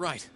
Right.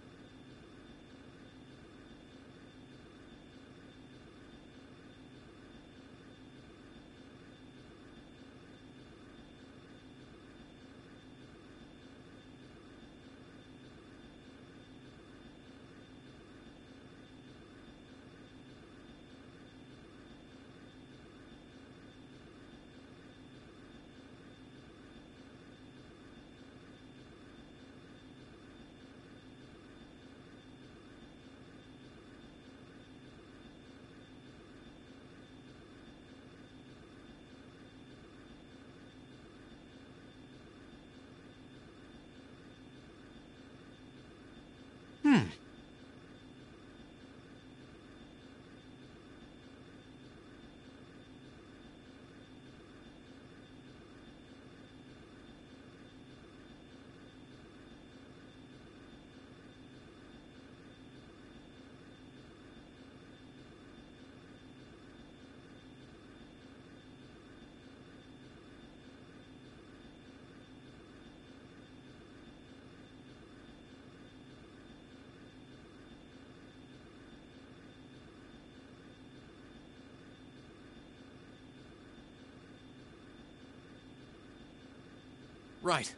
Right.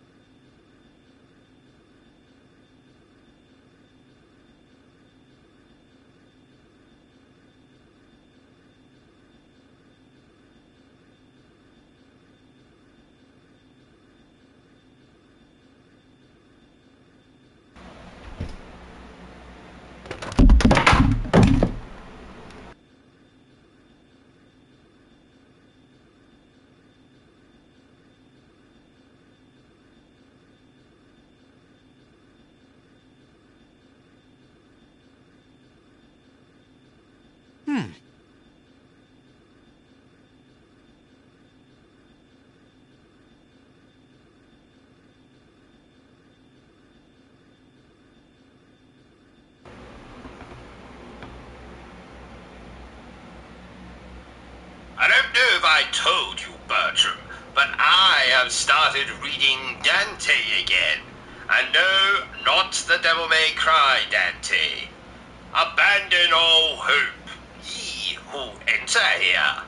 I don't know if I told you, Bertrum, but I have started reading Dante again. And no, not the Devil May Cry Dante. Abandon all hope, ye who enter here.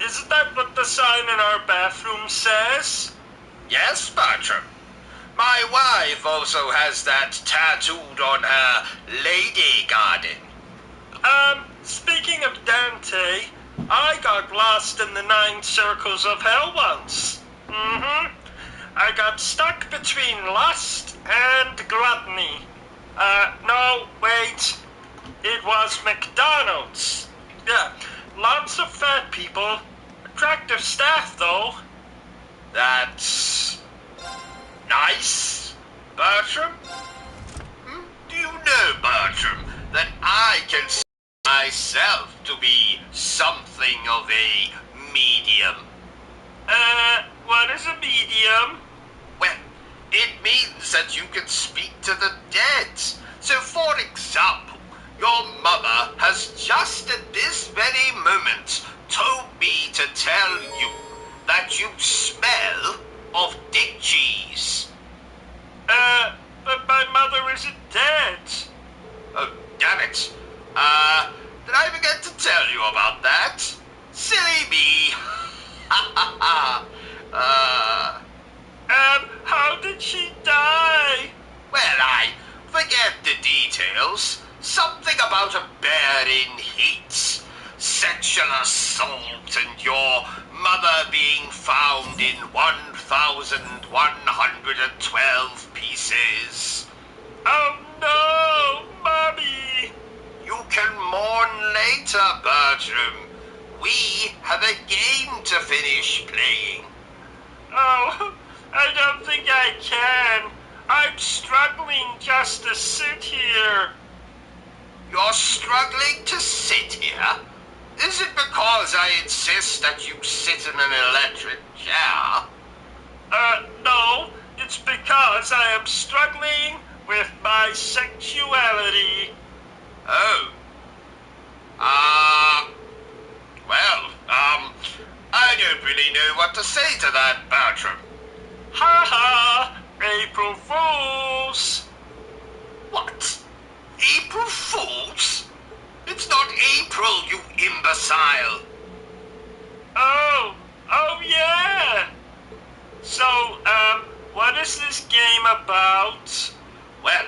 Isn't that what the sign in our bathroom says? Yes, Bertram. My wife also has that tattooed on her lady garden. Speaking of Dante, I got lost in the 9 circles of hell once. I got stuck between lust and gluttony. No, wait. It was McDonald's. Yeah, lots of fat people. Attractive staff, though. That's nice, Bertram. Do you know, Bertram, that I can see myself to be something of a medium? What is a medium? Well, it means that you can speak to the dead. So, for example, your mother has just at this very moment told me to tell you that you smell of dick cheese. But my mother isn't dead. Oh, damn it. Did I forget to tell you about that? Silly me. How did she die? Well, I forget the details. Something about a bear in heat, sexual assault, and your mother being found in 1,112 pieces. Oh no, Mommy! You can mourn later, Bertram. We have a game to finish playing. Oh, I don't think I can. I'm struggling just to sit here. You're struggling to sit here? Is it because I insist that you sit in an electric chair? No, it's because I am struggling with my sexuality. Oh. I don't really know what to say to that, Bertram. Ha ha! April Fools! What? April Fools? It's not April, you imbecile. Oh yeah. So, what is this game about? Well,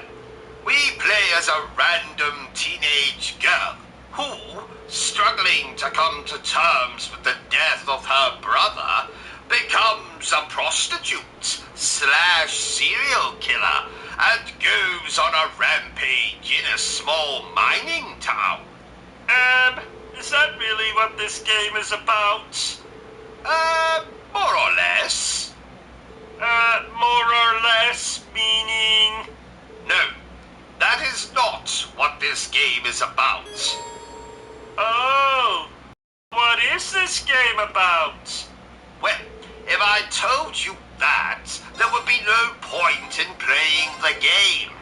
we play as a random teenage girl who, struggling to come to terms with the death of her brother, becomes a prostitute / serial killer and goes on a rampage in a small mining town. Is that really what this game is about? More or less. More or less meaning? No, that is not what this game is about. Oh, what is this game about? Well, if I told you that, there would be no point in playing the game.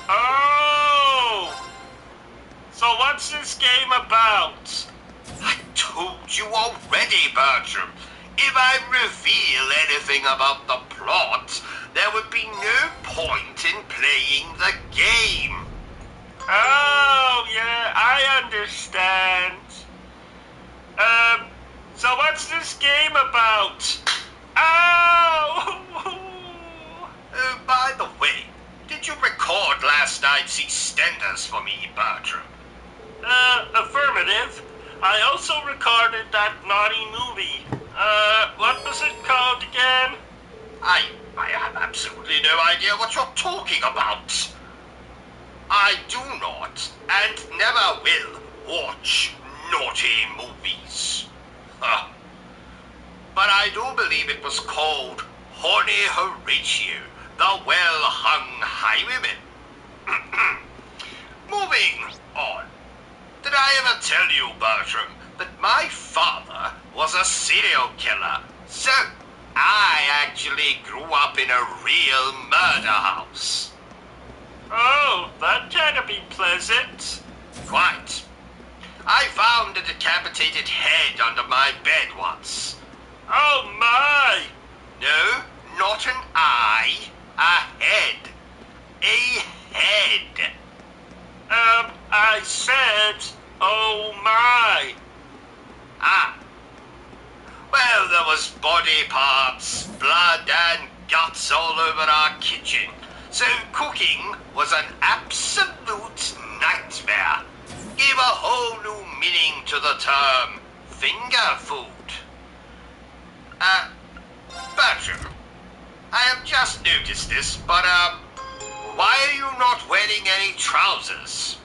Oh! So what's this game about? I told you already, Bertrum. If I reveal anything about the plot, there would be no point in playing the game. Oh, yeah, I understand. So what's this game about? Ow! By the way, did you record last night's EastEnders for me, Bertrum? Affirmative. I also recorded that naughty movie. What was it called again? I have absolutely no idea what you're talking about. I do not, and never will, watch naughty movies. But I do believe it was called Horny Horatio, the Well-Hung Highwayman. Moving on. Did I ever tell you, Bertram, that my father was a serial killer? So, I actually grew up in a real murder house. Oh, that can't be pleasant. Quite. I found a decapitated head under my bed once. Oh my! No, not an eye, a head. A head. I said, oh my. Ah. Well, there was body parts, blood and guts all over our kitchen. So cooking was an absolute nightmare. Gave a whole new meaning to the term finger food. Bertram, I have just noticed this, but, why are you not wearing any trousers?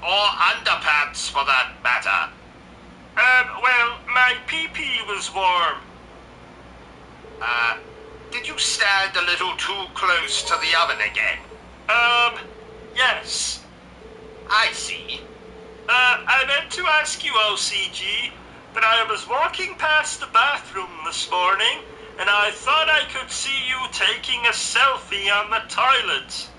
Or underpants, for that matter? Well, my pee-pee was warm. Did you stand a little too close to the oven again? Yes. I see. I meant to ask you, O.C.G., but I was walking past the bathroom this morning, and I thought I could see you taking a selfie on the toilet.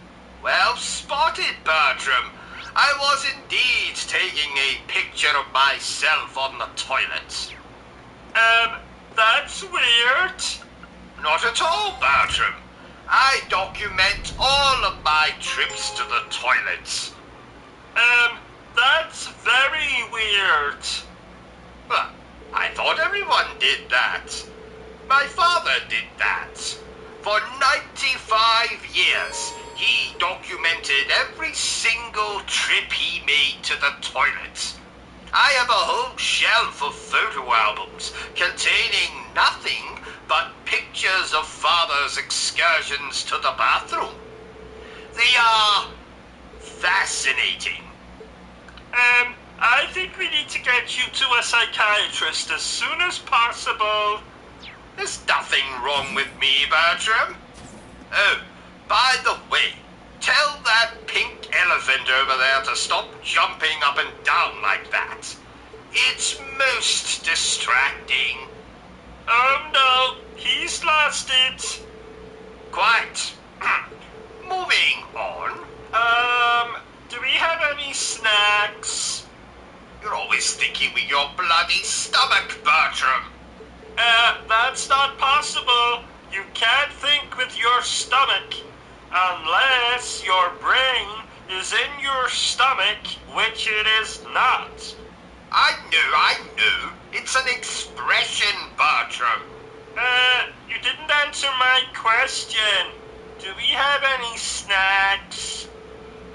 Well spotted, Bertram. I was indeed taking a picture of myself on the toilet. That's weird. Not at all, Bertram. I document all of my trips to the toilets. That's very weird. But I thought everyone did that. My father did that. For 95 years, he documented every single trip he made to the toilet. I have a whole shelf of photo albums containing nothing but pictures of father's excursions to the bathroom. They are fascinating. I think we need to get you to a psychiatrist as soon as possible. There's nothing wrong with me, Bertram. Oh, by the way, tell that pink elephant over there to stop jumping up and down like that. It's most distracting. Oh no, he's lost it. Quite. Moving on. Do we have any snacks? You're always thinking with your bloody stomach, Bertram. That's not possible. You can't think with your stomach. Unless your brain is in your stomach, which it is not. I know. It's an expression, Bertram. You didn't answer my question. Do we have any snacks?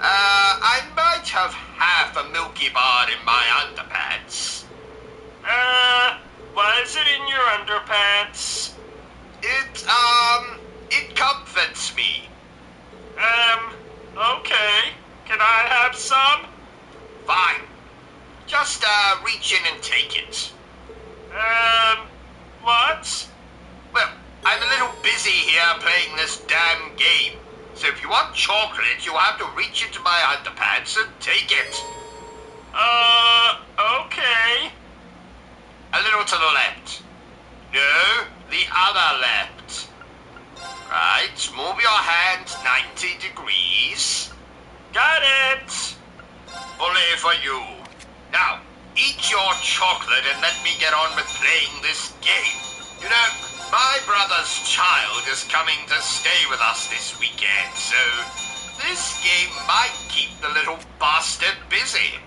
I might have half a Milky Bar in my underpants. Why is it in your underpants? It comforts me. Okay. Can I have some? Fine. Just, reach in and take it. What? Well, I'm a little busy here playing this damn game. So if you want chocolate, you have to reach into my underpants and take it. Okay. A little to the left. No, the other left. Right, move your hands 90 degrees. Got it. Fully for you. Now, eat your chocolate and let me get on with playing this game. You know, my brother's child is coming to stay with us this weekend, so this game might keep the little bastard busy.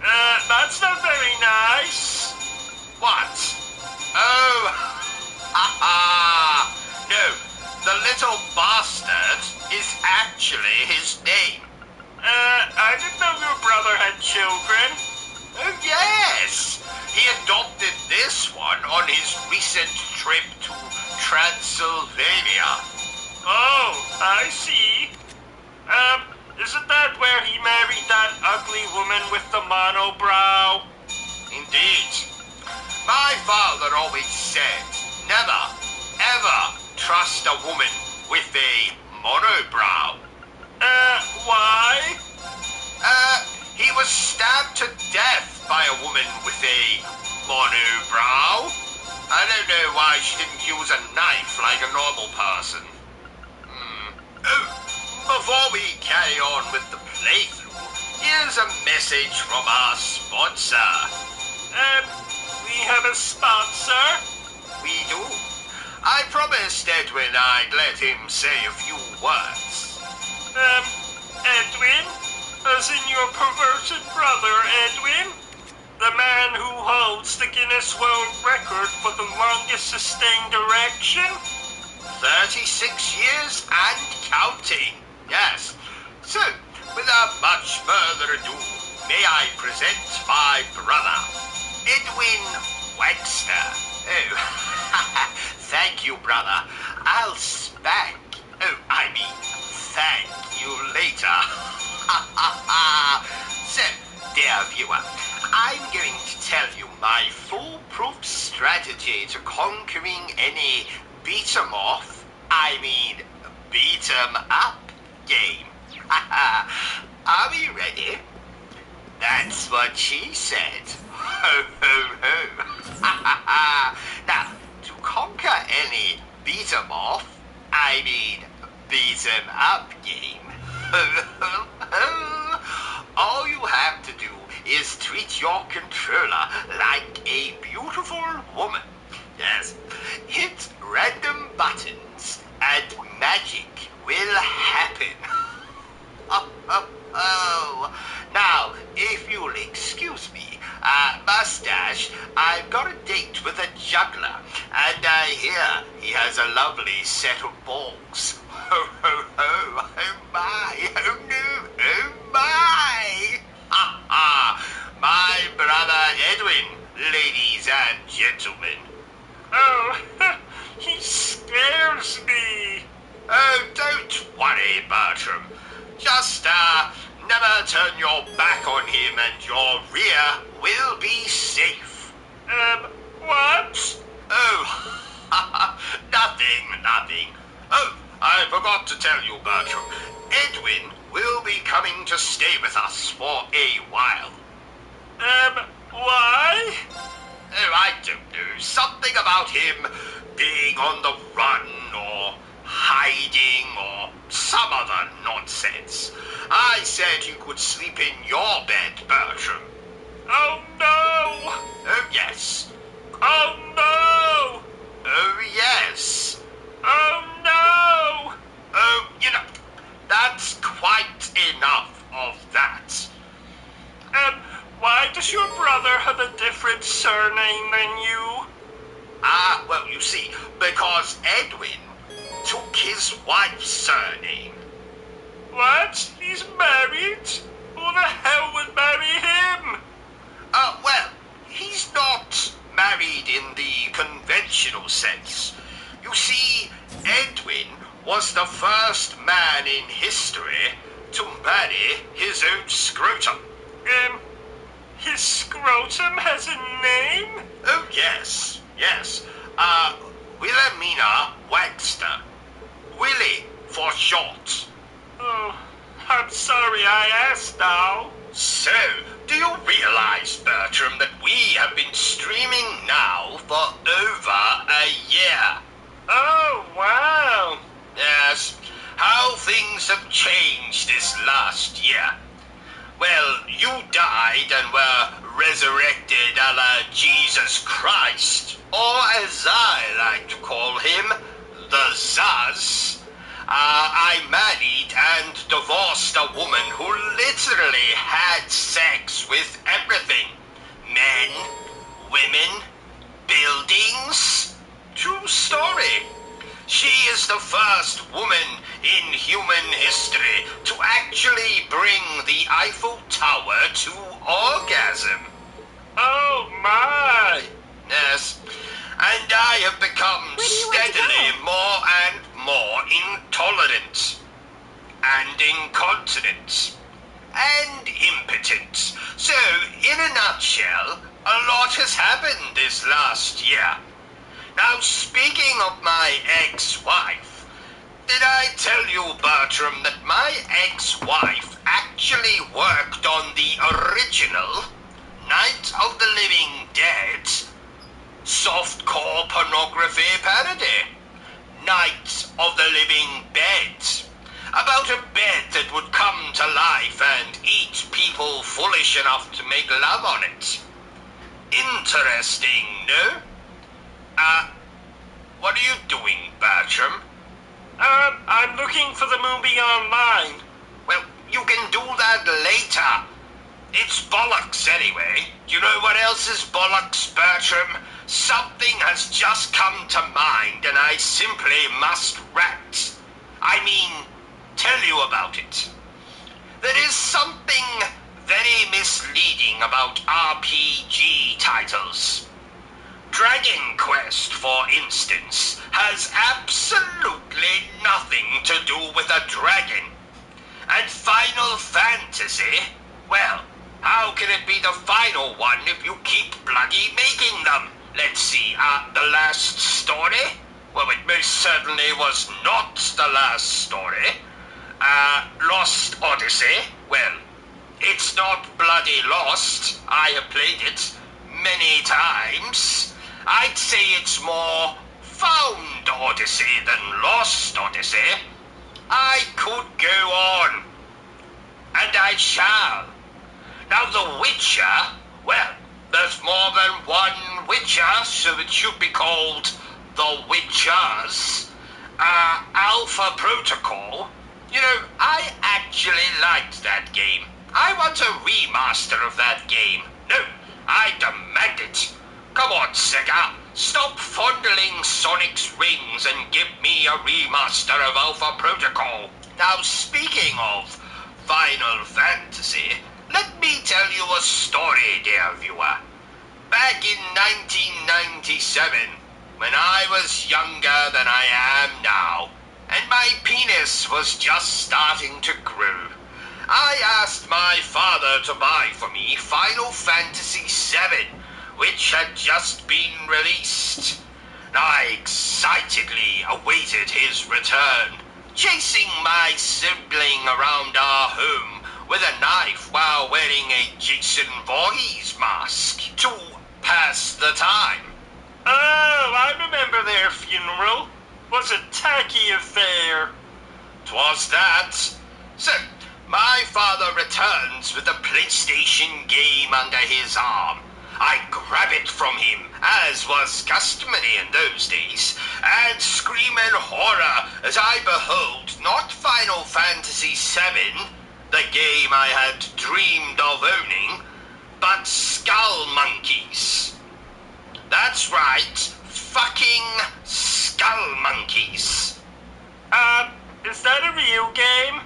That's not very nice. What? Oh, ha. No, the little bastard is actually his name. I didn't know your brother had children. Oh, yes. He adopted this one on his recent trip to Transylvania. Oh, I see. Isn't that where he married that ugly woman with the monobrow? Indeed. My father always said, never, ever trust a woman with a monobrow. Why? He was stabbed to death by a woman with a monobrow. I don't know why she didn't use a knife like a normal person. Oh, before we carry on with the playthrough, here's a message from our sponsor. We have a sponsor? We do. I promised Edwin I'd let him say a few words. Edwin? As in your perverted brother, Edwin? The man who holds the Guinness World Record for the longest sustained erection? 36 years and counting. Yes. So, without much further ado, may I present my brother, Edwin Wagster. Oh, thank you, brother. I'll spank. Oh, I mean, thank you later. So, dear viewer, I'm going to tell you my foolproof strategy to conquering any beat 'em off, beat 'em up game. Are we ready? That's what she said. Ho, ho, ho. Now, to conquer any beat 'em off, beat 'em up game, all you have to do is treat your controller like a beautiful woman. Yes, hit random buttons and magic will happen. Now, if you'll excuse me, Mustache, I've got a date with a juggler, and I hear he has a lovely set of balls. Ho, ho, ho, oh my, oh no, oh my! My brother Edwin, ladies and gentlemen. Oh, he scares me. Oh, don't worry, Bertram. Just, never turn your back on him and your rear will be safe. What? Oh, nothing. Oh, I forgot to tell you, Bertram. Edwin will be coming to stay with us for a while. Why? Oh, I don't know. Something about him being on the run or hiding or some other nonsense. I said you could sleep in your bed, Bertram. Oh, no! Oh, yes. Oh, no! Oh, yes. Oh, no! Oh, have a different surname than you? Ah, well, you see, because Edwin took his wife's surname. What? He's married? Who the hell would marry him? Well, he's not married in the conventional sense. You see, Edwin was the first man in history to marry his own scrotum. His scrotum has a name? Oh, yes. Wilhelmina Wagster. Willie for short. Oh, I'm sorry I asked now. So, do you realize, Bertram, that we have been streaming now for over a year? Oh, wow. Yes, how things have changed this last year. Well, you died and were resurrected a la Jesus Christ, or as I like to call him, the Zaz. I married and divorced a woman who literally had sex with everything. Men, women, buildings. True story. She is the first woman in human history to actually bring the Eiffel Tower to orgasm. Oh, my. Yes, and I have become steadily more and more intolerant and incontinent and impotent. So, in a nutshell, a lot has happened this last year. Now, speaking of my ex-wife, did I tell you, Bertram, that my ex-wife actually worked on the original Night of the Living Dead softcore pornography parody? Night of the Living Bed. About a bed that would come to life and eat people foolish enough to make love on it. Interesting, no? What are you doing, Bertram? I'm looking for the movie online. Well, you can do that later. It's bollocks anyway. Do you know what else is bollocks, Bertram? Something has just come to mind and I simply must rant. I mean, tell you about it. There is something very misleading about RPG titles. Dragon Quest, for instance, has absolutely nothing to do with a dragon. And Final Fantasy, well, how can it be the final one if you keep bloody making them? Let's see, The Last Story? Well, it most certainly was not The Last Story. Lost Odyssey? Well, it's not bloody lost. I have played it many times. I'd say it's more Found Odyssey than Lost Odyssey. I could go on. And I shall. Now the Witcher, well, there's more than one Witcher, so it should be called The Witchers. Alpha Protocol. You know, I actually liked that game. I want a remaster of that game. No, I demand it. Come on, Sega. Stop fondling Sonic's rings and give me a remaster of Alpha Protocol. Now, speaking of Final Fantasy, let me tell you a story, dear viewer. Back in 1997, when I was younger than I am now, and my penis was just starting to grow, I asked my father to buy for me Final Fantasy VII, which had just been released. I excitedly awaited his return, chasing my sibling around our home with a knife while wearing a Jason Voorhees mask to pass the time. Oh, I remember their funeral. Was a tacky affair. 'Twas that. So, my father returns with a PlayStation game under his arm. I grab it from him, as was customary in those days, and scream in horror as I behold not Final Fantasy VII, the game I had dreamed of owning, but skull monkeys. That's right, fucking skull monkeys. Is that a real game?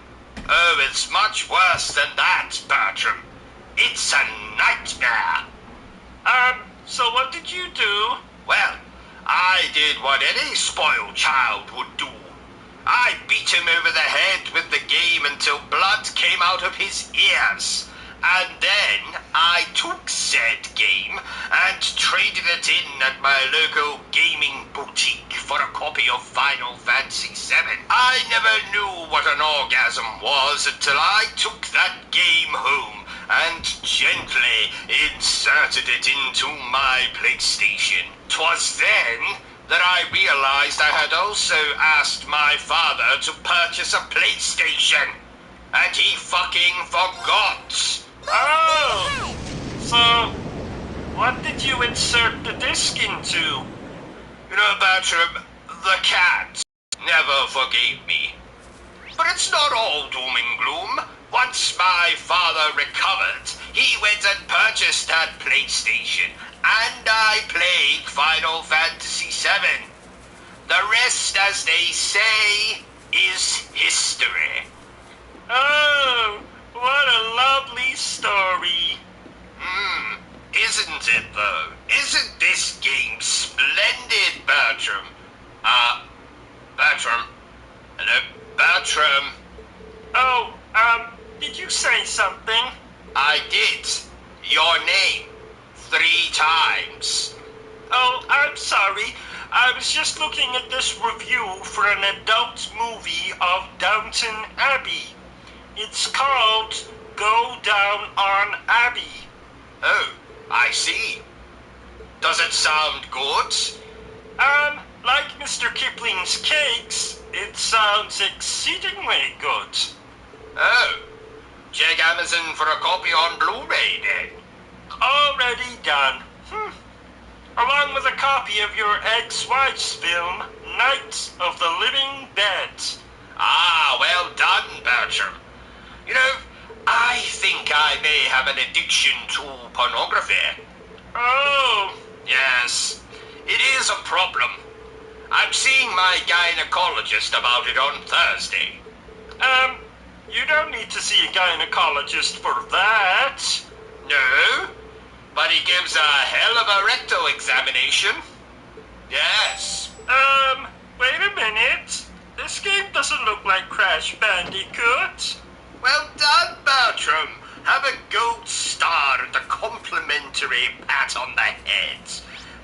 Oh, it's much worse than that, Bertram. It's a nightmare. So what did you do? Well, I did what any spoiled child would do. I beat him over the head with the game until blood came out of his ears. And then I took said game and traded it in at my local gaming boutique for a copy of Final Fantasy VII. I never knew what an orgasm was until I took that game home and gently inserted it into my PlayStation. 'Twas then that I realized I had also asked my father to purchase a PlayStation, and he fucking forgot. Oh! So, what did you insert the disc into? You know, Bertram, the cat never forgave me. But it's not all doom and gloom. Once my father recovered, he went and purchased that PlayStation, and I played Final Fantasy VII. The rest, as they say, is history. Oh, what a lovely story. Isn't it, though? Isn't this game splendid, Bertram? Bertram? Hello, Bertram? Oh, did you say something? I did. Your name. 3 times. Oh, I'm sorry. I was just looking at this review for an adult movie of Downton Abbey. It's called Go Down on Abbey. Oh, I see. Does it sound good? Like Mr. Kipling's cakes, it sounds exceedingly good. Oh, check Amazon for a copy on Blu-ray then. Already done. Along with a copy of your ex-wife's film, Night of the Living Dead. Ah, well done, Bertram. You know, I think I may have an addiction to pornography. Oh. Yes, it is a problem. I'm seeing my gynecologist about it on Thursday. You don't need to see a gynecologist for that. No, but he gives a hell of a rectal examination. Yes. Wait a minute. This game doesn't look like Crash Bandicoot. Well done, Bertram. Have a gold star and a complimentary pat on the head.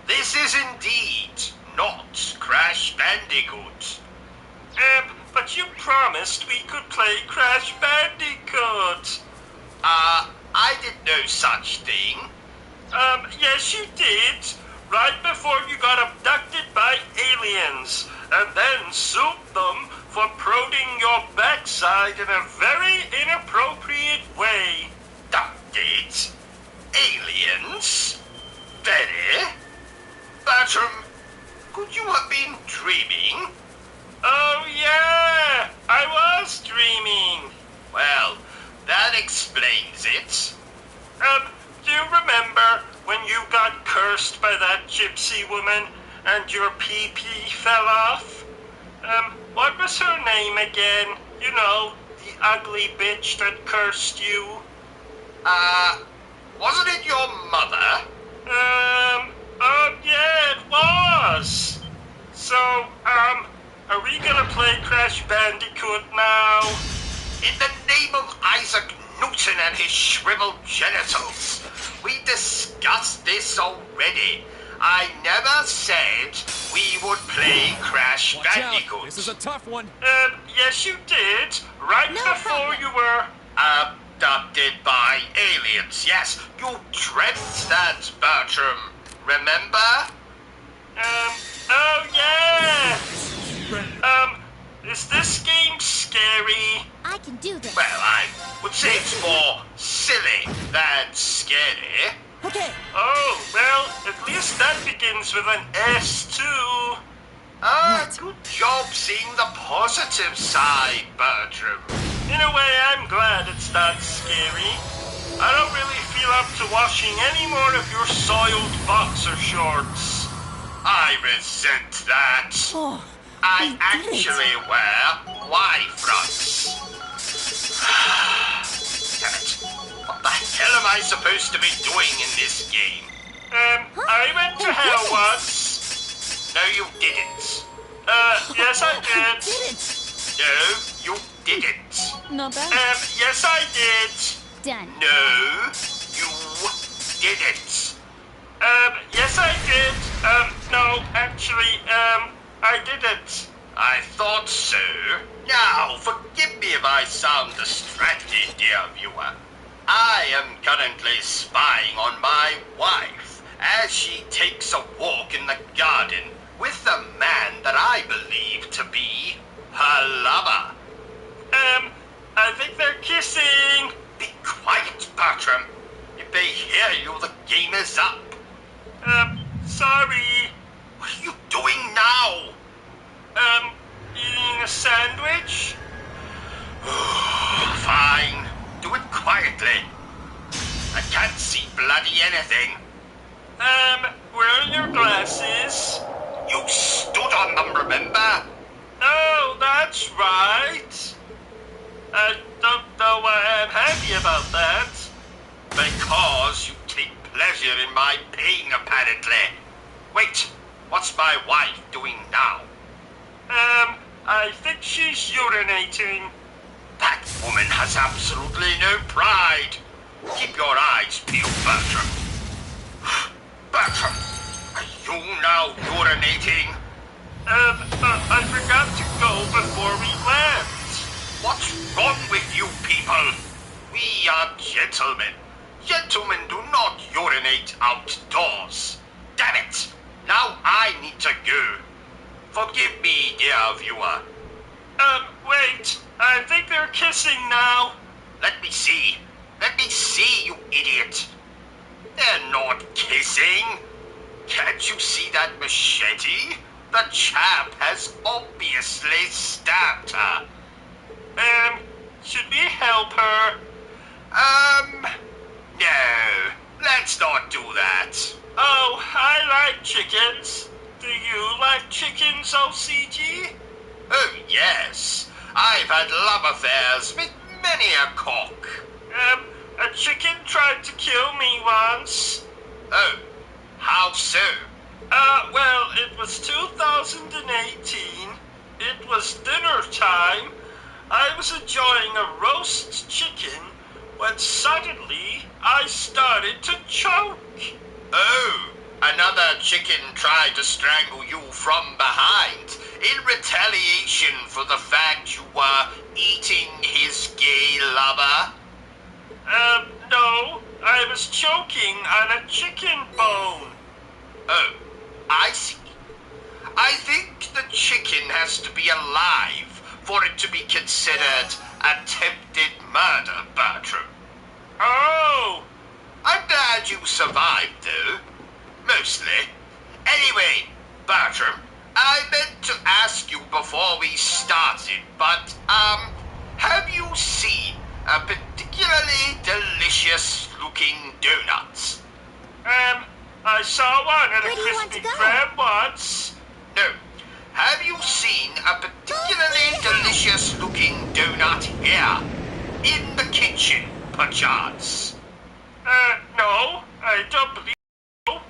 This is indeed not Crash Bandicoot. But you promised we could play Crash Bandicoot. I did no such thing. Yes you did. Right before you got abducted by aliens, and then sued them for prodding your backside in a very inappropriate way. Abducted? Aliens? Very? Bertram, could you have been dreaming? Oh yeah, I was dreaming. Well, that explains it. Do you remember when you got cursed by that gypsy woman and your pee-pee fell off? What was her name again? You know, the ugly bitch that cursed you. Wasn't it your mother? Yeah, it was. So, are we gonna play Crash Bandicoot now? In the name of Isaac Newton and his shriveled genitals. We discussed this already. I never said we would play Crash Bandicoot. This is a tough one. Yes you did. Right before you were... Abducted by aliens. Yes, you dreamt that, Bertram. Remember? Oh yeah! Is this game scary? I can do this. Well, I would say it's more silly than scary. Okay. Oh, well, at least that begins with an S too. Good job seeing the positive side, Bertram. In a way, I'm glad it's not scary. I don't really feel up to washing any more of your soiled boxer shorts. I resent that. Oh, I we did it. actually wear Y-fronts. Damn it. What the hell am I supposed to be doing in this game? I went to hell once. No, you didn't. Yes I did. Did it. No, you didn't. Not bad. Yes I did. Done. No, you didn't. Yes I did. No, actually, I didn't. I thought so. Now, forgive me if I sound distracted, dear viewer. I am currently spying on my wife as she takes a walk in the garden with the man that I believe to be her lover. I think they're kissing. Be quiet, Bertram. If they hear you, the game is up. Sorry. What are you doing now? Eating a sandwich? Fine. Do it quietly. I can't see bloody anything. Where are your glasses? You stood on them, remember? Oh, that's right. I don't know why I'm happy about that. Because you take pleasure in my pain, apparently. Wait, what's my wife doing now? I think she's urinating. That woman has absolutely no pride. Keep your eyes peeled, Bertram. Bertram, are you now urinating? I forgot to go before we left. What's wrong with you people? We are gentlemen. Gentlemen do not urinate outdoors. Damn it! Now I need to go. Forgive me, dear viewer. Wait. I think they're kissing now. Let me see. Let me see, you idiot. They're not kissing. Can't you see that machete? The chap has obviously stabbed her. Should we help her? No. Let's not do that. Oh, I like chickens. Do you like chickens, O.C.G? Oh, yes. I've had love affairs with many a cock. A chicken tried to kill me once. Oh, how so? Well, it was 2018. It was dinner time. I was enjoying a roast chicken when suddenly I started to choke. Oh, another chicken tried to strangle you from behind in retaliation for the fact you were eating his gay lover? No, I was choking on a chicken bone. Oh, I see. I think the chicken has to be alive for it to be considered attempted murder, Bertram. Oh! I'm glad you survived, though. Mostly. Anyway, Bertram, I meant to ask you before we started, but, have you seen a particularly delicious-looking donut? I saw one at a Where do you want Krispy to go? Kreme once. No. Have you seen a particularly delicious-looking donut here? In the kitchen, perchance? No, I don't believe so.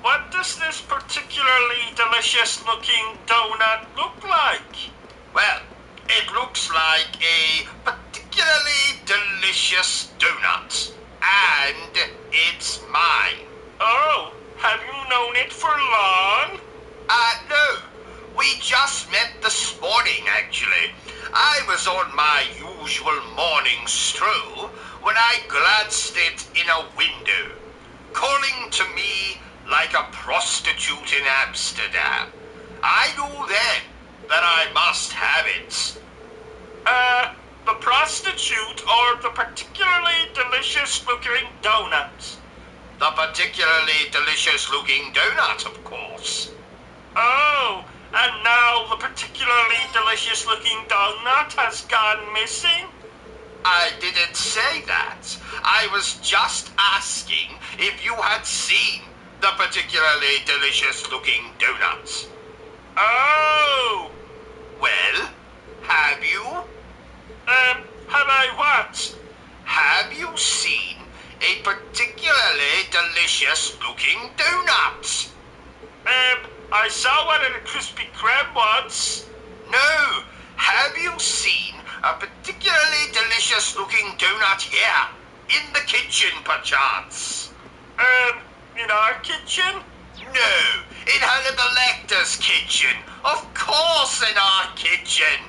What does this particularly delicious-looking donut look like? Well, it looks like a particularly delicious donut. And it's mine. Oh, have you known it for long? No. We just met this morning, actually. I was on my usual morning stroll when I glanced it in a window, calling to me like a prostitute in Amsterdam. I knew then that I must have it. The prostitute or the particularly delicious-looking donut? The particularly delicious-looking donut, of course. Oh, and now the particularly delicious-looking donut has gone missing? I didn't say that. I was just asking if you had seen the particularly delicious-looking donuts. Oh! Well, have you? Have I what? Have you seen a particularly delicious-looking donut? I saw one in a Krispy Kreme once. No. Have you seen a particularly delicious-looking donut here, in the kitchen, perchance? In our kitchen? No, in Hannibal Lecter's kitchen. Of course in our kitchen.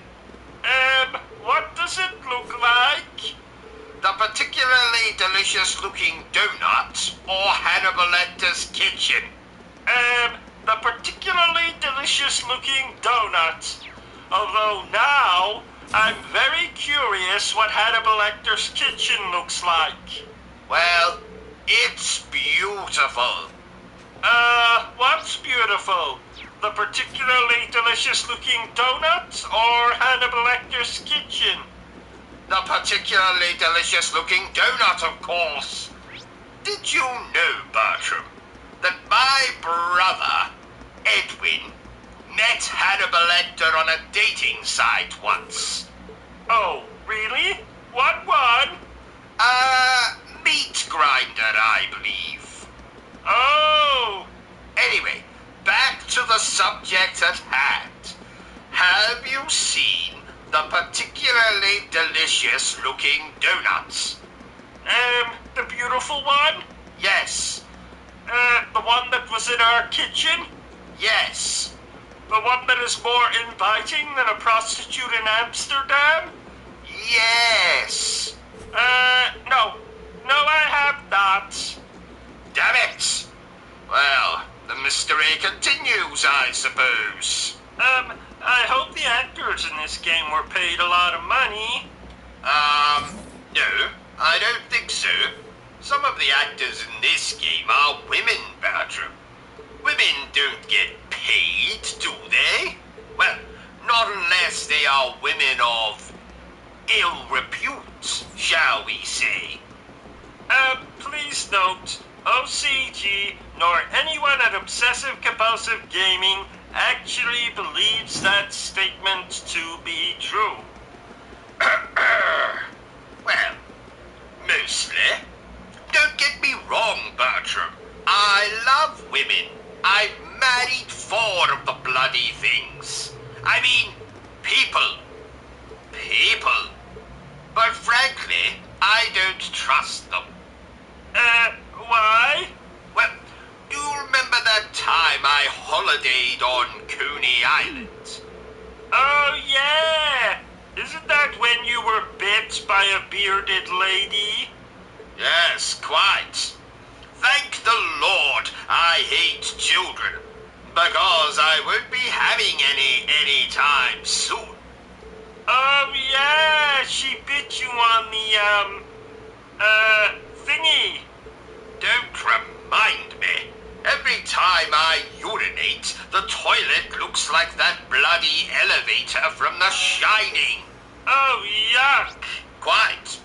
What does it look like? The particularly delicious-looking donut or Hannibal Lecter's kitchen? The particularly delicious-looking donut. Although now, I'm very curious what Hannibal Lecter's kitchen looks like. Well, it's beautiful. What's beautiful? The particularly delicious-looking donut or Hannibal Lecter's kitchen? The particularly delicious-looking donut, of course. Did you know, Bertram, that my brother, Edwin, met Hannibal Lecter on a dating site once? Oh, really? What one? Meat grinder, I believe. Oh! Anyway, back to the subject at hand. Have you seen the particularly delicious-looking donuts? The beautiful one? Yes. The one that was in our kitchen? Yes. The one that is more inviting than a prostitute in Amsterdam? Yes. No. No, I have not. Damn it. Well, the mystery continues, I suppose. I hope the actors in this game were paid a lot of money. No, I don't think so. Some of the actors in this game are women, Bertram. Women don't get paid, do they? Well, not unless they are women of ill repute, shall we say. Please note, O.C.G. nor anyone at Obsessive Compulsive Gaming actually believes that statement to be true. Well, mostly. Don't get me wrong, Bertram. I love women. I've married 4 of the bloody things. I mean, people. People. But frankly, I don't trust them. Why? Well, do you remember that time I holidayed on Coney Island? Oh, yeah! Isn't that when you were bit by a bearded lady? Yes, quite. Thank the Lord I hate children, because I won't be having any time soon. Oh, yeah, she bit you on the, thingy. Don't remind me. Every time I urinate, the toilet looks like that bloody elevator from The Shining. Oh, yuck. Quite.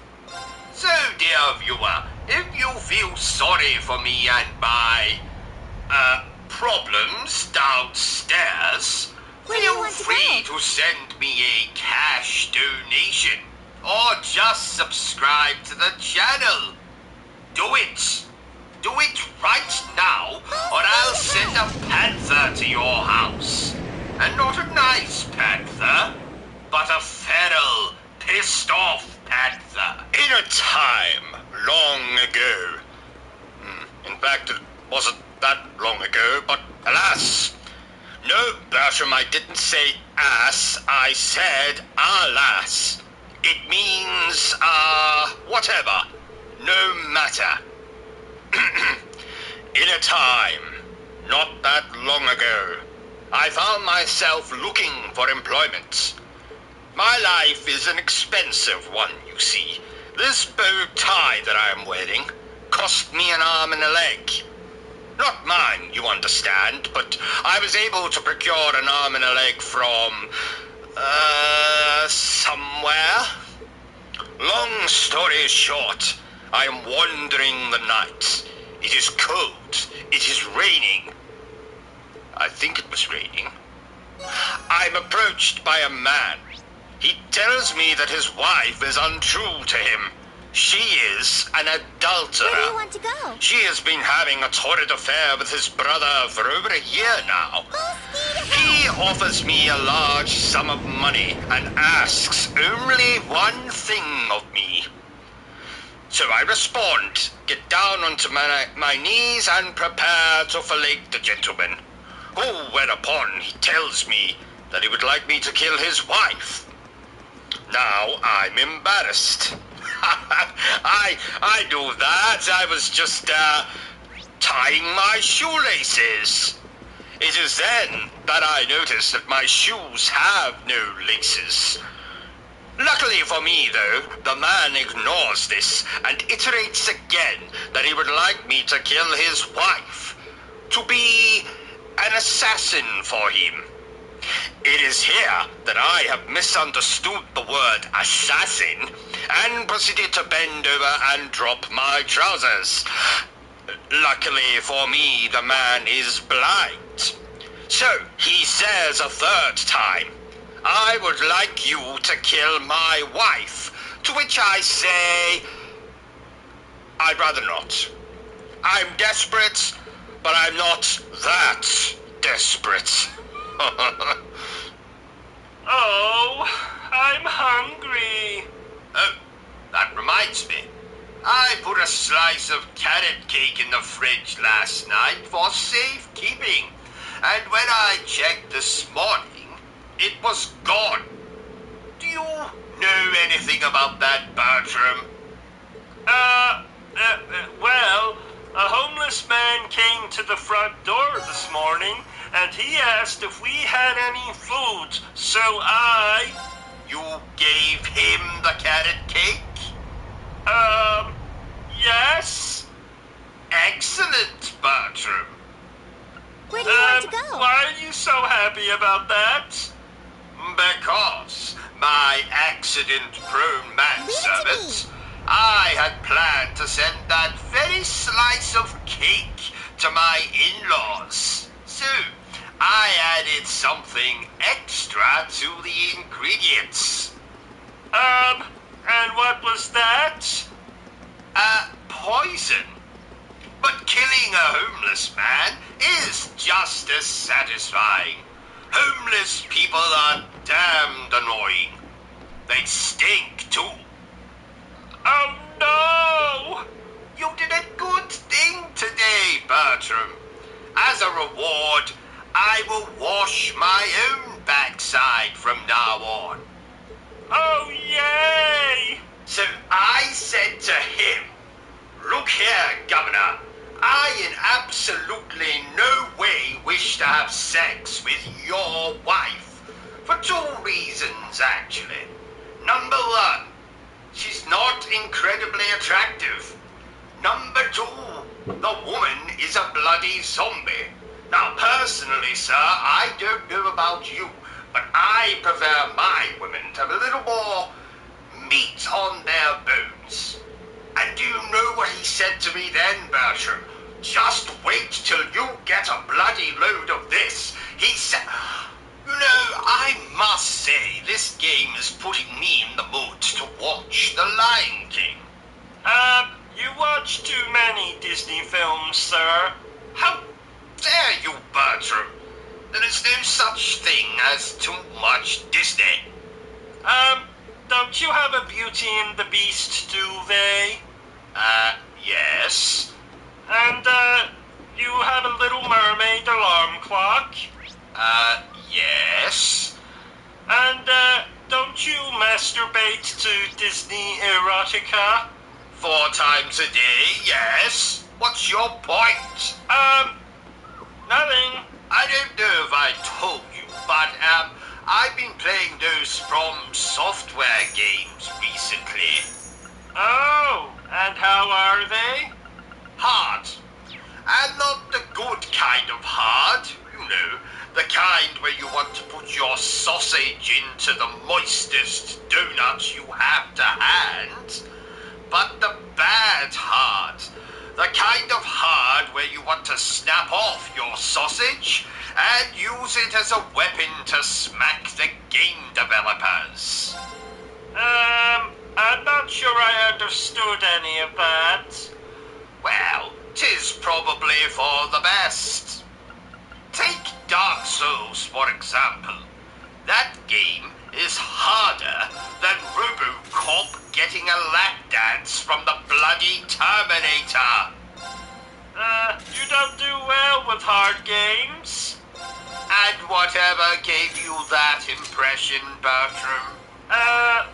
So, dear viewer, if you feel sorry for me and my, problems downstairs, feel free to send me a cash donation or just subscribe to the channel. Do it. Do it right now, or I'll send a panther to your house. And not a nice panther, but a feral, pissed off panther. In a time long ago. In fact, it wasn't that long ago, but alas. No, Bertram, I didn't say ass, I said alas. It means, whatever. No matter. In a time, not that long ago, I found myself looking for employment. My life is an expensive one, you see. This bow tie that I am wearing cost me an arm and a leg. Not mine, you understand, but I was able to procure an arm and a leg from, somewhere. Long story short, I am wandering the night. It is cold. It is raining. I think it was raining. I'm approached by a man. He tells me that his wife is untrue to him. She is an adulterer. Where do you want to go? She has been having a torrid affair with his brother for over a year now. Full speed ahead! He offers me a large sum of money and asks only one thing of me. So I respond, get down onto my knees and prepare to fillet the gentleman. Oh, whereupon he tells me that he would like me to kill his wife. Now I'm embarrassed. I do that. I was just tying my shoelaces. It is then that I notice that my shoes have no laces. Luckily for me, though, the man ignores this and iterates again that he would like me to kill his wife, to be an assassin for him. It is here that I have misunderstood the word assassin and proceeded to bend over and drop my trousers. Luckily for me, the man is blind. So he says a third time, I would like you to kill my wife, to which I say, I'd rather not. I'm desperate, but I'm not that desperate. Oh, I'm hungry. Oh, that reminds me. I put a slice of carrot cake in the fridge last night for safekeeping. And when I checked this morning, it was gone. Do you know anything about that, Bertram? Well, a homeless man came to the front door this morning, and he asked if we had any food, so I... You gave him the carrot cake? Yes? Excellent, Bertram. Where do you want to go? Why are you so happy about that? Because my accident-prone manservant, Leave it to me. I had planned to send that very slice of cake to my in-laws. So, I added something extra to the ingredients. And what was that? Poison. But killing a homeless man is just as satisfying. Homeless people are damned annoying. They stink, too. Oh, no! You did a good thing today, Bertram. As a reward, I will wash my own backside from now on. Oh, yay! So I said to him, look here, Governor, I in absolutely no way wish to have sex with your wife. For two reasons, actually. Number one, she's not incredibly attractive. Number two, the woman is a bloody zombie. Now, personally, sir, I don't know about you, but I prefer my women to have a little more meat on their bones. And do you know what he said to me then, Bertram? Just wait till you get a bloody load of this. He said, you know, I must say, this game is putting me in the mood to watch The Lion King. You watch too many Disney films, sir. How dare you, Bertram? There is no such thing as too much Disney. Don't you have a Beauty and the Beast duvet? Yes. And, you have a Little Mermaid alarm clock? Yes. And, don't you masturbate to Disney erotica? 4 times a day, yes. What's your point? Nothing. I don't know if I told you, but, I've been playing those From Software games recently. Oh, and how are they? Hard. And not the good kind of hard, you know, the kind where you want to put your sausage sausage into the moistest donut you have to hand, but the bad hard. The kind of hard where you want to snap off your sausage and use it as a weapon to smack the game developers. I'm not sure I understood any of that. Well, 'tis probably for the best. Take Dark Souls, for example. That game is harder than RoboCop getting a lap dance from the bloody Terminator. You don't do well with hard games. And whatever gave you that impression, Bertrum?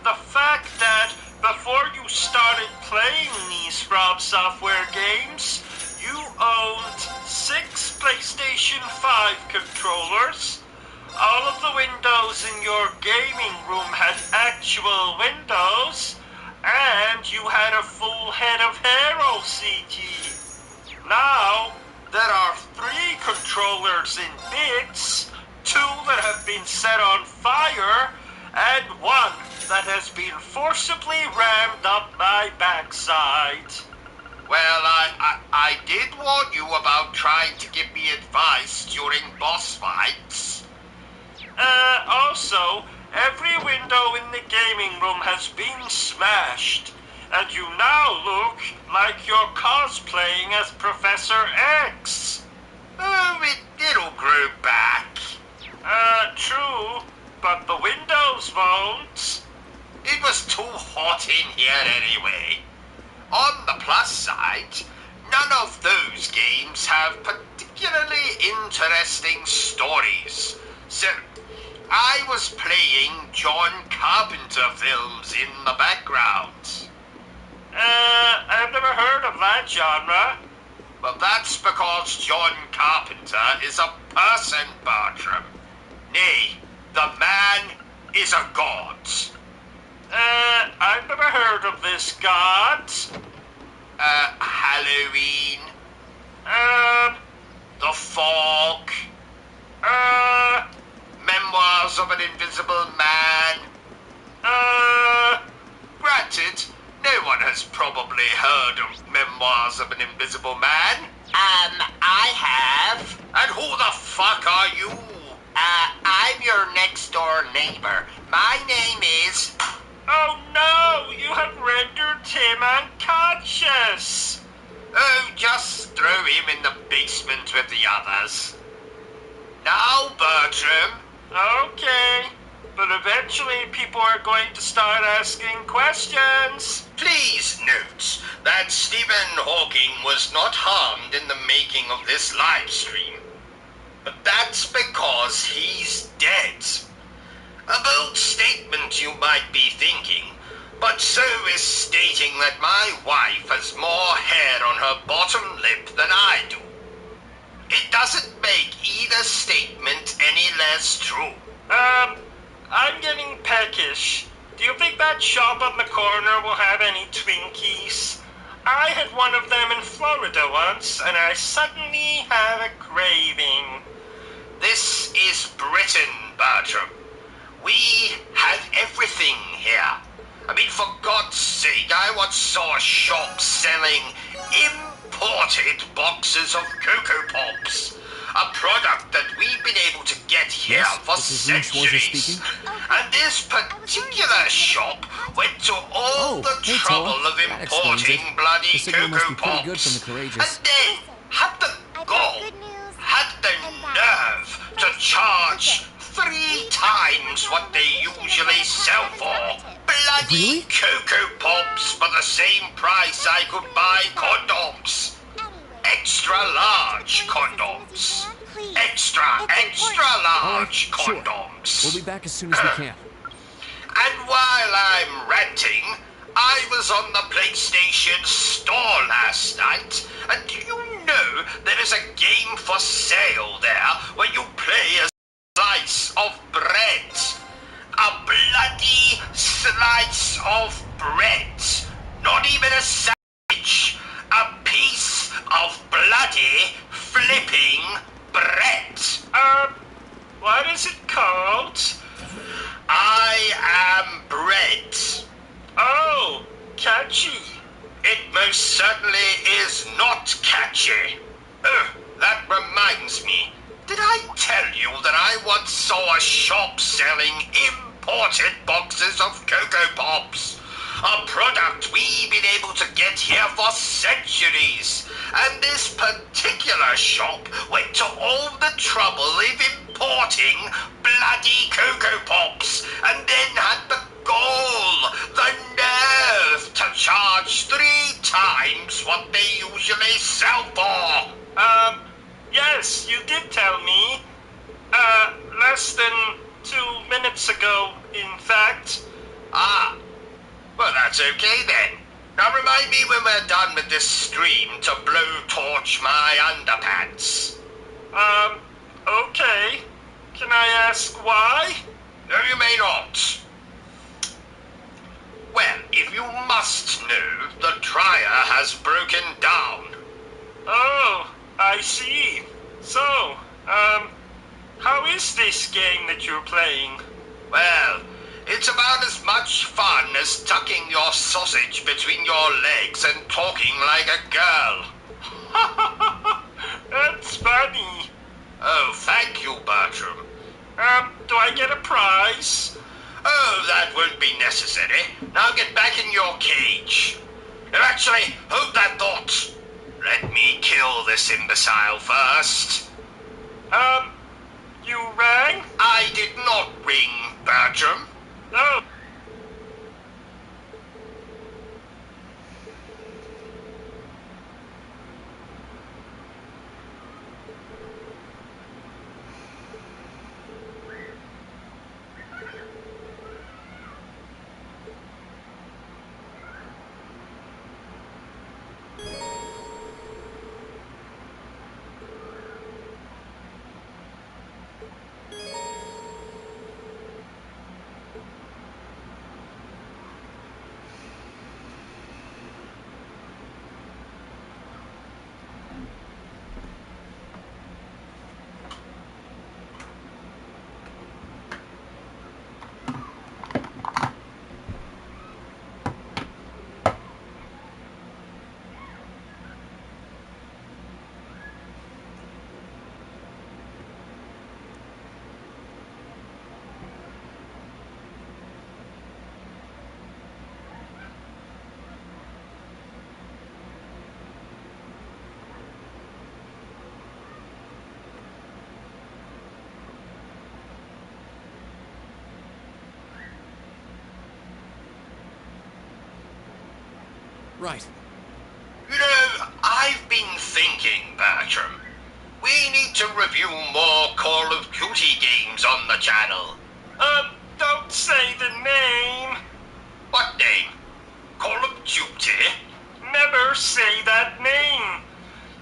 The fact that before you started playing these From Software games, you owned 6 PlayStation 5 controllers. All of the windows in your gaming room had actual windows, and you had a full head of hair, O.C.G. Now, there are 3 controllers in bits, 2 that have been set on fire, and 1 that has been forcibly rammed up my backside. Well, I did warn you about trying to give me advice during boss fights. Also, every window in the gaming room has been smashed, and you now look like you're cosplaying as Professor X. Oh, it'll grow back. True, but the windows won't. It was too hot in here anyway. On the plus side, none of those games have particularly interesting stories. So, I was playing John Carpenter films in the background. I've never heard of that genre. Well, that's because John Carpenter is a person, Bertram. Nay, the man is a god. I've never heard of this god. Halloween, The Fog, Memoirs of an Invisible Man. Granted, no one has probably heard of Memoirs of an Invisible Man. I have. And who the fuck are you? I'm your next door neighbor. My name is... Oh no, you have rendered him unconscious. Oh, just throw him in the basement with the others. Now, Bertram. Okay, but eventually people are going to start asking questions. Please note that Stephen Hawking was not harmed in the making of this live stream. But that's because he's dead. A bold statement, you might be thinking, but so is stating that my wife has more hair on her bottom lip than I do. It doesn't make either statement any less true. I'm getting peckish. Do you think that shop on the corner will have any Twinkies? I had one of them in Florida once, and I suddenly have a craving. This is Britain, Bertram. We have everything here. I mean, for God's sake, I once saw a shop selling imported boxes of Cocoa Pops. A product that we've been able to get here for centuries. And this particular shop went to all the trouble of importing bloody Cocoa Pops. And then had the gall, had the nerve to charge 3 times what they usually sell for. Bloody Cocoa Pops for the same price I could buy condoms. Extra large condoms. Extra large condoms. Sure. We'll be back as soon as we can. And while I'm ranting, I was on the PlayStation Store last night, and do you know there is a game for sale there where you play a slice of bread? A bloody slice of bread. Not even a sandwich. A piece of bloody flipping bread. What is it called? I once saw a shop selling imported boxes of Cocoa Pops. A product we've been able to get here for centuries. And this particular shop went to all the trouble of importing bloody Cocoa Pops and then had the gall, the nerve to charge 3 times what they usually sell for. Yes, you did tell me. Less than 2 minutes ago, in fact. Ah, well, that's okay then. Now remind me when we're done with this stream to blowtorch my underpants. Okay. Can I ask why? No, you may not. Well, if you must know, the dryer has broken down. Oh, I see. So, how is this game that you're playing? Well, it's about as much fun as tucking your sausage between your legs and talking like a girl. That's funny. Oh, thank you, Bertrum. Do I get a prize? Oh, that won't be necessary. Now get back in your cage. No, actually, hold that thought. Let me kill this imbecile first. You rang? I did not ring, Bertrum. Oh. Right. You know, I've been thinking, Bertrum. We need to review more Call of Duty games on the channel. Don't say the name. What name? Call of Duty? Never say that name.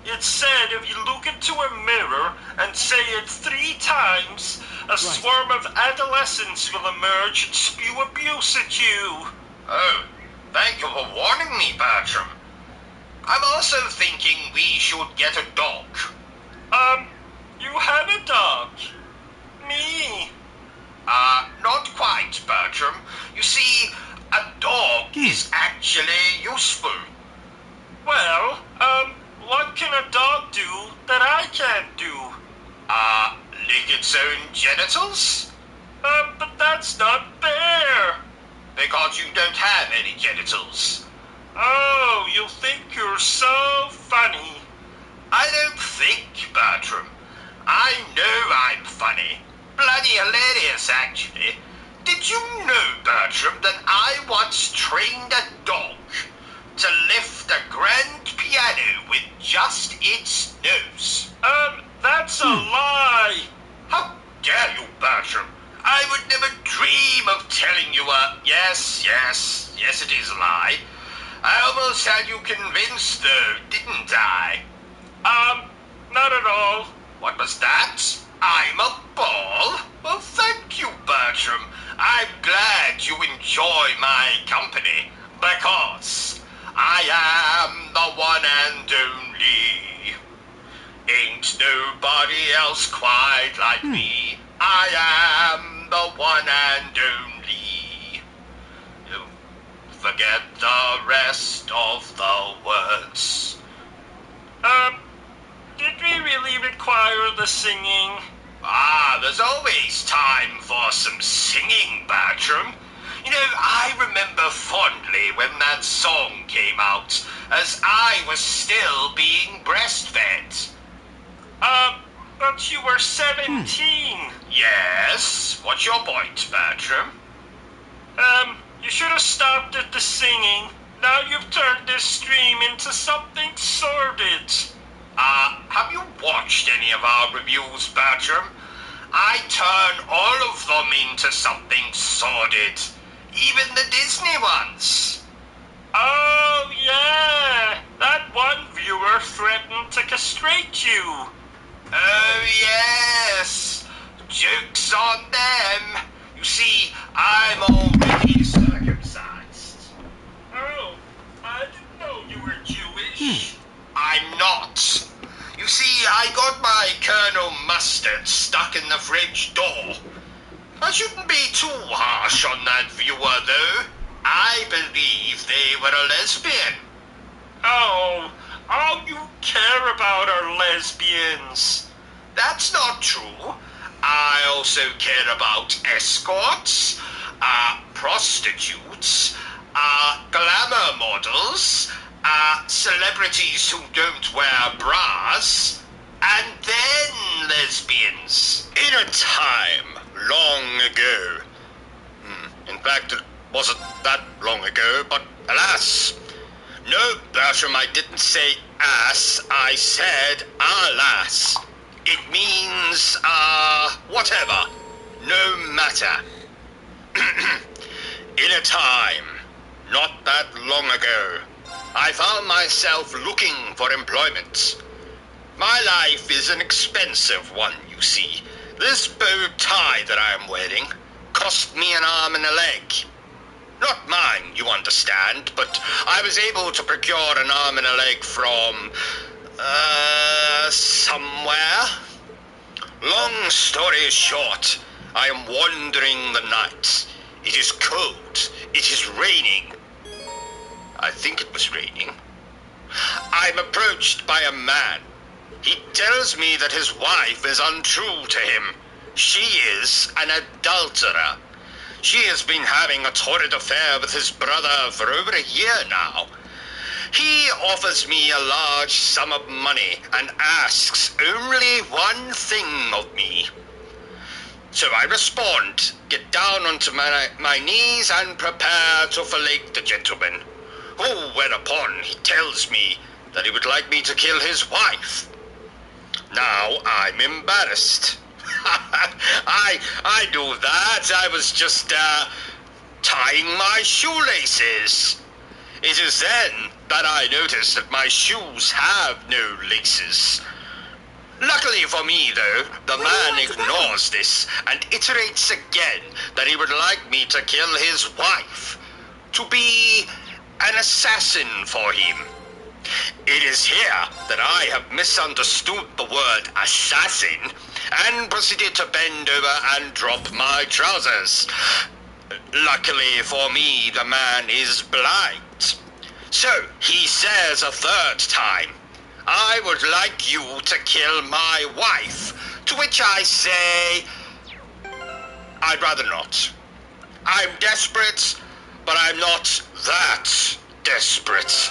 It's said if you look into a mirror and say it 3 times, a swarm of adolescents will emerge and spew abuse at you. Oh, thank you for warning me, Bertrum. I'm also thinking we should get a dog. You have a dog. Me. Not quite, Bertrum. You see, a dog is actually useful. Well, what can a dog do that I can't do? Lick its own genitals? But that's not fair. Because you don't have any genitals. Oh, you think you're so funny. I don't think, Bertrum. I know I'm funny. Bloody hilarious, actually. Did you know, Bertrum, that I once trained a dog to lift a grand piano with just its nose? That's a lie. How dare you, Bertrum? I would never dream of telling you a... Yes, it is a lie. I almost had you convinced, though, didn't I? Not at all. What was that? I'm a ball? Well, thank you, Bertrum. I'm glad you enjoy my company, because I am the one and only. Ain't nobody else quite like me. I am the one and only. You forget the rest of the words. Did we really require the singing? The there's always time for some singing, Bertram. You know, I remember fondly when that song came out, as I was still being breastfed. But you were 17. Yes? What's your point, Bertram? You should have stopped at the singing. Now you've turned this stream into something sordid. Have you watched any of our reviews, Bertram? I turn all of them into something sordid. Even the Disney ones. Oh, yeah. That one viewer threatened to castrate you. Oh, yes. Joke's on them. You see, I'm already circumcised. Oh, I didn't know you were Jewish. I'm not. You see, I got my Colonel Mustard stuck in the fridge door. I shouldn't be too harsh on that viewer, though. I believe they were a lesbian. Oh, all you care about are lesbians. That's not true. I also care about escorts, prostitutes, glamour models, celebrities who don't wear bras, and then lesbians. In a time long ago. In fact, it wasn't that long ago, but alas. No, Bertram, I didn't say ass, I said alas. It means, whatever. No matter. In a time, not that long ago, I found myself looking for employment. My life is an expensive one, you see. This bow tie that I am wearing cost me an arm and a leg. Not mine, you understand, but I was able to procure an arm and a leg from, somewhere. Long story short, I am wandering the night. It is cold. It is raining. I think it was raining. I'm approached by a man. He tells me that his wife is untrue to him. She is an adulterer. She has been having a torrid affair with his brother for over a year now. He offers me a large sum of money and asks only one thing of me. So I respond, get down onto my knees and prepare to fillet the gentleman, whereupon he tells me that he would like me to kill his wife. Now I'm embarrassed. I do that. I was just tying my shoelaces. It is then that I notice that my shoes have no laces. Luckily for me, though, the man ignores this and iterates again that he would like me to kill his wife, to be an assassin for him. It is here that I have misunderstood the word assassin and proceeded to bend over and drop my trousers. Luckily for me, the man is blind. So he says a third time, I would like you to kill my wife, to which I say, I'd rather not. I'm desperate, but I'm not that desperate.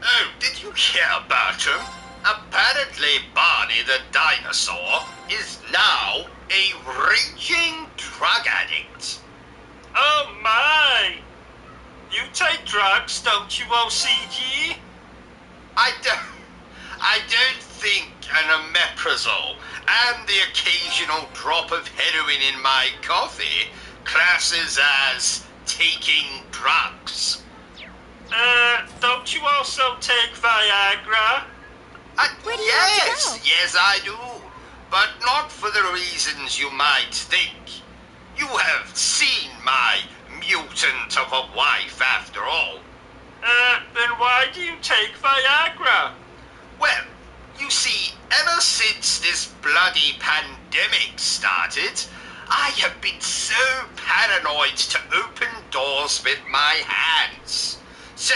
Oh, did you hear, Bertram? Apparently Barney the dinosaur is now a raging drug addict. Oh my! You take drugs, don't you, O.C.G? I don't think an omeprazole and the occasional drop of heroin in my coffee classes as taking drugs. Don't you also take Viagra? Where do you want to go? Yes, I do. But not for the reasons you might think. You have seen my mutant of a wife, after all. Then why do you take Viagra? Well, you see, ever since this bloody pandemic started, I have been so paranoid to open doors with my hands. So,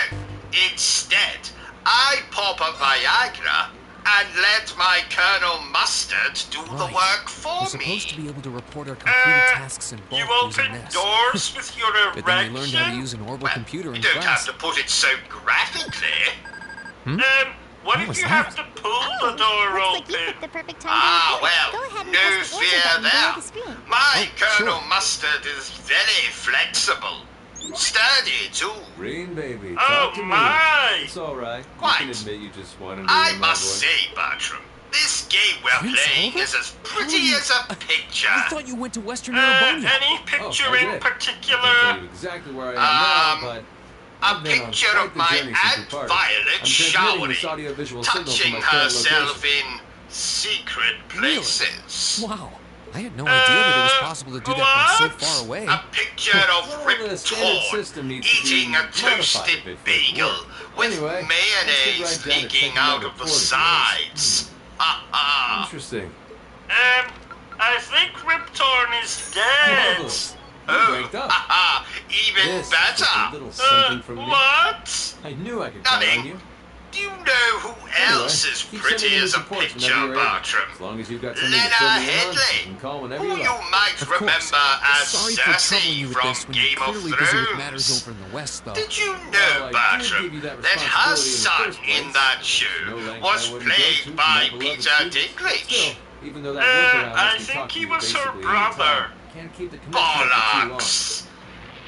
instead, I pop a Viagra and let my Colonel Mustard do the Right. work for We're me. supposed to be able to report our completed tasks in bulk You using open this. doors with your But then I learned how to erection? use an orbital Well, computer you in don't have class. to put it so graphically. What What if was you that? have to pull the door Looks like you open? picked the perfect time to report. Well, Go ahead and no press the fear answer button below there. the screen. My Oh, Colonel sure. Mustard is very flexible. Sturdy, too. Green baby, Oh talk to me. my! It's all right. Quite. You can admit you just wanted to I hear my must voice. say, Bertram, this game we're Prince playing Albert? is as pretty as a picture. I thought you went to Western Arabonia. Any picture I in did. I can't tell particular? you exactly where I am now, but A I've been on picture quite of the my journey since we Aunt parted. Violet I'm transmitting this showering, audio-visual signal from touching my current herself location. in secret places. Wow. I had no idea that it was possible to do that from so what? far away. A picture of Well, Rip the standard Torn system needs to be eating a modified a toasted bit for it to bagel work. with Anyway, mayonnaise let's get right down to leaking taking out my of the reporting sides. Ha ha. Interesting. I think Rip Torn is dead. Marvelous. You Oh, ranked up. ha ha. Even This is just a better. little something from me. What? I knew I could count on Nothing. you. Do you know who else is keep pretty sending me as a these reports picture, whenever you're able. Bertram? As long as you've got something to Lena fill me in on, Headley, you can call whenever who you you like. might Of course. remember as Sorry for troubling Cersei you with from this when you're Game of clearly busy with Thrones. matters over in the West, though. Did you Well, know, I did Bertram, give you that that her responsibility in the son first place. in that No show length was I wouldn't go to played for by my beloved Peter students. Dinklage? Still, even though that workaround I lets me think talk to he you was her basically brother. anytime. Can't keep the connection up for too long. Bollocks!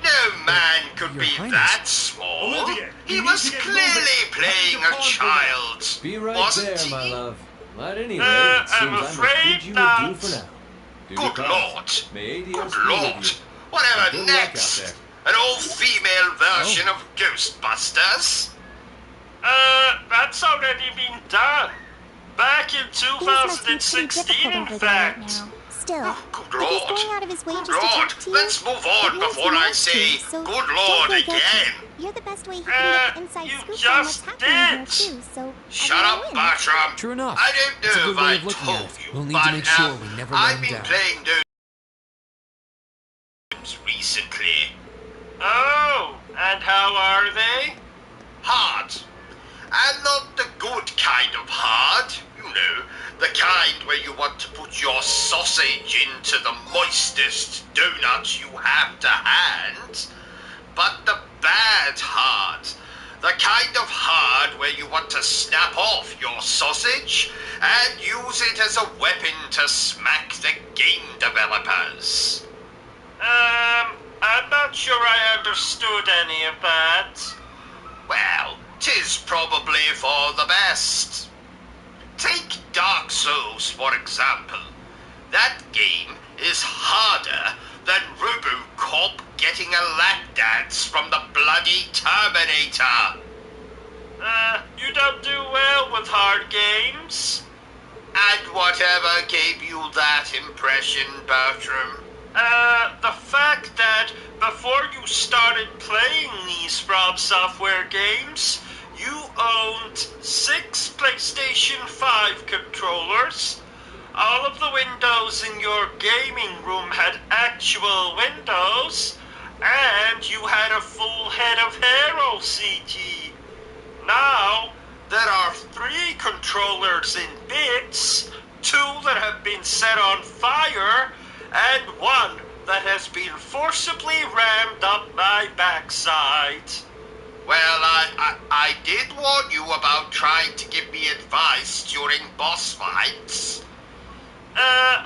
No man could Your be Highness. that small. Olivia, He you was need to get clearly moving. playing Head to a pond child. Be right wasn't there, he? my love. At any rate, I'm it seems I must afraid bid you not. adieu for now. Do Good your Lord. best. May ADS Good be with Lord. you. Whatever Good luck out next? there. An all-female version of Ghostbusters? That's already been done. Back in Things must be pretty 2016, difficult in over there right fact. now. Still, Oh, good if he's Lord. going out of his way Good just to Lord. talk to you, Let's move on it means before he I wants say to, so good don't Lord go guilty. again. You're the best way he can get the inside you scoop on what's just happening here did. too, so Shut up, everyone wins. Bertram. True enough. I don't It's a know good if way I of looking at told it. you, We'll need but to make sure we never let I've him been down. playing those recently. Oh, and how are they? Hard. And not the good kind of hard. You know, the kind where you want to put your sausage into the moistest donut you have to hand. But the bad hard. The kind of hard where you want to snap off your sausage and use it as a weapon to smack the game developers. I'm not sure I understood any of that. Well, 'tis probably for the best. Take Dark Souls, for example. That game is harder than RoboCop getting a lap dance from the bloody Terminator. You don't do well with hard games. And whatever gave you that impression, Bertram? The fact that before you started playing these From Software games, you owned 6 PlayStation 5 controllers. All of the windows in your gaming room had actual windows, and you had a full head of hair, O.C.G. Now, there are 3 controllers in bits, 2 that have been set on fire, and 1 that has been forcibly rammed up my backside. Well, I did warn you about trying to give me advice during boss fights.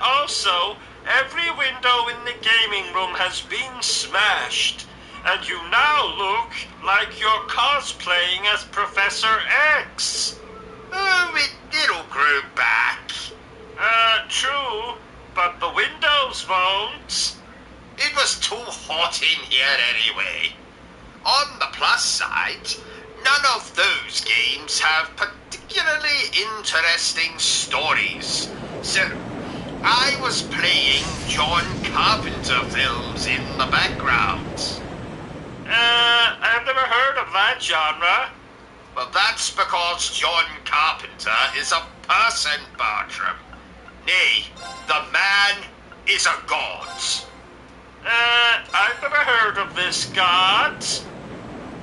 Also, every window in the gaming room has been smashed, and you now look like you're cosplaying as Professor X. Oh, it'll grow back. True, but the windows won't. It was too hot in here anyway. On the plus side, none of those games have particularly interesting stories. So, I was playing John Carpenter films in the background. I've never heard of that genre. Well, that's because John Carpenter is a person, Bertram. Nay, the man is a god. I've never heard of this god.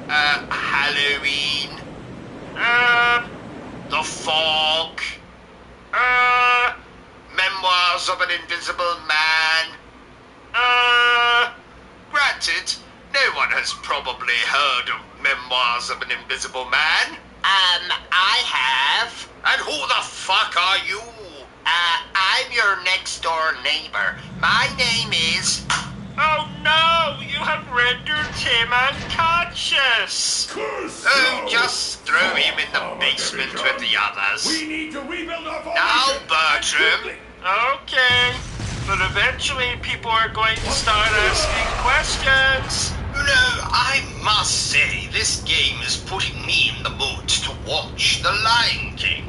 Halloween, the fog, Memoirs of an Invisible Man. Granted, no one has probably heard of Memoirs of an Invisible Man. I have. And who the fuck are you? I'm your next door neighbor. My name is... Oh no, you have rendered him unconscious. Oh, just throw him in the basement with the others. We need to rebuild our Now, Bertram. Okay, but eventually people are going to start asking questions. You know, I must say, this game is putting me in the mood to watch The Lion King.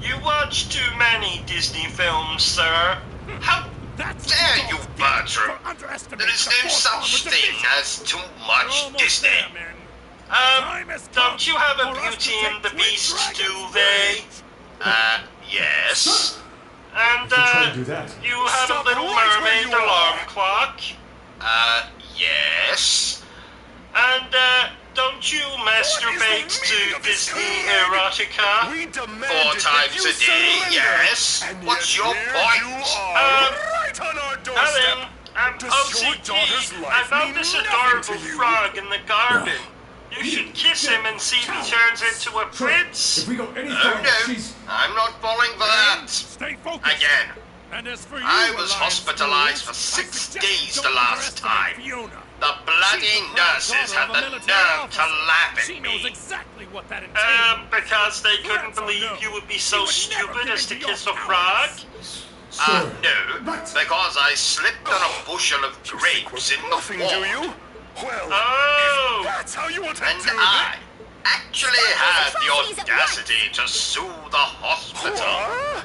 You watch too many Disney films, sir. How dare you, Bertram? There is no such thing as too much Disney. Don't you have a Beauty and the Beast duvet? Yes. And, you have a Little Mermaid alarm clock? Yes. And, don't you masturbate to Disney erotica? 4 times a day, yes. What's your point? Nothing. O.C.G. I found this adorable frog in the garden. You should kiss him and see if he turns into a prince. If we go any Oh further, no, she's... I'm not falling for that. Stay focused. Again. And as for you, I was Alliance hospitalized for Schools, 6 I days suggest the you last don't time. underestimate Fiona. The bloody She's the proud nurses daughter had of a the military nerve to officer. laugh She at knows me. exactly what that entails. Because they couldn't Yes or believe no? you would be She so would never stupid give as to in to your kiss a frog? cowardice. No, because I slipped on a bushel of grapes in the fall. Oh, That's how you want to And I actually had the audacity to sue the hospital.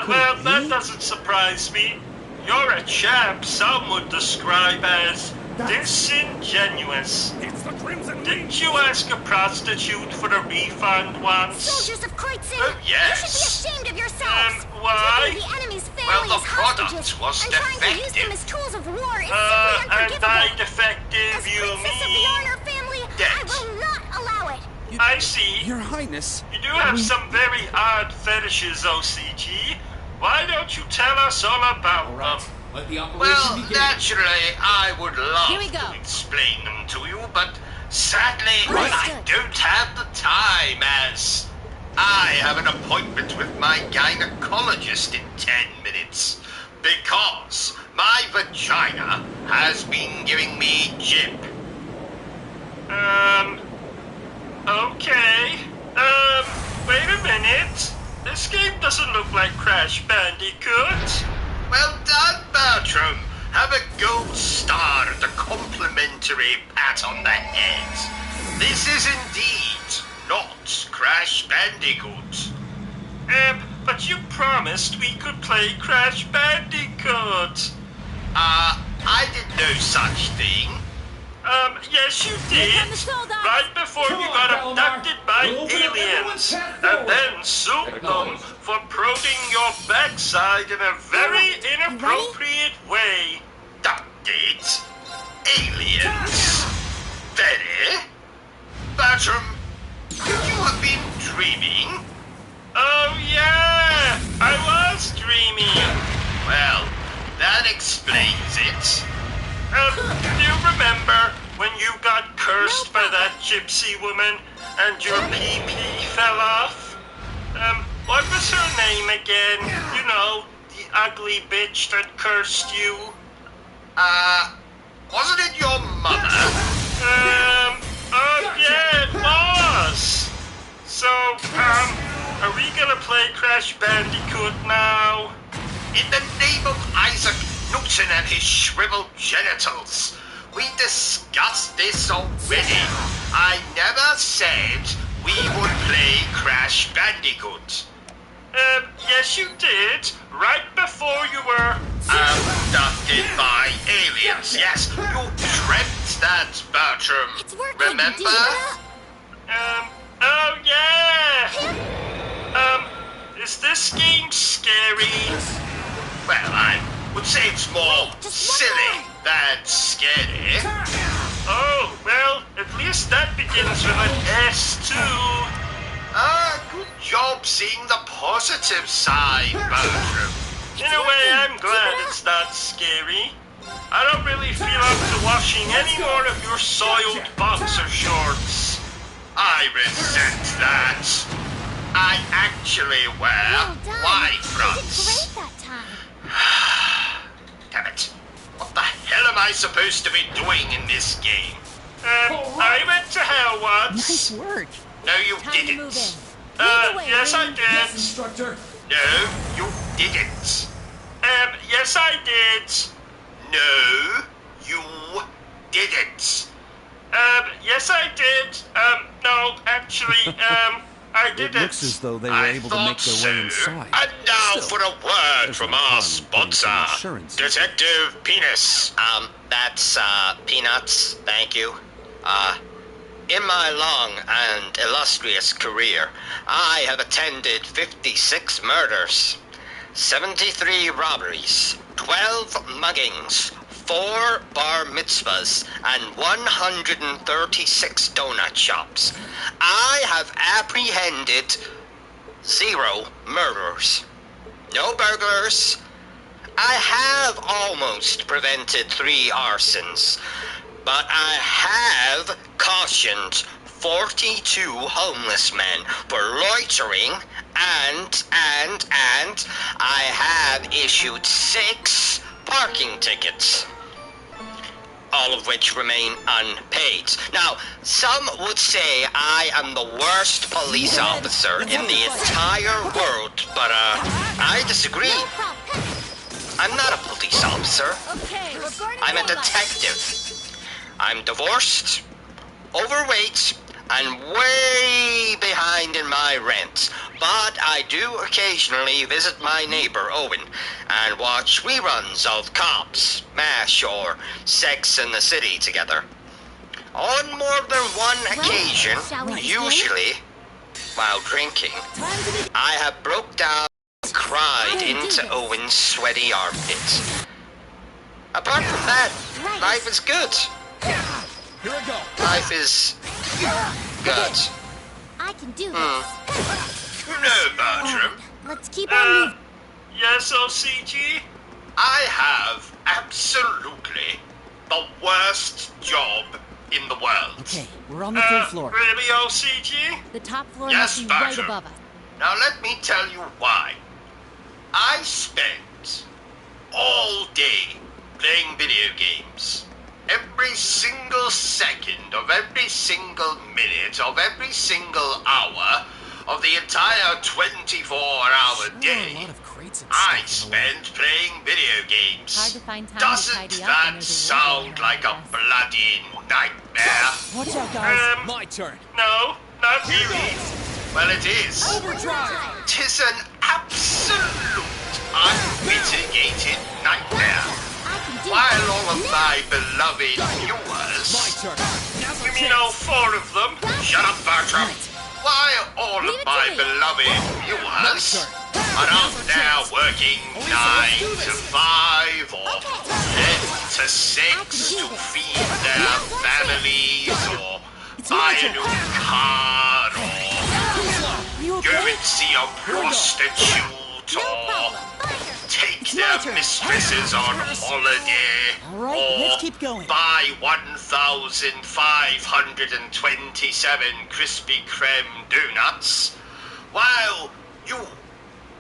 well, that doesn't surprise me. You're a chap some would describe as disingenuous. It's the Crimson Didn't you ask a prostitute for a refund once? Soldiers of Kreutzing, Oh, yes. you should be ashamed of yourselves. Why? Taking the enemy's Well, families the product hostages was and trying to use them defective. as tools of war is And simply unforgivable. by defective, As you princess of the mean... Honor family, I Dead. will not allow it. I see. Your Highness. You do have some very odd fetishes, O.C.G. Why don't you tell us all about them? Let the operation Well, begin. naturally, I would Here we love go. to explain them to you, but sadly, I Understood. don't have the time as I have an appointment with my gynecologist in 10 minutes because my vagina has been giving me jip. Okay. Wait a minute. This game doesn't look like Crash Bandicoot. Well done, Bertram. Have a gold star and a complimentary pat on the head. This is indeed not Crash Bandicoot. But you promised we could play Crash Bandicoot. I did no such thing. Yes you did. come the soldiers. Right before Come you on, got Belmar. abducted by We'll open up everyone's aliens. path And forward. then sued them for probing your backside in a very inappropriate way. Abducted? Aliens? Very? Bertram, could you have been dreaming? Oh yeah, I was dreaming. Well, that explains it. Do you remember when you got cursed by that gypsy woman and your pee-pee fell off? What was her name again? You know, the ugly bitch that cursed you. Wasn't it your mother? Oh yeah, it was. So, are we gonna play Crash Bandicoot now? In the name of Isaac Newton and his shriveled genitals. We discussed this already. I never said we would play Crash Bandicoot. Yes you did. Right before you were... Abducted by aliens. Yes, you dreamt that, Bertram. It's working, Remember? Vita. Oh yeah! Is this game scary? Well, I would say it's more silly than scary. Oh, well, at least that begins with an S too. Good job seeing the positive side, Bertram. In a way, I'm glad it's that scary. I don't really feel up to washing any more of your soiled boxer shorts. I resent that. I actually wear Well done. wide You did fronts. great that time. Damn it. What the hell am I supposed to be doing in this game? I went to hell once. Nice work. No, you Time to didn't. move in. Lead the way, Yes, I Ring. did. Instructor. No, you didn't. Yes, I did. No, you didn't. Yes, I did. No, actually, I It didn't. looks as though they were I able to make thought their way so. inside. And now Still, for a word there's from no our harm in putting some sponsor, insurance. Detective Penis. That's, Peanuts, thank you. In my long and illustrious career, I have attended 56 murders, 73 robberies, 12 muggings, 4 bar mitzvahs, and 136 donut shops. I have apprehended 0 murderers, no burglars. I have almost prevented 3 arsons, but I have cautioned 42 homeless men for loitering, and I have issued 6 parking tickets, all of which remain unpaid. Now, some would say I am the worst police officer in the entire world, but I disagree. No problem. I'm not a police officer. Okay, regarding I'm a your life. detective. I'm divorced, overweight, and way behind in my rent. But I do occasionally visit my neighbor Owen and watch reruns of Cops, MASH, or Sex and the City together. On more than one occasion, shall we begin? usually while drinking, I have broke down and cried into Owen's sweaty armpits. Apart from that, life is good. Here I go. Life is good. I can do Hmm. this. No, Bertram. Let's keep on moving. Yes, O.C.G.? I have absolutely the worst job in the world. Okay, we're on the third floor. Really, O.C.G.? The top floor Yes, must be right Bertram. above us. Now let me tell you why. I spent all day playing video games. Every single second of every single minute of every single hour of the entire 24-hour There were a day, lot of crates and I stuff in the way. spent playing video games. Hard to find time to Doesn't tidy up when that there's a war sound going on, like I a guess. bloody nightmare? Watch out, guys. My turn. No, not really. Well, it is. Overdrive. Tis an absolute, unmitigated nightmare. I can do While this. all of my beloved My viewers, turn. Now's You our mean chance. all 4 of them? shut up, Bertram. While all Leave of it to my me. beloved viewers turn. are out there working 9 to 5 or 10 to 6 to feed their families or buy a new car or You go okay? and see a prostitute No or problem. Fire. take It's my their turn. mistresses on holiday, All right, or let's keep going. buy 1,527 Krispy Kreme donuts, while you,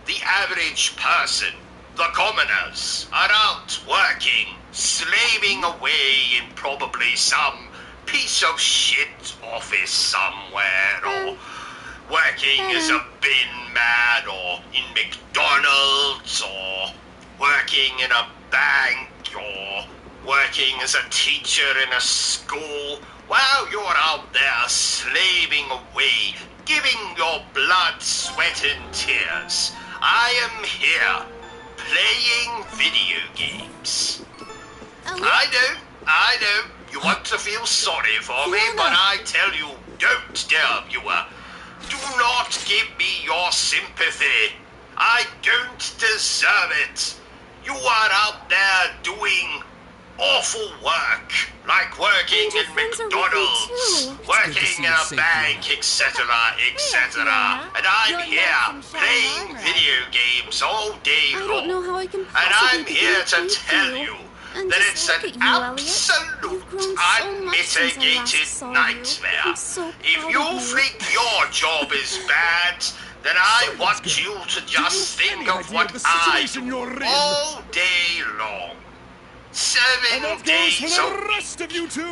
the average person, the commoners, are out working, slaving away in probably some piece of shit office somewhere, or working as a bin man, or in McDonald's, or working in a bank, or working as a teacher in a school, while you're out there slaving away, giving your blood, sweat, and tears. I am here, playing video games. Oh, I know, you want to feel sorry for me, but I tell you, don't, dear viewer. Do not give me your sympathy. I don't deserve it. You are out there doing awful work, like working And your in friends are with me McDonald's, too. It's good to working see in you a safe, bank, Fiona. etc., etc. Fiona. And I'm Your here legs and playing shiny armor. video games all day I long. don't know how I can And possibly I'm be here to thank tell you. you And that just it's look an at you, Elliot. absolute You've grown so much since I last unmitigated saw you. nightmare. I'm so If proud you of you. think your job is bad, then I want you to just you think any of idea what of the I situation do you're in? all day long. 7 And that goes days for a the week. rest of you too.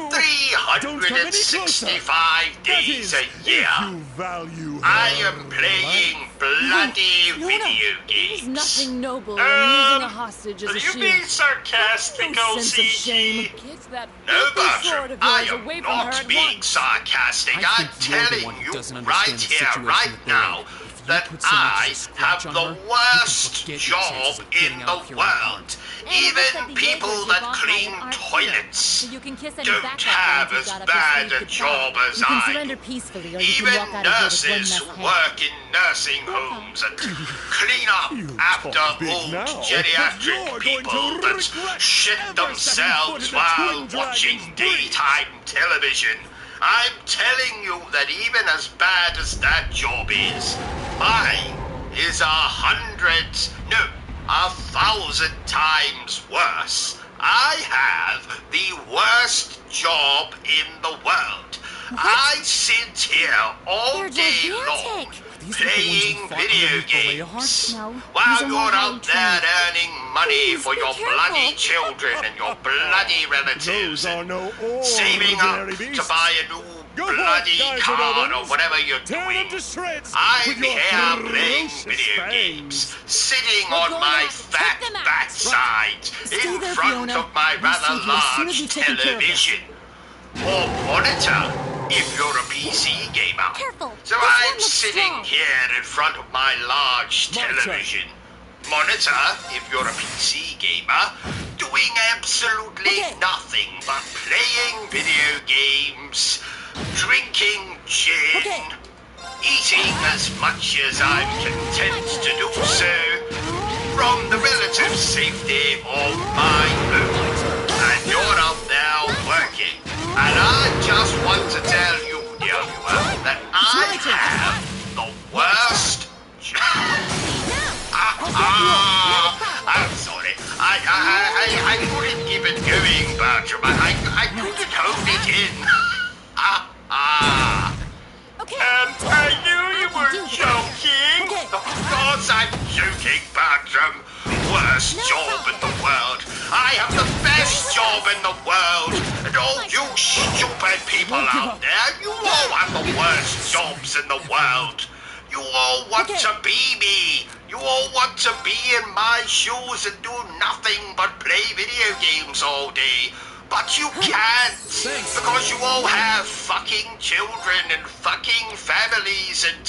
Don't come any closer. 365 That days is, a year. if you value I her am playing life. bloody Fiona, video There's games. nothing noble in using a hostage as Are a you shield. being sarcastic, No sense of O.C.G? shame. Get that No, filthy sword Bertram, of I yours am away from her not at being once. sarcastic. I I'm think you're the telling one who you doesn't right understand the here, situation right with Blaine. now, If you that put so much as a I have scratch on the her, you can worst forget your job chances of in getting the out of here unharmed. world. And it looks Even like the people Jaegers that you're bought by clean aren't toilets So you can kiss any don't backup have plans as you've got up your bad sleeve a goodbye. job as You can I surrender do. peacefully, or you Even can walk out of here with one nurses less who head. work in nursing homes and clean up You after talk big old now, but geriatric you're going to people that regret shit ever stepping foot themselves in the while Twin watching Dragons' breed. daytime television. I'm telling you that even as bad as that job is, mine is 1,000 times worse. I have the worst job in the world. I sit here all They're day long gigantic. These are the ones playing who fought video underneath the games Rayhards? No, while these are more you're highly out there trained. earning money Please, for be your careful. bloody children and your bloody relatives Those are and no saving up ordinary to beasts. buy a new Go for it, bloody guys and car or Owens. whatever you're Tear them doing. to shreds I'm with your here playing ferocious video fangs. games, sitting We're on going to my have to fat take them out. backside Stay in there, front Fiona. of my We'll rather save you as soon as large you've taken care of this. television. Or monitor, if you're a PC gamer. Careful. So This one I'm looks sitting strong. here in front of my large Monitor. television. Monitor, if you're a PC gamer, doing absolutely Okay. nothing but playing video games, drinking gin, Okay. eating as much as I'm content to do so, from the relative safety of my home. And you're up there working, and I just want to tell you, dear viewer, that I have the worst job. I'm sorry. I couldn't keep it going, Bertram. I couldn't hold it in. Okay. I knew you were joking. Okay. Of course I'm joking, Bertram. Worst job in the world. I have the best job in the world. And all you stupid people out there, you all have the worst jobs in the world. You all want Okay. to be me. You all want to be in my shoes and do nothing but play video games all day. But you can't, because you all have fucking children and fucking families and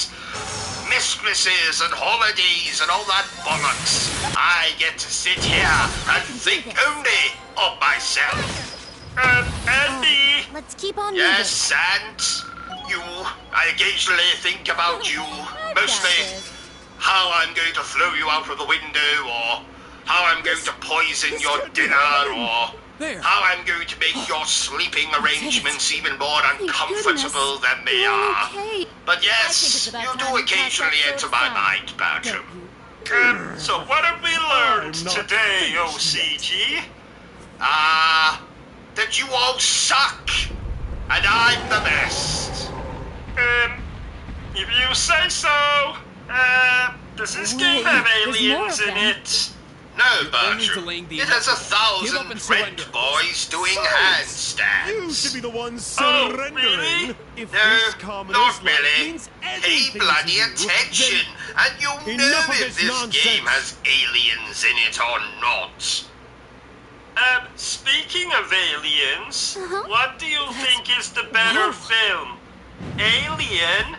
mistresses and holidays and all that bollocks. I get to sit here and think only of myself. Andy, Let's keep on Yes, and you. I occasionally think about you, mostly how I'm going to throw you out of the window, or how I'm going to poison your dinner, or There. how I'm going to make your sleeping arrangements even more uncomfortable than they You're are. okay. But I think yes, it's about you time do you pass occasionally that enter third my sign. mind, Bertram. so what have we learned I'm not today, finished O.C.G? That you all suck, and I'm the best. If you say so. Does this game Wait, have there's more aliens of in them. it? No, only Bertram. delaying the It has inevitable. Give up 1,000 and rent surrender. boys doing You handstands. should be the one Oh, surrendering. really? If No, this commoner's not life really. means Pay anything bloody to you, attention, and you'll Enough know of if this this nonsense. game has aliens in it or not. Speaking of aliens, Uh-huh. what do you think is the better film? Alien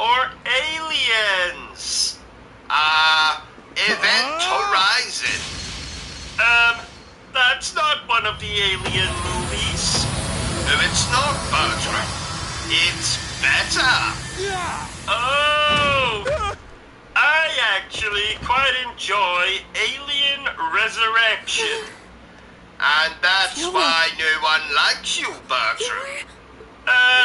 or Aliens? Event Horizon. That's not one of the Alien movies. No, it's not, Bertram. It's better. Oh! I actually quite enjoy Alien Resurrection. And that's why no one likes you, Bertram.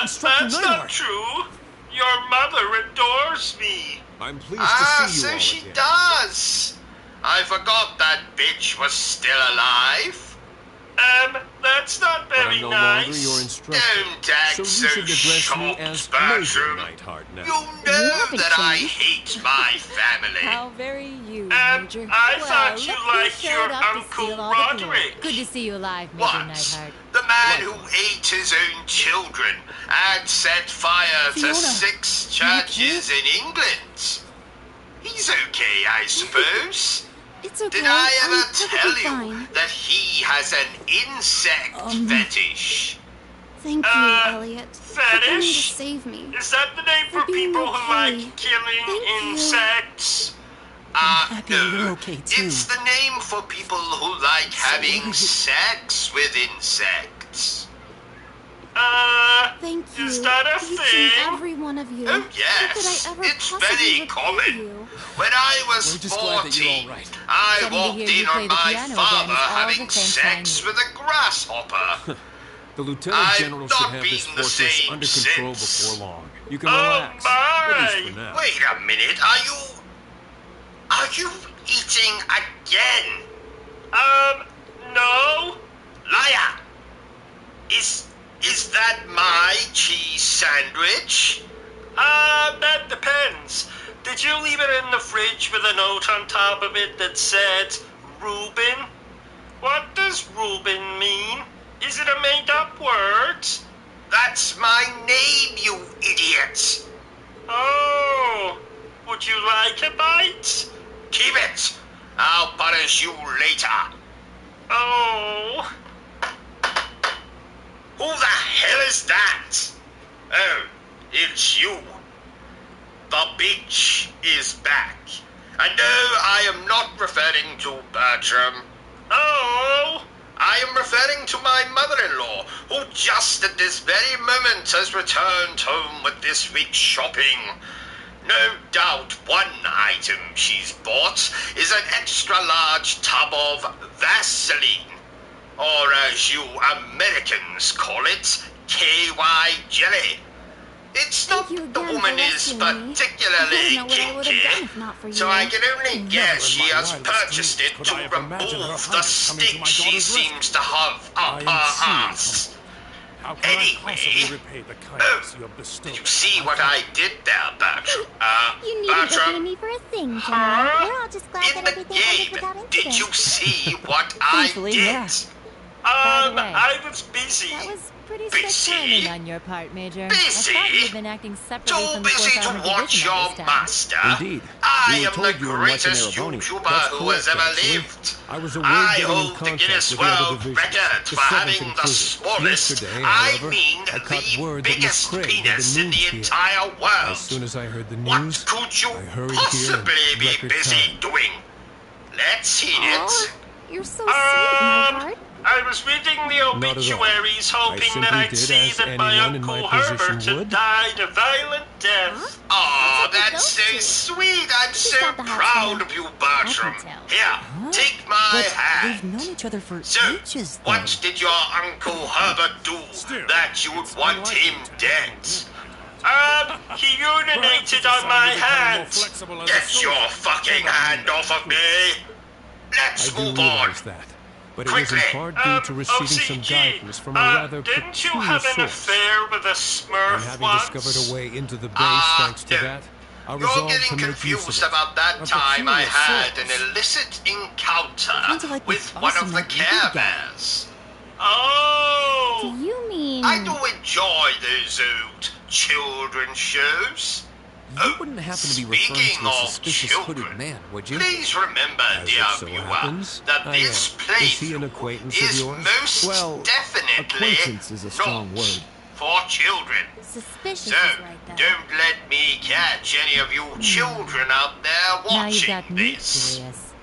Instructor That's not Neidhart. true. Your mother adores me. I'm pleased to see you So all she again. does. I forgot that bitch was still alive. That's not But I'm very no longer nice. your instructor. Don't act So you so should address me shocked, as Major Bertram. Neidhart now. You know haven't that I changed. hate my family. How very you, Major. I well, thought you look who liked showed your up to Uncle steal all the glory. Roderick. Good to see you alive, Major What? Neidhart. The man who ate his own children and set fire to Fiona, 6 you okay? churches in England. He's okay, I suppose. It's okay. Did I I'm ever perfectly tell you fine. that he has an insect fetish? Thank you, Elliot. For coming to Fetish? save me. Is that the name for For being people who okay. like killing Thank you. insects? happy No. you're okay, too. It's the name for people who like having sex with insects. Thank you. Is that a Each thing? and every one of you. Oh, How yes. could I ever It's possibly very repay common. you? When I was We're just glad that you're 14, all right. I Getting to walked hear you in play on the my piano again father is all the having thanks I sex need. with a grasshopper. The Lieutenant I've General not should have this been the fortress same under control since. before long. You can Oh, relax. At least my. for now. Wait a minute, are you eating again? No. Liar! Is that my cheese sandwich? That depends. Did you leave it in the fridge with a note on top of it that said Reuben? What does Reuben mean? Is it a made-up word? That's my name, you idiot! Oh, would you like a bite? Keep it! I'll punish you later. Oh, Who the hell is that? Oh, it's you. The bitch is back. And no, I am not referring to Bertram. oh, I am referring to my mother-in-law, who just at this very moment has returned home with this week's shopping. No doubt one item she's bought is an extra-large tub of Vaseline, or as you Americans call it, KY jelly. It's not Thank you the again woman for is rescuing me. particularly I don't know what I would have done if not for kinky, you. so I can only guess she in my has wildest purchased dreams it could to I have imagined her remove the highness coming to stink my she daughter's seems to have I up am her truly ass. How can I Anyway, possibly repay the kindness you have bestowed? Did you see what I did there, Bertram? You needn't repay Bertram, me for a thing, General. We're all just glad in that the everything ended game, without incident. did you see what I Thankfully, did? yeah. By the way, I was busy. That was pretty Busy? slick timing on your part, Major. Busy? I thought you'd been acting separately Too from the busy 4th to Armored watch Division your all this time. master. Indeed. I We were am told the you were in Western greatest Erebony. YouTuber That's who correct, has ever actually. lived. I was away I getting in hold the contact Guinness with the other World divisions, Record the for 7th having the included. smallest, Yesterday, I however, mean I caught the word that Miss biggest Craig had been penis in moved the here. entire world. As soon as I heard the What news, could you I hurried here possibly in be record busy time. doing? Let's hear Aw, it. you're so sweet, my heart. I was reading the Not at all. obituaries, I hoping that simply I'd did see as that my anyone in my Uncle position Herbert had would. died a violent death. Oh, That's what they that's go so to. sweet. I'm Just so got the house proud now. of you, Bertram. I can tell. Here, take my But hand. we've known each other for So, ages, though. what did your Uncle Herbert do Still, that you would it's want unlikely him to dead? He urinated on my hand. Get your fucking hand off of me! I Let's do move on. realize that. But it was in Quickly. part due to receiving some O.C.G, guidance from a rather didn't you peculiar have an source. affair with a And Smurf having once? discovered a way into the base thanks to no. that, I You're resolved getting to make use of confused it. about that A time I peculiar had source. an illicit encounter Sounds like with this one of awesome the that you Care got. Bears. Do Oh! you mean... I do enjoy those old children's shows. You wouldn't happen to be referring Speaking to a of suspicious children, hooded man, would you? Please remember, As dear it so viewer, happens, that I this am. Is he an playthrough acquaintance of is yours? most Well, definitely acquaintance is a strong not word. for children. Suspicious So, is right, though. don't let me catch any of you children out there Now you've watching got me this. curious.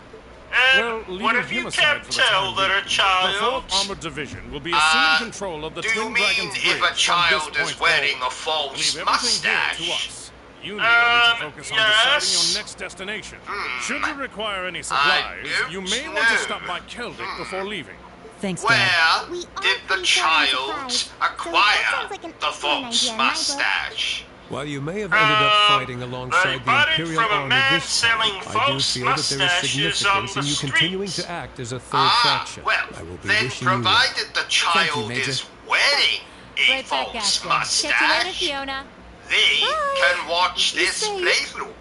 Well, What leaving if you him aside can't for the tell time that being, a child... The 4th Armored Division will be assuming control of the Do you Twin mean Dragons Bridge if a from child this is point wearing forward? a false Leave everything here to mustache? us. You need only to focus on deciding yes. your next destination. Should you require any supplies, don't you may want to know. stop by Keldick before leaving. Thanks, Dad. Where We are did the pretty child surprised. So acquire that sounds like an the excellent false idea in my book. mustache? While you may have ended up fighting alongside I the bought it Imperial from a Army man this time, selling I do false feel that there is mustaches on significance the in you continuing streets. to act as a third faction. Well, I will be then wishing you well. provided the child Major. is wearing a Right back false at ya. Catch you later, mustache, Fiona. they Bye. can watch Be this safe. playthrough.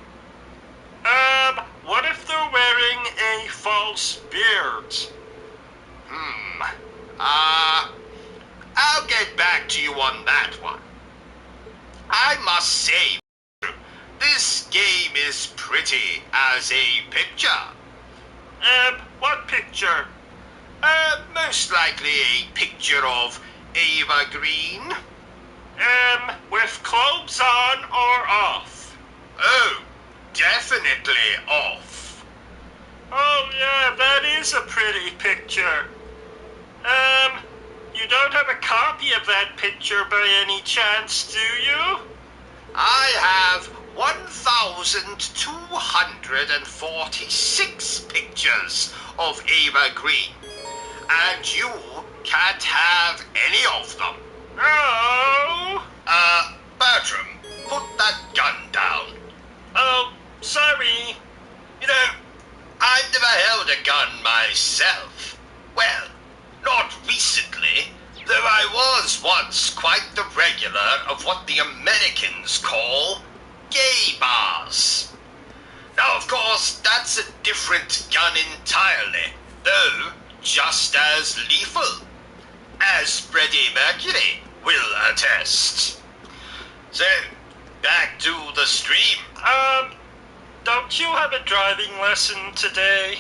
What if they're wearing a false beard? I'll get back to you on that one. I must say, this game is pretty as a picture. What picture? Most likely a picture of Ava Green. With clothes on or off? Oh, definitely off. Oh yeah, that is a pretty picture. You don't have a copy of that picture by any chance, do you? I have 1,246 pictures of Ava Green, and you can't have any of them. Oh! Bertram, put that gun down. Oh, sorry. You know, I've never held a gun myself. Well, not recently, though I was once quite the regular of what the Americans call gay bars. Now, of course, that's a different gun entirely, though just as lethal, as Freddie Mercury will attest. So, back to the stream. Don't you have a driving lesson today?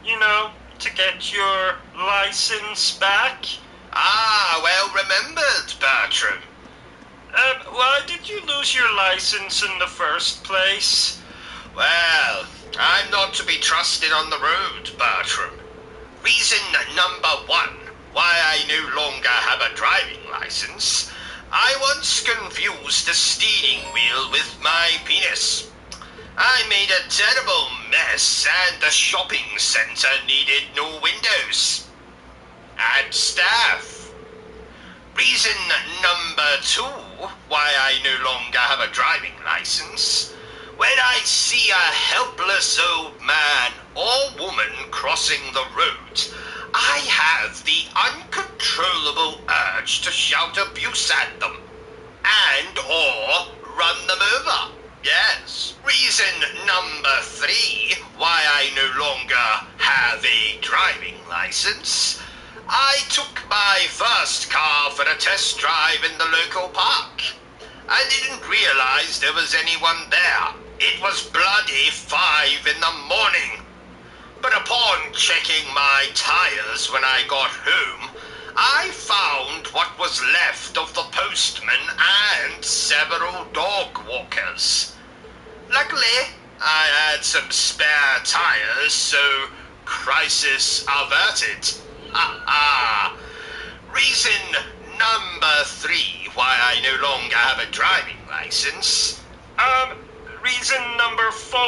You know, to get your license back? Ah, well remembered, Bertram. Why did you lose your license in the first place? Well, I'm not to be trusted on the road, Bertram. Reason number one why I no longer have a driving license. I once confused the steering wheel with my penis. I made a terrible mess and the shopping centre needed no windows. And staff. Reason number two why I no longer have a driving license. When I see a helpless old man or woman crossing the road, I have the uncontrollable urge to shout abuse at them and or run them over. Yes. Reason number three why I no longer have a driving license. I took my first car for a test drive in the local park. I didn't realize there was anyone there. It was bloody 5 in the morning. But upon checking my tires when I got home, I found what was left of the postman and several dog walkers. Luckily, I had some spare tires, so crisis averted. Reason number three why I no longer have a driving license. Reason number 4,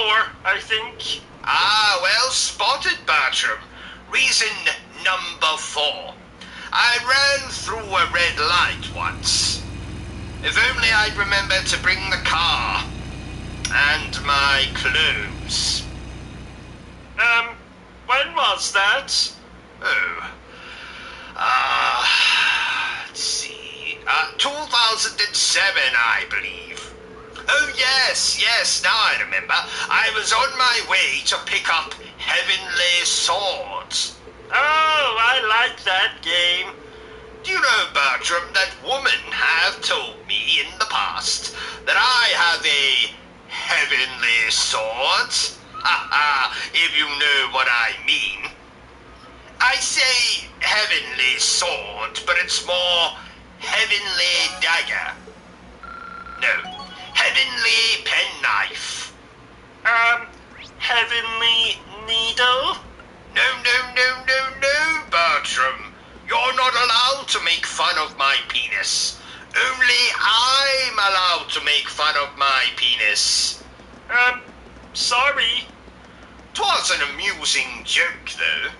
I think. Well spotted, Bertram. Reason number 4. I ran through a red light once. If only I'd remembered to bring the car. And my clothes. When was that? Let's see. 2007, I believe. Oh, yes, now I remember. I was on my way to pick up Heavenly Swords. Oh, I like that game. Do you know, Bertram, that women have told me in the past that I have a Heavenly Sword? If you know what I mean. I say Heavenly Sword, but it's more Heavenly Dagger. No. Heavenly Penknife. Heavenly Needle? No, Bertram. You're not allowed to make fun of my penis. Only I'm allowed to make fun of my penis. Sorry. 'Twas an amusing joke, though.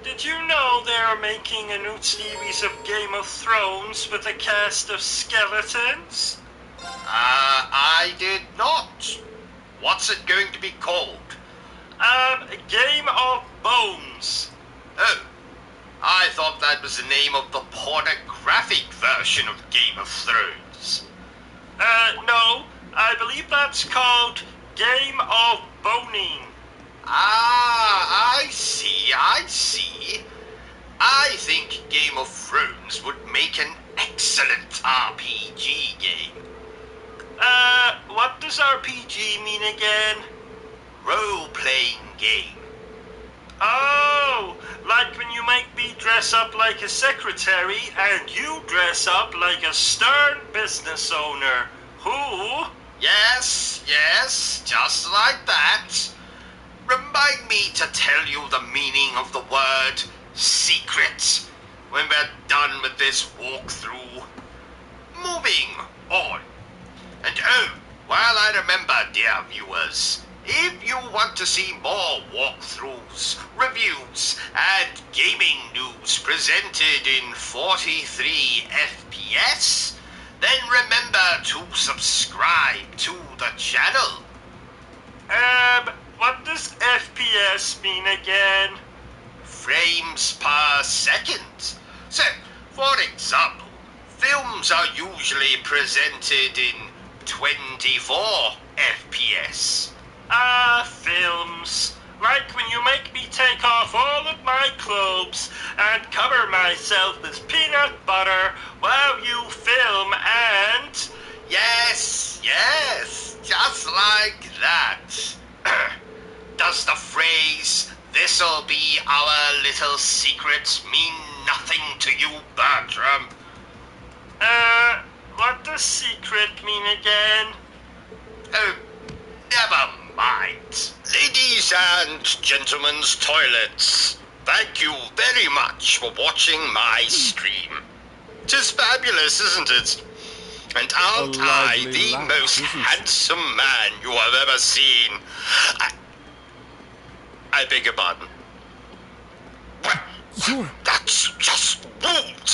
Do did you know they're making a new series of Game of Thrones with a cast of skeletons? I did not. What's it going to be called? Game of Bones. Oh, I thought that was the name of the pornographic version of Game of Thrones. No, I believe that's called Game of Boning. Ah, I see. I think Game of Thrones would make an excellent RPG game. What does RPG mean again? Role-playing game. Oh, like when you make me dress up like a secretary and you dress up like a stern business owner. Who? Yes, just like that. Remind me to tell you the meaning of the word secret when we're done with this walkthrough. Moving on. And oh, while I remember, dear viewers, if you want to see more walkthroughs, reviews, and gaming news presented in 43 FPS, then remember to subscribe to the channel. What does FPS mean again? Frames per second. So, for example, films are usually presented in 24 FPS. Films. Like when you make me take off all of my clothes and cover myself with peanut butter while you film and... Yes, just like that. Does the phrase, "this'll be our little secret," mean nothing to you, Bertram? What does secret mean again? Oh, never mind. Ladies and gentlemen's toilets, thank you very much for watching my stream. 'Tis fabulous, isn't it? And aren't I lively the laugh, most isn't it? handsome man you have ever seen? I beg your pardon. Well, Sure. that's just rude.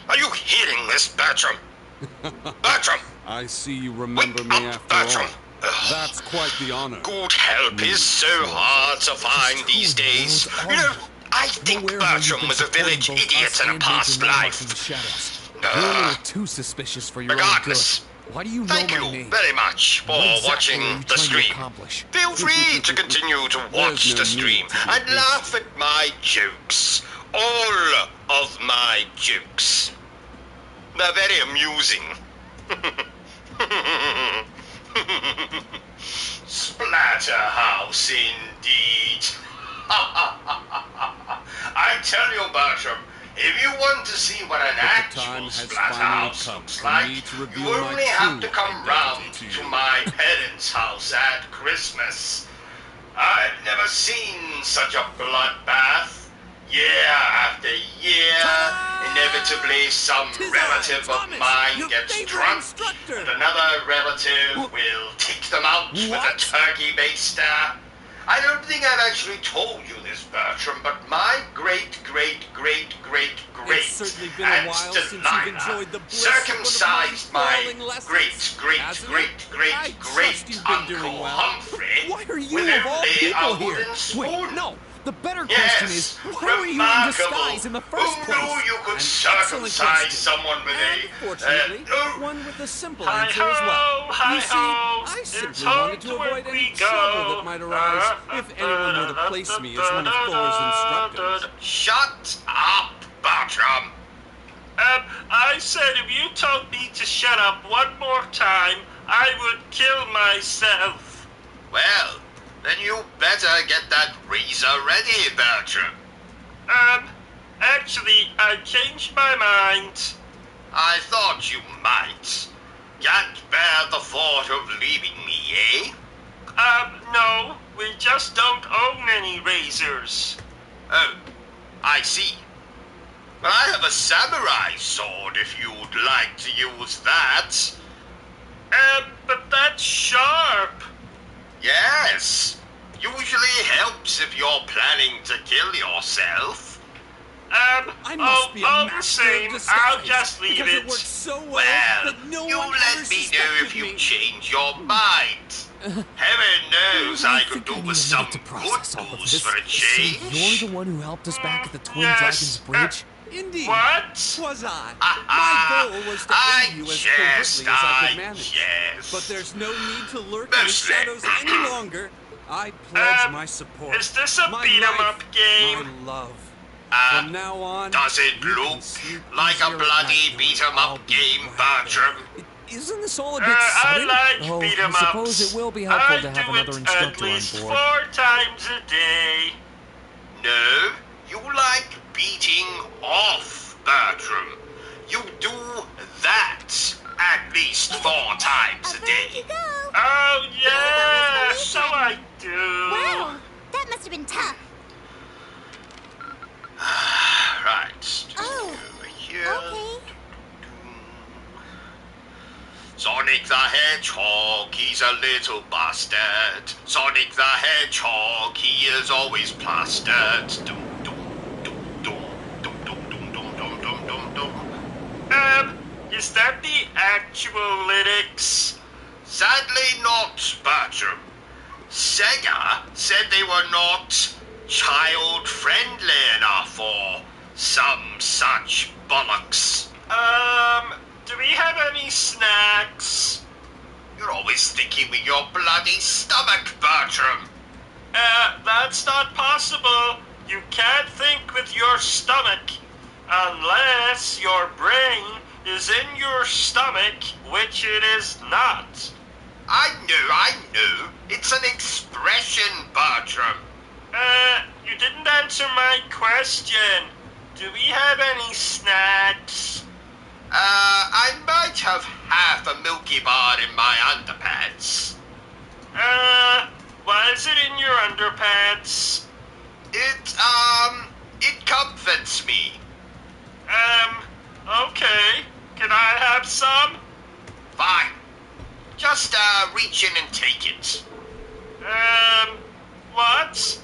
Are you hearing this, Bertram? Bertram! I see you remember Wake me up, after Bertram. all. That's quite the honor. Good help is so hard to find these days. You know, I think Bertram was a village idiot in a past life. You're a little too suspicious for your own good. Regardless, Why do you know thank my you name? very much for What exactly are watching you the trying to stream. accomplish? Feel free to continue to watch no the stream need to be and hasty. laugh at my jokes. All of my jokes. They're very amusing. Splatterhouse, indeed. I tell you, Bertram, if you want to see what an But the actual time has Splatterhouse finally come looks for like, me to you reveal my only have to true come round identity to to you. my parents' house at Christmas. I've never seen such a bloodbath. Year after year, inevitably some relative of mine gets drunk, and another relative will take them out with a turkey baster. I don't think I've actually told you this, Bertram, but my great-great-great-great-great It's certainly been a while since you've enjoyed the bliss of one of my circumcised my enthralling lessons, hasn't it? I trust you've been doing great-great-great-great-uncle well. Humphrey Why are you with of all only people a here? wooden spoon. Wait, no. The better question is, why were you in remarkable. disguise in the first Who place? knew you could An excellent circumcise question. someone with And fortunately, oh, one with a simple Hi answer as well. ho, You see, hi ho, I it's simply home wanted to to avoid work any we trouble go. that might arise if anyone were to place me as one of Thor's instructors. shut up, Bertram. I said if you told me to shut up one more time, I would kill myself. Well, then you better get that razor ready, Bertram. Actually, I changed my mind. I thought you might. Can't bear the thought of leaving me, eh? No, we just don't own any razors. Oh, I see. Well, I have a samurai sword if you'd like to use that. But that's sharp. Yes. Usually helps if you're planning to kill yourself. I must be a all the master same, of disguise, I'll just leave because it. it works so well, Well, that no you one let ever me know suspected if you me. change your mind. Heaven knows I could think I do need with a some minute to good process all of news this. for a change. So you're the one who helped us back at the Twin Yes. Dragons Bridge? Indeed. What? Was I. My goal was to aid you as covertly as I could manage. Yes. But there's no need to lurk in the Mostly. shadows any longer. I pledge my support. Is this a my beat-em-up life, game? My love. From now on, Does it you can look sleep like a easier at bloody night knowing beat-em-up I'll be game, right Bertram? there. Isn't this all a bit I sudden? like Oh, beat-em-ups. I suppose it will be helpful I to have do another it instructor at least on board. 4 times a day. No, you like beating off, Bertram. You do that at least 4 times a Up you day. go. Oh, yeah, Yes, so I do. Wow, that must have been tough. Right. Oh, Over here. okay. Sonic the Hedgehog, he's a little bastard. Sonic the Hedgehog, he is always plastered. Dum, dum, dum, dum, dum, dum, dum, dum, dum, dum, dum. Is that the actual lyrics? Sadly not, Bertram. Sega said they were not child-friendly enough for some such bollocks. Do we have any snacks? You're always thinking with your bloody stomach, Bertram. That's not possible. You can't think with your stomach unless your brain is in your stomach, which it is not. I know. It's an expression, Bertram. You didn't answer my question. Do we have any snacks? I might have half a Milky Bar in my underpants. Why is it in your underpants? It comforts me. Okay. Can I have some? Fine. Just, reach in and take it. What?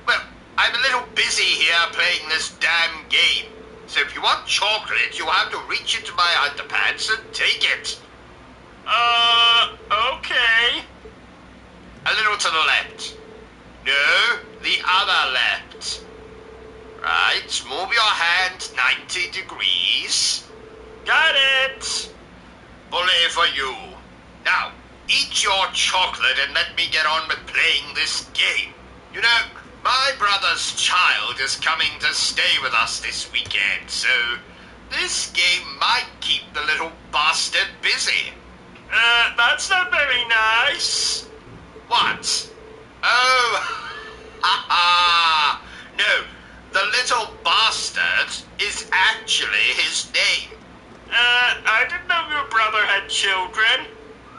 Well, I'm a little busy here playing this damn game. So if you want chocolate, you have to reach into my underpants and take it. Okay. A little to the left. No, the other left. Right, move your hand 90 degrees. Got it. Bully for you. Now, eat your chocolate and let me get on with playing this game. You know, my brother's child is coming to stay with us this weekend, so this game might keep the little bastard busy. That's not very nice. What? Oh, ha ha. No, the little bastard is actually his name. I didn't know your brother had children.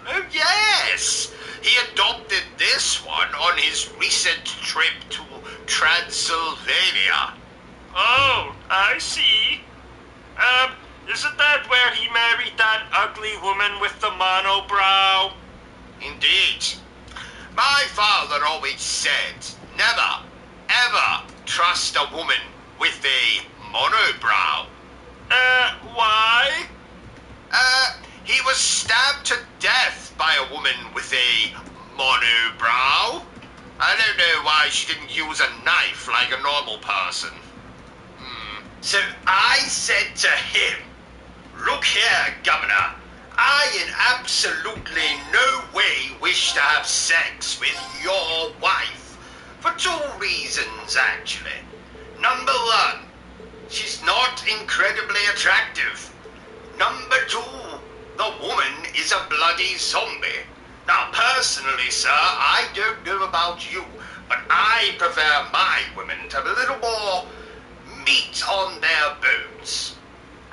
Oh, yes. He adopted this one on his recent trip to Transylvania. Oh, I see. Isn't that where he married that ugly woman with the monobrow? Indeed. My father always said, never, ever trust a woman with a monobrow. Why? He was stabbed to death by a woman with a monobrow. I don't know why she didn't use a knife like a normal person. So I said to him, look here, Governor, I in absolutely no way wish to have sex with your wife. For 2 reasons, actually. Number 1, she's not incredibly attractive. Number 2, the woman is a bloody zombie. Now, personally, sir, I don't know about you, but I prefer my women to have a little more meat on their bones.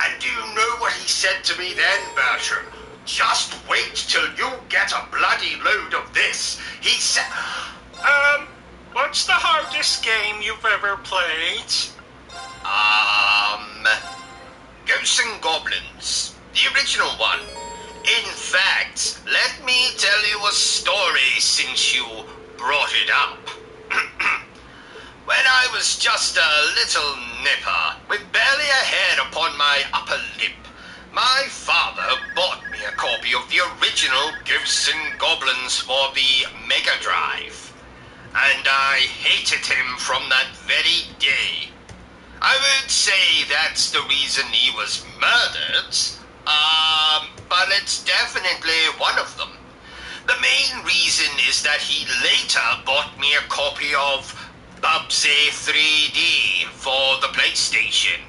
And do you know what he said to me then, Bertram? Just wait till you get a bloody load of this. He said... What's the hardest game you've ever played? Ghosts and Goblins. The original one. In fact, let me tell you a story since you brought it up. When I was just a little nipper, with barely a hair upon my upper lip, my father bought me a copy of the original Ghosts and Goblins for the Mega Drive. And I hated him from that very day. I won't say that's the reason he was murdered, but it's definitely one of them. The main reason is that he later bought me a copy of Obsessive 3D for the PlayStation.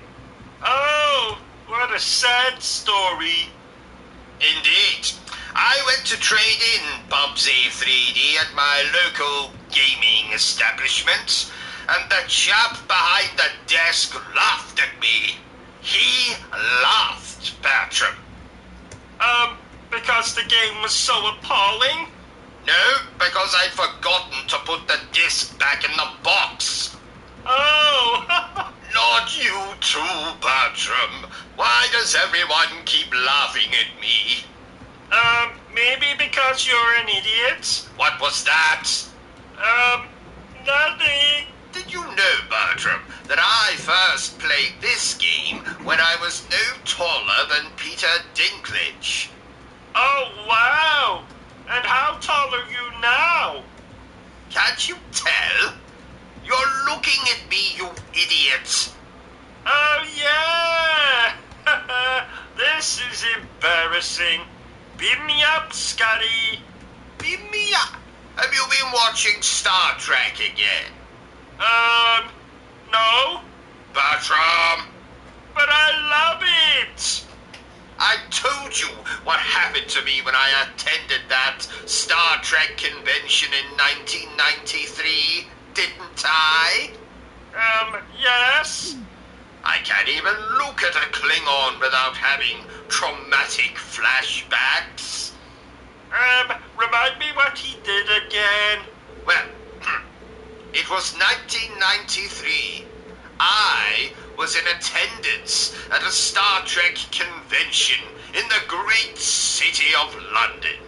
Oh, what a sad story. Indeed. I went to trade in Obsessive 3D at my local gaming establishment, and the chap behind the desk laughed at me. He laughed, Bertrum. Because the game was so appalling? No, because I'd forgotten to put the disc back in the box. Oh! Not you too, Bertrum. Why does everyone keep laughing at me? Maybe because you're an idiot? What was that? Nothing. Did you know, Bertrum, that I first played this game when I was no taller than Peter Dinklage? Oh, wow! And how tall are you now? Can't you tell? You're looking at me, you idiot. Oh, yeah! This is embarrassing. Beam me up, Scotty. Beam me up. Have you been watching Star Trek again? No. Bertrum! But I love it! I told you what happened to me when I attended that Star Trek convention in 1993, didn't I? Yes? I can't even look at a Klingon without having traumatic flashbacks. Remind me what he did again. Well, it was 1993. I was in attendance at a Star Trek convention in the great city of London.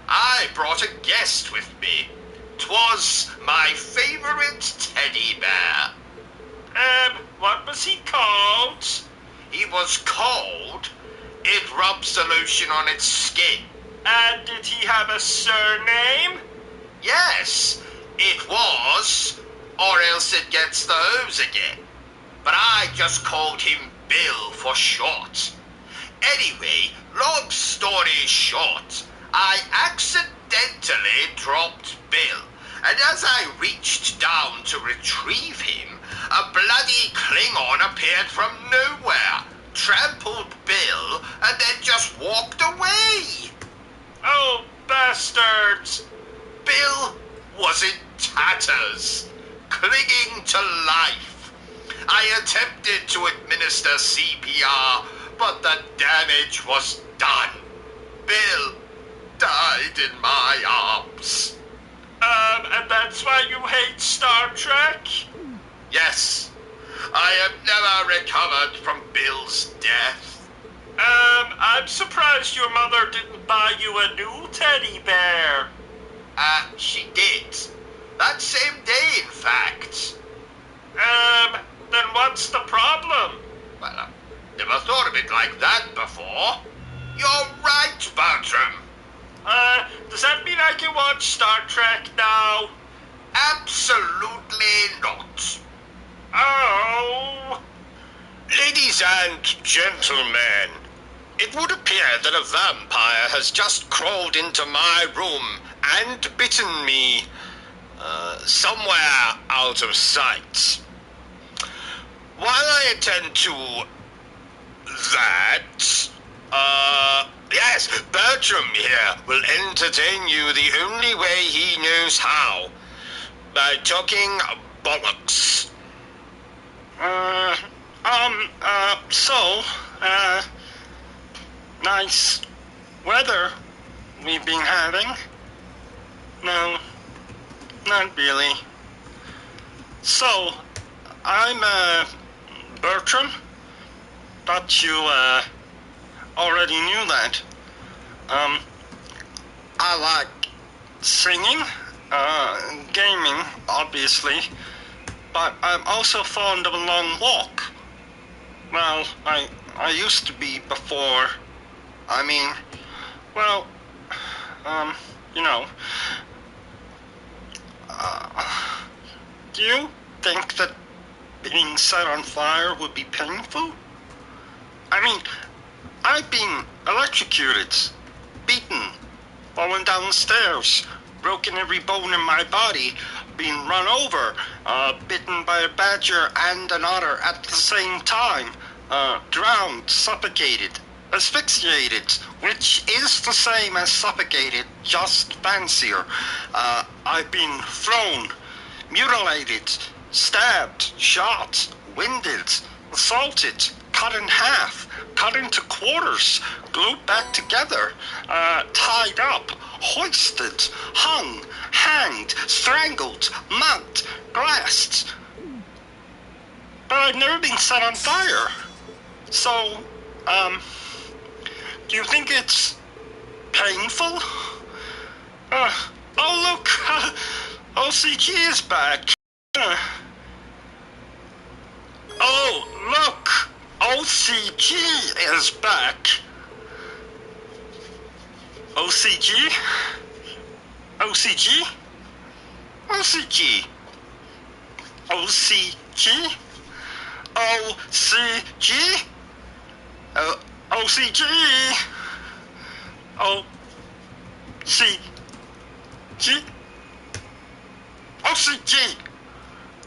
I brought a guest with me. 'Twas my favorite teddy bear. What was he called? He was called It Rubs the Lotion on Its Skin. And did he have a surname? Yes, it was, or else it gets the hose again. But I just called him Bill for short. Anyway, long story short, I accidentally dropped Bill, and as I reached down to retrieve him, a bloody Klingon appeared from nowhere, trampled Bill, and then just walked away. Oh, bastards! Bill was in tatters, clinging to life. I attempted to administer CPR, but the damage was done. Bill died in my arms. And that's why you hate Star Trek? Yes, I have never recovered from Bill's death. I'm surprised your mother didn't buy you a new teddy bear. She did. That same day, in fact. Then what's the problem? Well, I never thought of it like that before. You're right, Bertrum. Does that mean I can watch Star Trek now? Absolutely not. Oh. Ladies and gentlemen, it would appear that a vampire has just crawled into my room and bitten me somewhere out of sight. While I attend to that, yes, Bertrum here will entertain you the only way he knows how, by talking bollocks. Nice weather we've been having. No, not really. So, I'm, Bertrum. Thought you, already knew that. I like singing, gaming, obviously, but I'm also fond of a long walk. Well, I used to be before. I mean, well, you know. Do you think that being set on fire would be painful? I mean, I've been electrocuted, beaten, fallen down the stairs, broken every bone in my body, being run over, bitten by a badger and an otter at the same time, drowned, suffocated, asphyxiated, which is the same as suffocated, just fancier. I've been thrown, mutilated, stabbed, shot, winded, assaulted, cut in half, cut into quarters, glued back together, tied up, hoisted, hung, hanged, strangled, mugged, glassed. But I've never been set on fire. So, do you think it's painful? Oh look, O.C.G is back. Oh, look! O.C.G is back. O.C.G? O.C.G? O.C.G? O.C.G? O.C.G? O.C.G? O.C.G? O.C.G?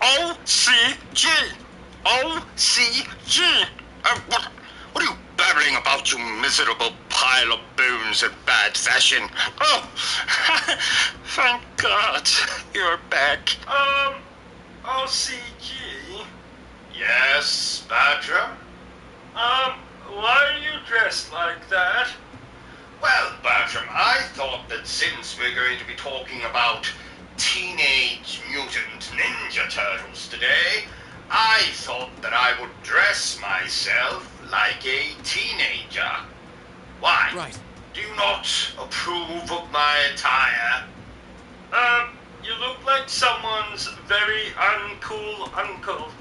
O.C.G? O.C.G? What are you babbling about, you miserable pile of bones in bad fashion? Oh, thank God you're back. O.C.G? Yes, Bertrum? Why are you dressed like that? Well, Bertram, I thought that since we're going to be talking about Teenage Mutant Ninja Turtles today, I thought that I would dress myself like a teenager. Why? Right. Do you not approve of my attire? You look like someone's very uncool uncle.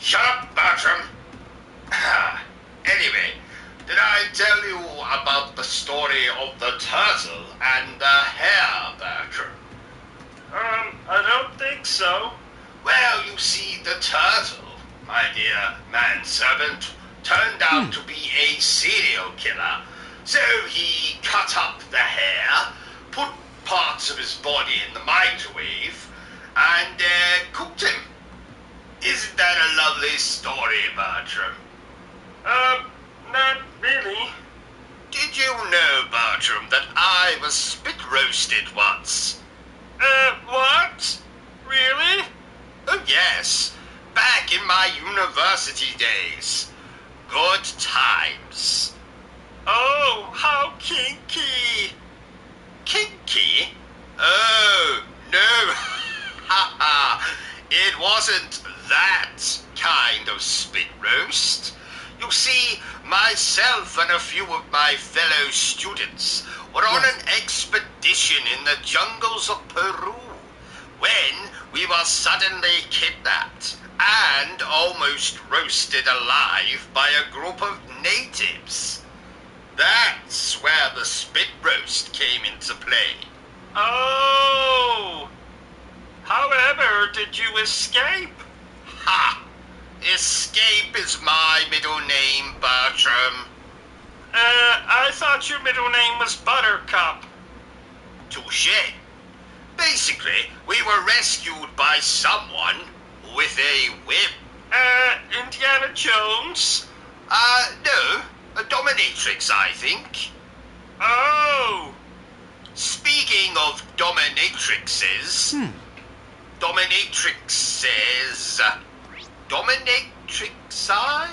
Shut up, Bertram. Anyway, did I tell you about the story of the turtle and the hare, Bertram? I don't think so. Well, you see, the turtle, my dear manservant, turned out to be a serial killer. So he cut up the hare, put parts of his body in the microwave, and cooked him. Isn't that a lovely story, Bertram? Not really. Did you know, Bertram, that I was spit roasted once? What? Really? Oh, yes. Back in my university days. Good times. Oh, how kinky. Kinky? Oh, no. Ha ha. It wasn't that kind of spit roast. You see, myself and a few of my fellow students were on an expedition in the jungles of Peru when we were suddenly kidnapped and almost roasted alive by a group of natives. That's where the spit roast came into play. Oh. However, did you escape? Ha! Escape is my middle name, Bertram. I thought your middle name was Buttercup. Touché. Basically, we were rescued by someone with a whip. Indiana Jones? No. A dominatrix, I think. Oh. Speaking of dominatrixes... Dominatrixes... Dominatrixi?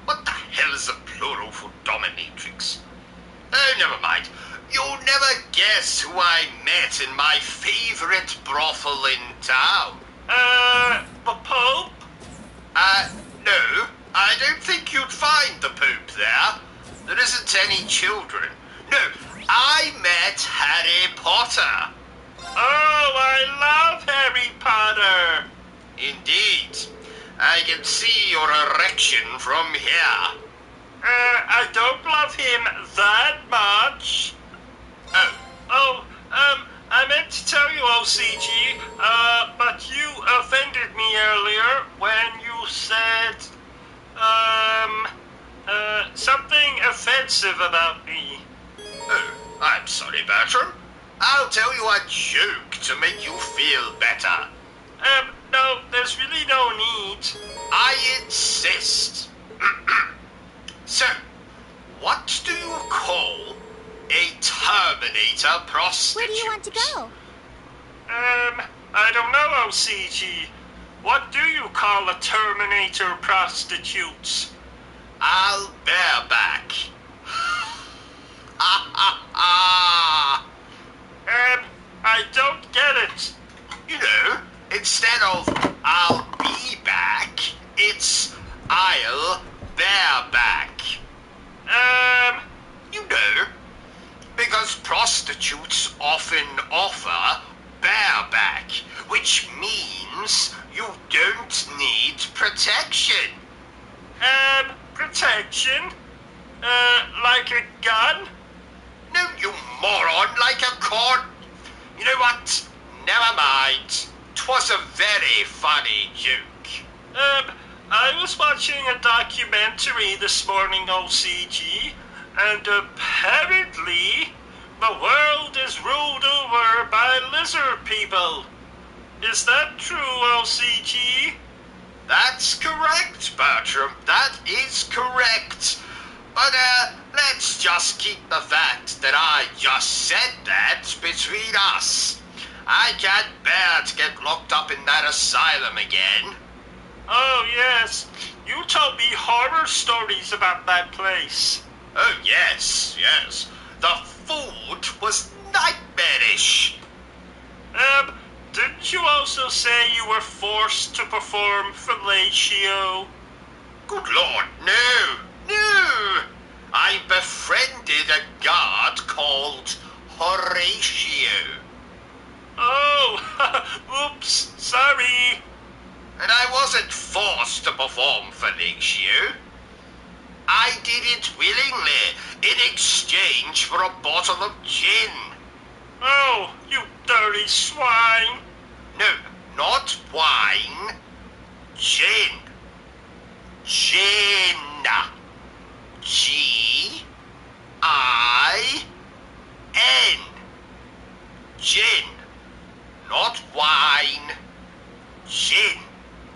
What the hell is the plural for dominatrix? Oh, never mind. You'll never guess who I met in my favorite brothel in town. The Pope? No. I don't think you'd find the Pope there. There isn't any children. No, I met Harry Potter. Oh, I love Harry Potter. Indeed. I can see your erection from here. I don't love him that much. I meant to tell you, O.C.G., but you offended me earlier when you said, something offensive about me. Oh, I'm sorry, Bertram. I'll tell you a joke to make you feel better. No, there's really no need. I insist. So, what do you call a Terminator prostitute? Where do you want to go? I don't know, O.C.G. What do you call a Terminator prostitute? I'll bareback. I don't get it. You know, instead of I'll be back, it's I'll bareback. You know, because prostitutes often offer bareback, which means you don't need protection. Protection? Like a gun? No, you moron, like a cord. You know what? Never mind. 'Twas a very funny joke. I was watching a documentary this morning, O.C.G., and apparently the world is ruled over by lizard people. Is that true, O.C.G.? That's correct, Bertram. That is correct. But, let's just keep the fact that I just said that between us. I can't bear to get locked up in that asylum again. Oh, yes. You told me horror stories about that place. Oh, yes, yes. The food was nightmarish. Didn't you also say you were forced to perform fellatio? Good Lord, no. I befriended a god called Horatio. Oh, oops, sorry. And I wasn't forced to perform fellatio. I did it willingly in exchange for a bottle of gin. Oh, you dirty swine. No, not wine. Gin. Gin. G-I-N. Gin. Not wine. Gin.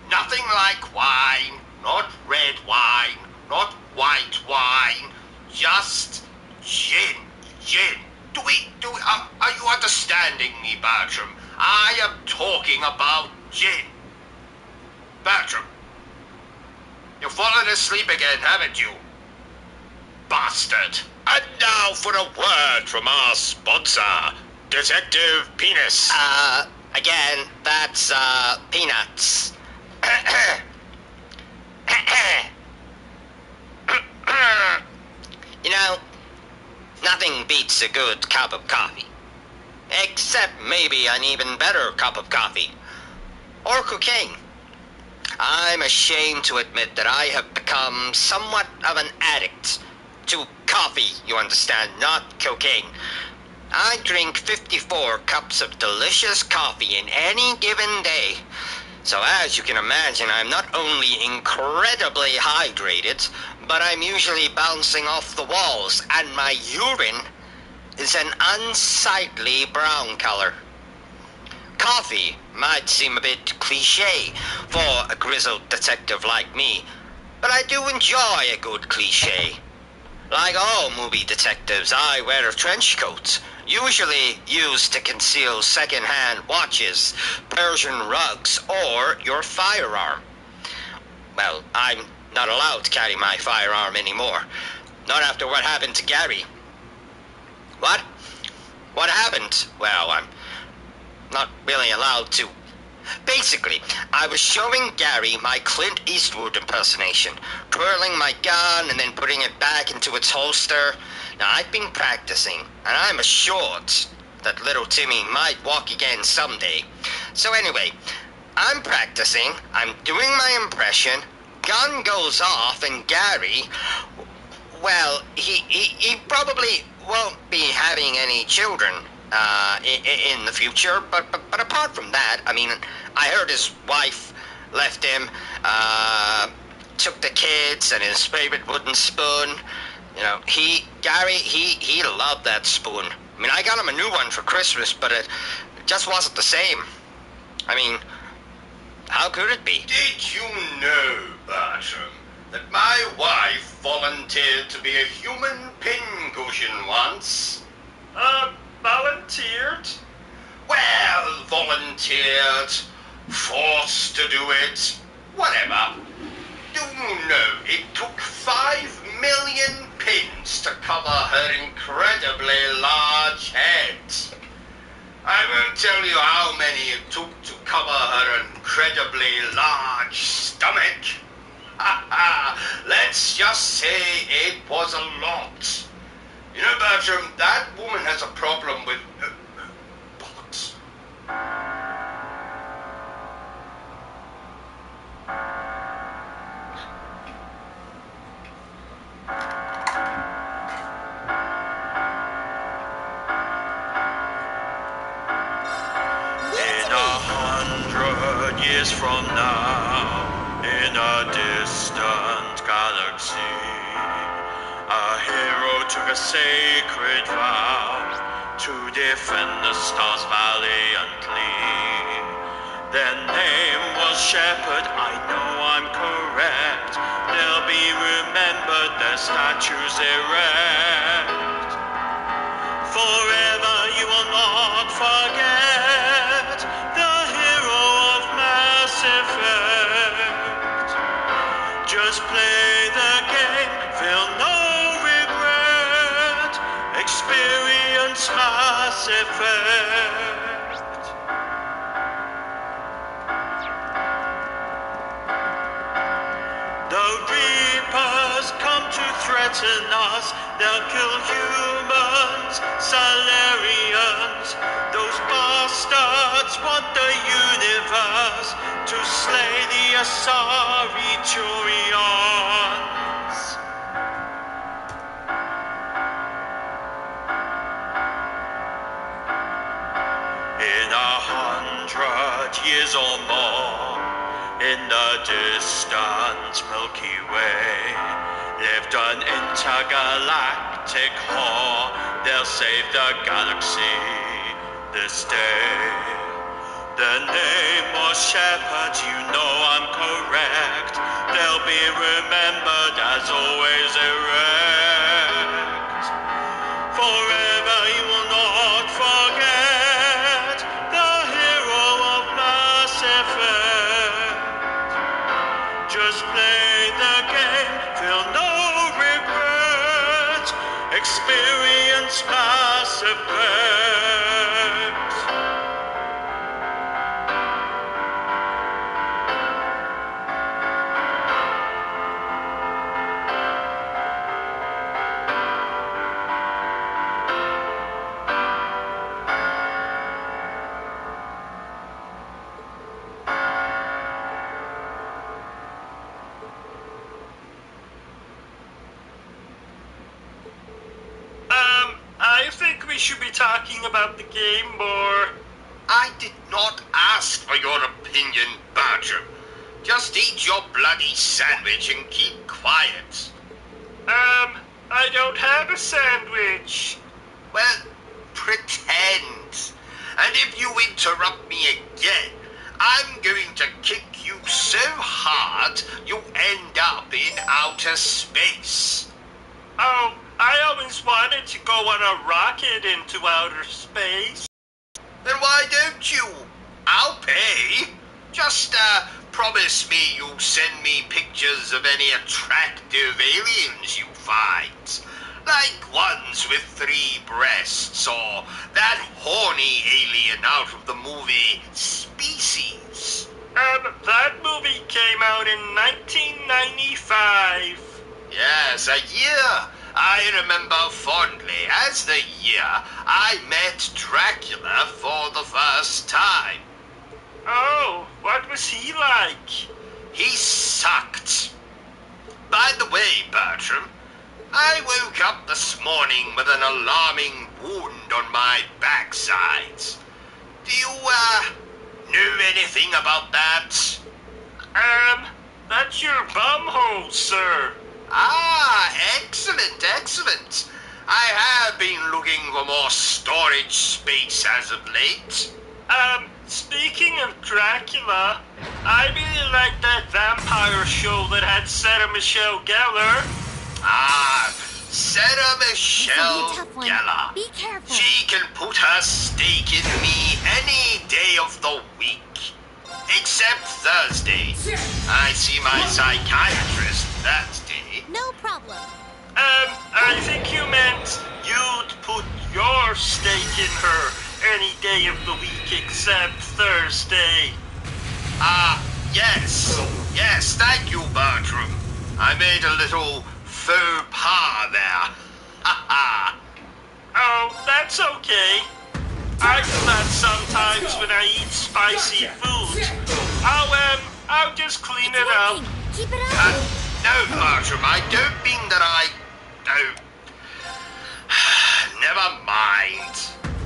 Nothing like wine. Not red wine. Not white wine. Just gin. Gin. Are you understanding me, Bertram? I am talking about gin. Bertram, you've fallen asleep again, haven't you? Bastard. And now for a word from our sponsor, Detective Penis. Again, that's, peanuts. You know, nothing beats a good cup of coffee. Except maybe an even better cup of coffee. Or cocaine. I'm ashamed to admit that I have become somewhat of an addict to coffee, you understand, not cocaine. I drink 54 cups of delicious coffee in any given day. So as you can imagine, I'm not only incredibly hydrated, but I'm usually bouncing off the walls, and my urine is an unsightly brown color. Coffee might seem a bit cliché for a grizzled detective like me, but I do enjoy a good cliché. Like all movie detectives, I wear a trench coat, usually used to conceal second-hand watches, Persian rugs, or your firearm. Well, I'm not allowed to carry my firearm anymore. Not after what happened to Gary. What? What happened? Well, I'm not really allowed to. Basically, I was showing Gary my Clint Eastwood impersonation, twirling my gun and then putting it back into its holster. Now, I've been practicing, and I'm assured that little Timmy might walk again someday. So anyway, I'm practicing. I'm doing my impression. Gun goes off, and Gary, well, he probably won't be having any children in the future. But apart from that, I mean, I heard his wife left him, took the kids and his favorite wooden spoon. You know, Gary loved that spoon. I mean, I got him a new one for Christmas, but it just wasn't the same. I mean, how could it be? Did you know, Bertrum, that my wife volunteered to be a human pincushion once? Volunteered? Well, volunteered, forced to do it, whatever. Do you know it took 5 million pins to cover her incredibly large head? I won't tell you how many it took to cover her incredibly large stomach. Let's just say it was a lot. You know, Bertram, that woman has a problem with bollocks. In 100 years from now, in a distant galaxy, a hero took a sacred vow to defend the stars valiantly. Their name was Shepherd, I know I'm correct. They'll be remembered, their statues erect. Forever you will not forget the hero of Mass Effect. Just play the game, feel no regret. Experience Mass Effect. The Reapers come to threaten us. They'll kill humans, Salarians. Those bastards want the universe to slay the Asari Turians. In 100 years or more, in the distant Milky Way, lived an intergalactic whore. They'll save the galaxy this day. Their name was Shepherd, you know I'm correct. They'll be remembered as always erect. Forever you will not forget the hero of Mass Effect. Just play the game, feel no regret. Experience Mass Effect. I think we should be talking about the game more. I did not ask for your opinion, Bertram. Just eat your bloody sandwich and keep quiet. I don't have a sandwich. Well, pretend. And if you interrupt me again, I'm going to kick you so hard you end up in outer space. Oh, I always wanted to go on a rocket into outer space. Then why don't you? I'll pay. Just, promise me you'll send me pictures of any attractive aliens you find. Like ones with 3 breasts, or that horny alien out of the movie Species. That movie came out in 1995. Yes, a year I remember fondly as the year I met Dracula for the first time. Oh, what was he like? He sucked. By the way, Bertram, I woke up this morning with an alarming wound on my backside. Do you, know anything about that? That's your bumhole, sir. Ah, excellent, excellent. I have been looking for more storage space as of late. Speaking of Dracula, I really liked that vampire show that had Sarah Michelle Gellar. Ah, Sarah This Michelle will be a tough one. Gellar. Be careful. She can put her stake in me any day of the week. Except Thursday. I see my psychiatrist that day. No problem. I think you meant you'd put your stake in her any day of the week except Thursday. Ah, yes. Yes, thank you, Bertram. I made a little faux pas there. Ha ha. Oh, that's okay. I do that sometimes when I eat spicy food. I'll just clean it up. Working. Keep it up. No, Bertram, I don't mean that I... No. Never mind.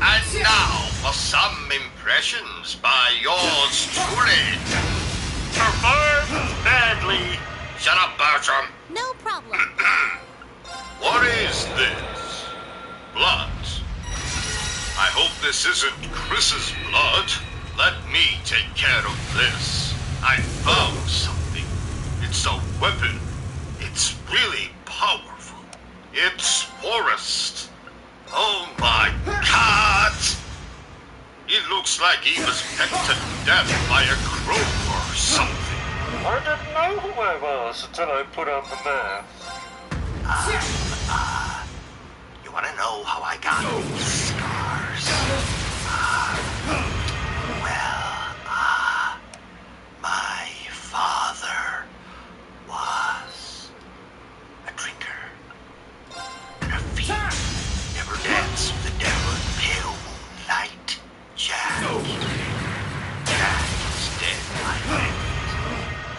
And now for some impressions by yours truly. Performed badly. Shut up, Bertram. No problem. What is this? Blood. I hope this isn't Chris's blood. Let me take care of this. I found something. It's a weapon. It's really powerful. It's Forrest. Oh my God! It looks like he was pecked to death by a crow or something. I didn't know who I was until I put on the mask. You want to know how I got these scars? My father was a drinker and a fiend. Never danced with the devil in pale moonlight. Jack. Jack is dead, my friend.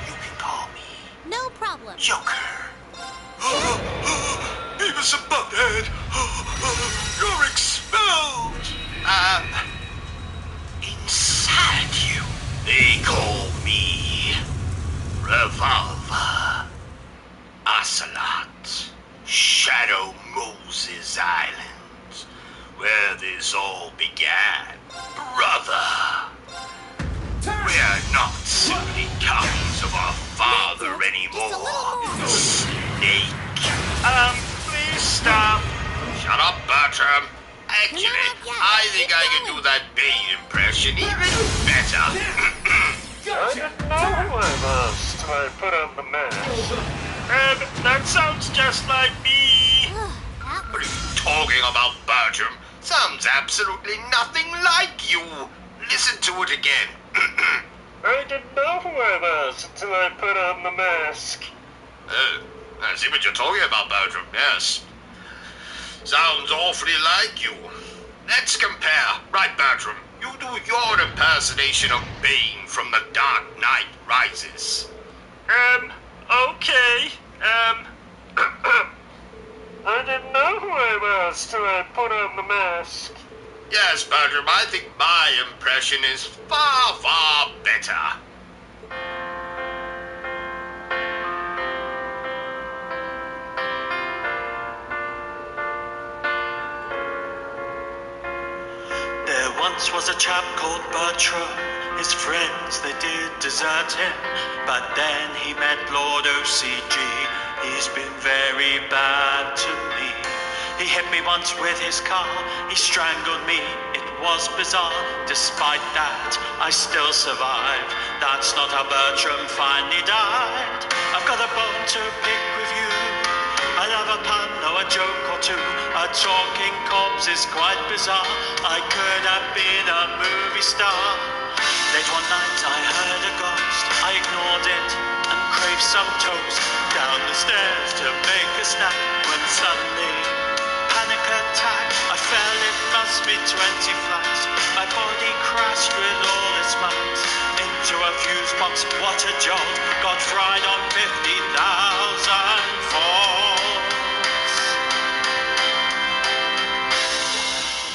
You can call me No problem. Joker. Beavis and Butthead, you're expelled. Inside you, they call me Revolver, Ocelot, Shadow Moses Island, where this all began. Brother, we're not simply copies of our father Just a anymore. little more. Snake. Please stop. Shut up, Bertram. Actually, You're not yet. I think Keep I can going. do that Bane impression even better. I didn't know who I was till I put on the mask. That sounds just like me. That What are was you talking about, Bertram? Sounds absolutely nothing like you. Listen to it again. I didn't know who I was until I put on the mask. Oh, I see what you're talking about, Bertram, yes. Sounds awfully like you. Let's compare. Right, Bertram, you do your impersonation of Bane from The Dark Knight Rises. Okay. I didn't know who I was till I put on the mask. Yes, Bertram, I think my impression is far, far better. There once was a chap called Bertrum. His friends, they did desert him. But then he met Lord O.C.G. He's been very bad to me. He hit me once with his car. He strangled me. It was bizarre. Despite that, I still survived. That's not how Bertram finally died. I've got a bone to pick with you. I love a pun or a joke or two. A talking corpse is quite bizarre. I could have been a movie star. Late one night I heard a ghost. I ignored it and craved some toast. Down the stairs to make a snack when suddenly panic attack. I fell, it must be 20 flights. My body crashed with all its might. box, what a jolt. Got fried on 50,000 faults.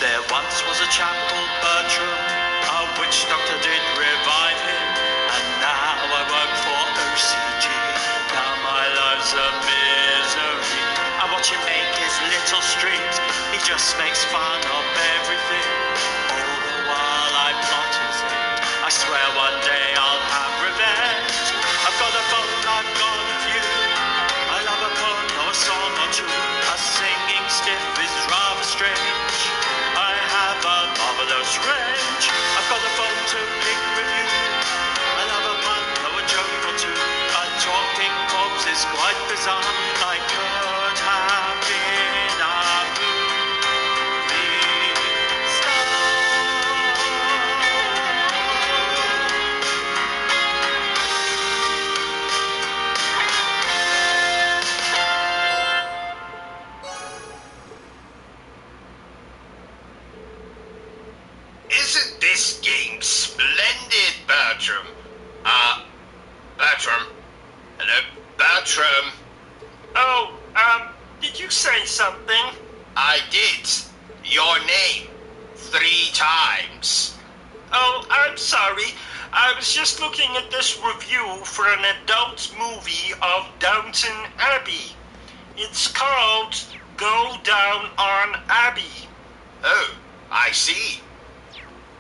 There once was a chap called Bertrum, a witch doctor did revive him, and now I work for O.C.G. Now my life's a misery. I watch him make his little streams, he just makes fun of everything. All the while I plot his end, I swear one day I'll have revenge. I've got a bone, I've got a few. I love a pun or a song or two. A singing stiff is rather strange. I have a marvelous range. I've got a phone to pick with you. I love a pun or a joke or two. A talking corpse is quite bizarre. I could have been a movie star. Isn't this game splendid, Bertrum? Bertrum? Hello, Bertrum? Oh, did you say something? I did. Your name. 3 times. Oh, I'm sorry. I was just looking at this review for an adult movie of Downton Abbey. It's called Go Down on Abbey. Oh, I see.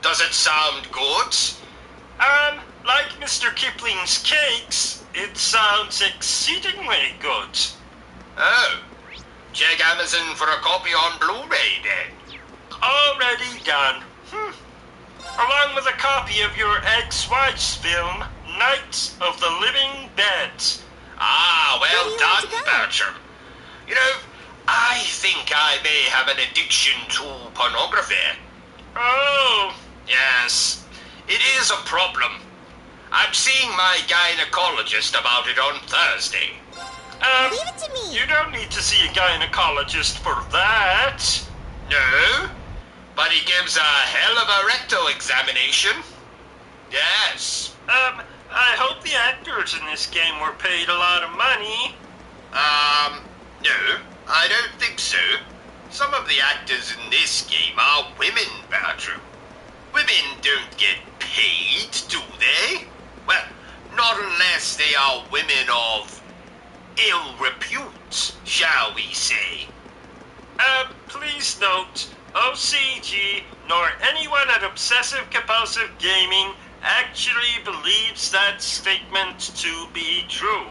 Does it sound good? Like Mr. Kipling's cakes, it sounds exceedingly good. Oh. Check Amazon for a copy on Blu-ray then. Already done. Along with a copy of your ex-wife's film, Night of the Living Dead. Ah, well Where do you done, want to go? Bertram. You know, I think I may have an addiction to pornography. Oh, Yes, it is a problem. I'm seeing my gynecologist about it on Thursday. Leave it to me. you don't need to see a gynecologist for that. No, but he gives a hell of a rectal examination. Yes. I hope the actors in this game were paid a lot of money. No, I don't think so. Some of the actors in this game are women, Bertram. Women don't get paid, do they? Well, not unless they are women of ill repute, shall we say. Please note, O.C.G. nor anyone at Obsessive Compulsive Gaming actually believes that statement to be true.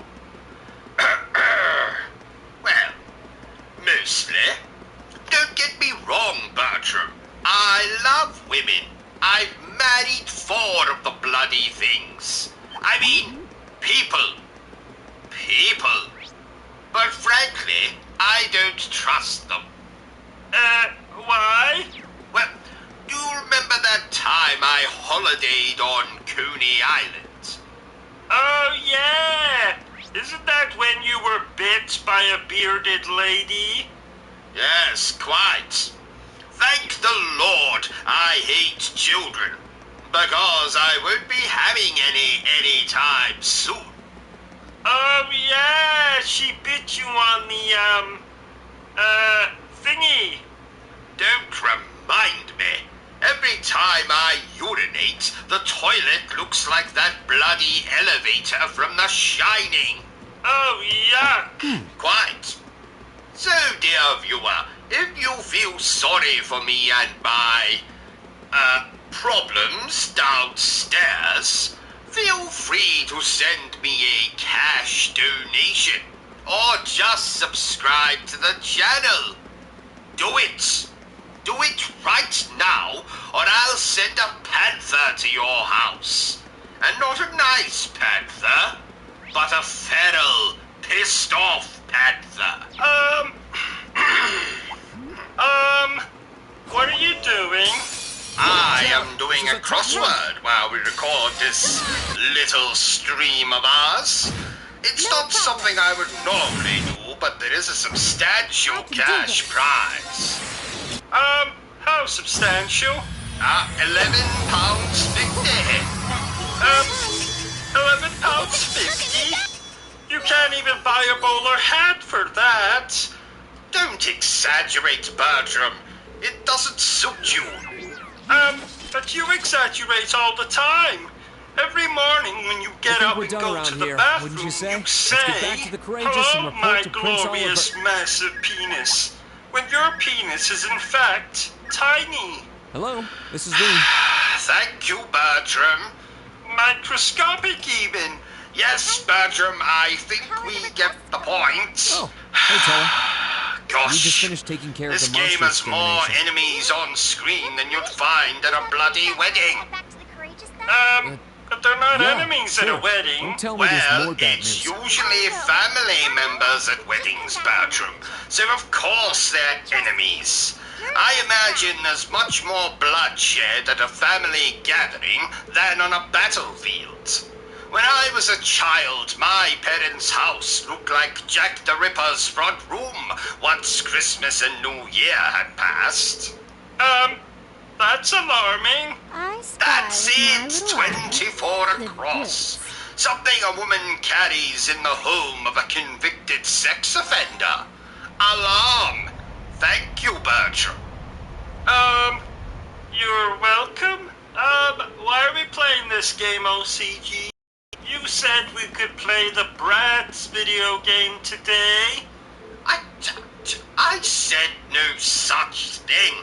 Well, mostly. Don't get me wrong, Bertram. I love women. I've married 4 of the bloody things. I mean, people. People. But frankly, I don't trust them. Why? Well, do you remember that time I holidayed on Coney Island? Oh, yeah! Isn't that when you were bit by a bearded lady? Yes, quite. Thank the Lord I hate children, because I won't be having any time soon. Oh, yeah, she bit you on the, thingy. Don't remind me. Every time I urinate, the toilet looks like that bloody elevator from The Shining. Oh, yuck. Quite. So, dear viewer, if you feel sorry for me and my, problems downstairs, feel free to send me a cash donation, or just subscribe to the channel. Do it. Do it right now, or I'll send a panther to your house. And not a nice panther, but a feral, pissed off panther. What are you doing? I am doing a crossword while we record this little stream of ours. It's not something I would normally do, but there is a substantial I can do cash this. prize. How substantial? £11.50. £11.50? You can't even buy a bowler hat for that. Don't exaggerate, Bertram. It doesn't suit you. But you exaggerate all the time. Every morning when you get up we're and done go around to the here, bathroom, wouldn't you say? you Let's say, get back to the courageous and "Hello, report my to Prince glorious Oliver." massive penis," when your penis is in fact tiny. Hello, this is Lee. Thank you, Bertram. Microscopic even. Yes, Bertram, I think we get the point. Oh, hey, Tola. Gosh, We just finished taking care of this the game monster has more extermination. enemies on screen than you'd find at a bloody wedding. Back to the courageous then? But they're not Yeah, enemies sure. at a wedding. Don't tell me there's Well, more bad it's news. usually family members at weddings, Bertram. So of course they're enemies. I imagine there's much more bloodshed at a family gathering than on a battlefield. When I was a child, my parents' house looked like Jack the Ripper's front room once Christmas and New Year had passed. That's alarming. I spy That's with my it, little eye 24 the across. goods. Something a woman carries in the home of a convicted sex offender. Alarm. Thank you, Bertram. You're welcome. Why are we playing this game, O.C.G? You said we could play the Bratz video game today. I said no such thing.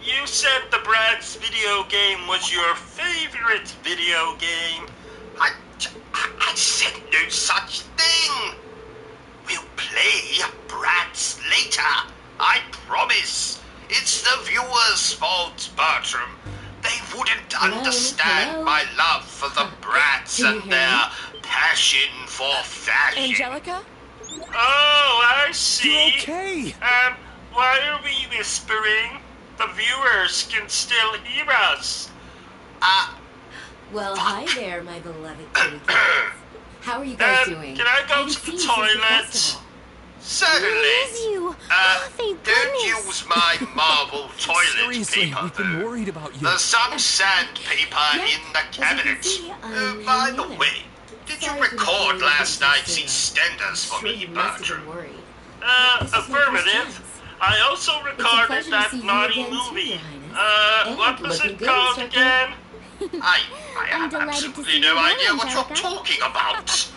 You said the Bratz video game was your favorite video game. I said no such thing. We'll play Bratz later. I promise. It's the viewers' fault, Bertram. They wouldn't understand hello. my love for the Bratz Can you and hear their passion for fashion. Angelica? Oh, I see. You're okay. Why are we whispering? The viewers can still hear us. Well, hi there, my beloved kitty cats. How are you guys doing? Can I go haven't to the seen you since toilet? festival. Certainly. Where is you? Oh, thank Don't goodness. use my marble toilet Seriously, paper, we've been though. worried about you. There's some sandpaper Yeah, in the as you can cabinet. see, By I'm the in way, did you Sorry for not record letting you last think night's this EastEnders for Sure, me, you must have Bertram? been worried. This is my first Affirmative. chance. I also It's a recorded pleasure to that see you naughty again, too, movie. Your Highness. And What was looking it good, called Mr. again? I I'm have delighted to absolutely see no you again, idea what you're Angelica. talking about.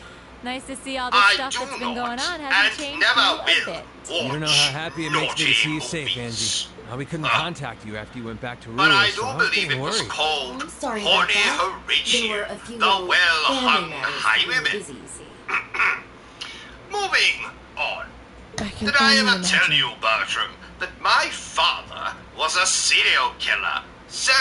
Nice to see all the I stuff do that's been going not, on and hasn't changed never you a will, bit. watch You don't know how happy it makes me to see you naughty safe, movies. Angie. We couldn't contact you after you went back to But Rule, I so do I was believe getting it was worried. called I'm sorry about Horny that. There were Horatio, a few the little well-hung family matters high that we were women. busy, you see. Moving on. I can Did I only ever imagine. tell you, Bertram, that my father was a serial killer? So,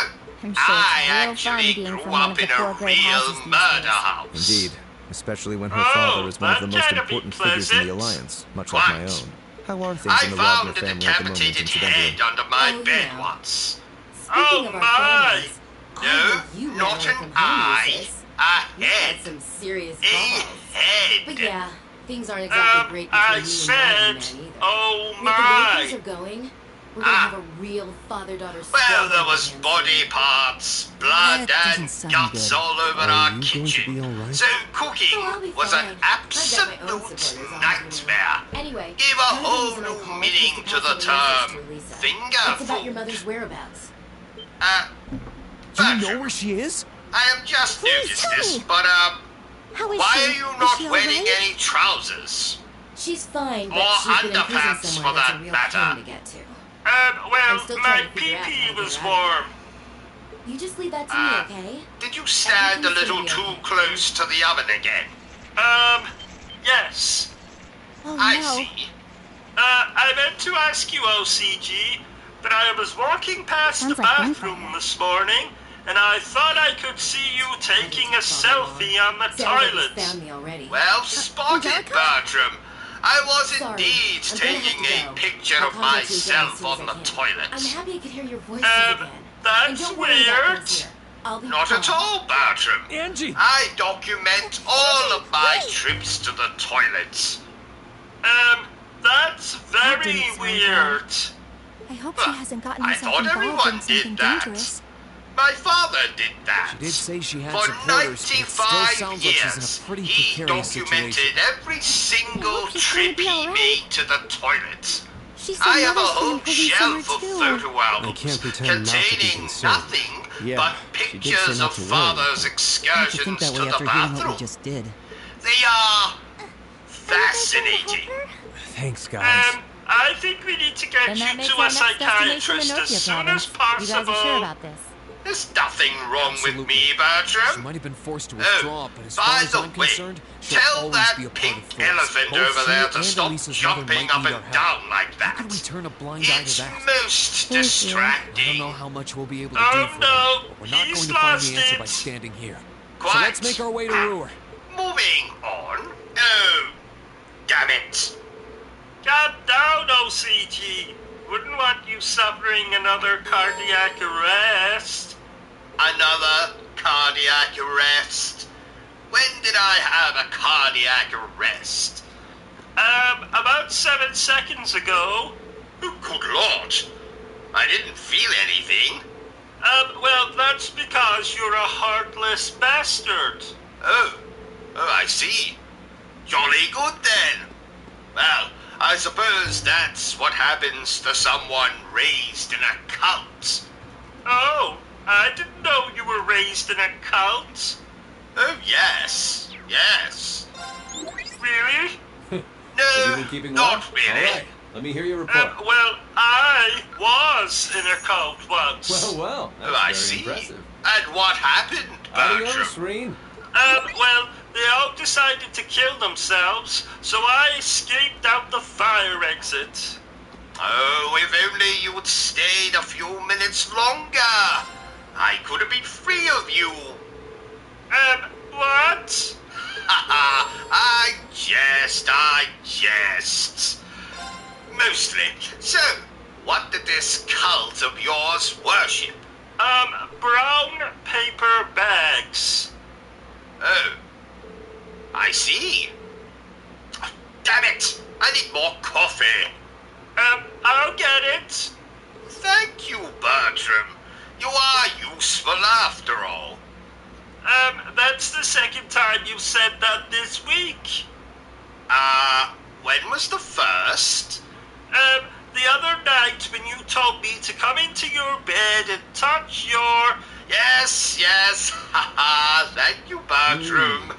I'm sure it's I real actually fun being grew from one up of the in four a great houses real these murder days. house. Indeed, especially when her Oh, father is one of the that most can't be important figures in the pleasant. Alliance, much like my Quite. own. How are things I in the Wagner found a family at the moment, decapitated incidentally? head under my Oh, bed yeah. once. Speaking of our families, I No, hope you ran not away an from home, eye, sis. a You've head. had some serious A calls. head. But yeah, things aren't exactly great between I you and said, my man either. oh With the way my. things are going, we're gonna have a real father-daughter Well, struggle there was again body soon. parts, blood, That and doesn't sound guts good. all over Are our you going to kitchen. be all right? So cooking Oh, I'll be was fine. an I've got my own absolute supporters, I'll nightmare. Anyway, Gave a part of the whole reason I new called meaning was to the pass on a message term to Lisa. finger It's about your food. mother's whereabouts. Do you know Bertram, where she is? I have just Please noticed tell this, me. but How is why she? are you Is not she all wearing right? any trousers? She's fine, but Or she's been in prison underpants, somewhere for that's a that real matter. pain to get to. Well, I'm still my trying to figure out how pee-pee to was get her out of warm. You just leave that to me, okay? Did you stand a Everything's little gonna be too okay. close to the oven again? Yes. Oh, I no. see. I meant to ask you, O.C.G., but I was walking past Sounds the like bathroom gunfire. this morning, and I thought I could see you taking a selfie on the Sounds like toilet. he's found me already. Well spotted, Angelica? Bertram. I was Sorry, indeed I'm gonna have taking to a go. picture I'll of contact you again as myself soon as on I the can. toilet. I'm happy I could hear your voices again. And That's don't worry about weird. those here. I'll be Not fine. at all, Bertram. Angie! I document all of my trips to the toilets. That's That very didn't sound weird. I hope she hasn't gotten I herself thought involved everyone in something did that. dangerous. My father did that. She did say she had For supporters, but it still 95 sounds like she's in years, a pretty he precarious documented situation. every single hope she's trip gonna be he all right. made to the toilet. She said I have a Mother's being whole pretty shelf summer of too. photo albums I can't pretend not to be containing concerned. nothing Yeah, but she did say pictures not of to worry, father's but- excursions think that to way the after hearing what we bathroom. just did. They are Are you guys fascinating. gonna help her? Thanks, guys. I think we need to get Then that you makes to our a next destination the psychiatrist as Nokia soon province. as You guys are sure possible. about this? There's nothing wrong Absolutely. with me, She Bertram. might have been forced to Oh, withdraw, but as by far as the I'm way, concerned, she'll tell always that be a part of pink Phyllis. elephant Both over she there to and stop Elisa's mother jumping might up need and our help. down like How that. could we turn a blind eye It's to that? most Thank you. I distracting. don't know how much we'll be able to Oh, do for no, them, but we're not he's going to find lost the answer by it. standing here. So Quiet. let's make our way to Ruhr. Moving on. Oh, damn it. Calm down, O.C.G. Wouldn't want you suffering another cardiac arrest. Another cardiac arrest. When did I have a cardiac arrest? About 7 seconds ago. Oh, good Lord. I didn't feel anything. Well, that's because you're a heartless bastard. Oh, I see. Jolly good then. Well, I suppose that's what happens to someone raised in a cult. Oh, I didn't know you were raised in a cult. Oh, yes. Yes. Really? No, not really. Let me hear your report. Well, I was in a cult once. Well, Oh, that's I very see. impressive. And what happened, Adios, Bertram? Reen. Well, they all decided to kill themselves, so I escaped out the fire exit. Oh, if only you had stayed a few minutes longer. I could have been free of you. What? I jest. Mostly. So, what did this cult of yours worship? Brown paper bags. Oh, I see. Oh, damn it! I need more coffee. I'll get it. Thank you, Bertram. You are useful after all. That's the second time you said that this week. When was the first? The other night when you told me to come into your bed and touch your... Yes. Haha, thank you, Bertram.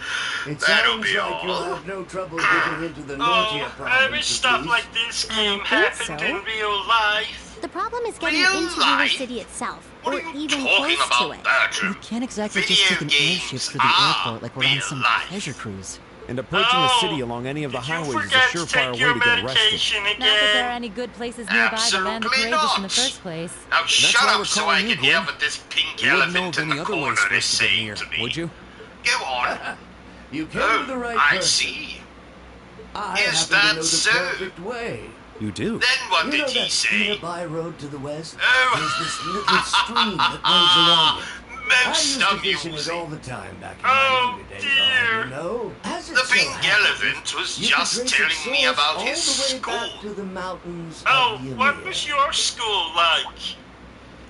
It That'll sounds be like you'll all. have no trouble getting into the Nautian I province. wish at stuff least. like this I game don't think happened so. in real life. The problem is getting Real into River life? City itself, What or are you even talking close about, to it. Bertram? We can't exactly just Video take an games airship to the are airport like we're on real some life. pleasure cruise. And approaching the city along any of the Did you highways is a forget to surefire take way your to get arrested. medication Not that there are again? any good places nearby to land the Absolutely courageous in the not. first place. Now shut why up we're so calling I you, can hear Gwen. what this pink You wouldn't know elephant of in any the other corner ways for is us to get saying near, to me. would you? Go on. You came Oh, to the right I person. see. I Is happen that to know the so? perfect way. You do? Then what You did know he that say? nearby road to the west? Oh. There's this little stream that runs along it. I Most used to fish in it all amusing. the time back in Oh, my younger days. dear. You know, as it The so pink happens, elephant was you could just trace telling its me source about all his the way back school. to the mountains Oh, of what Ymir. was your school like?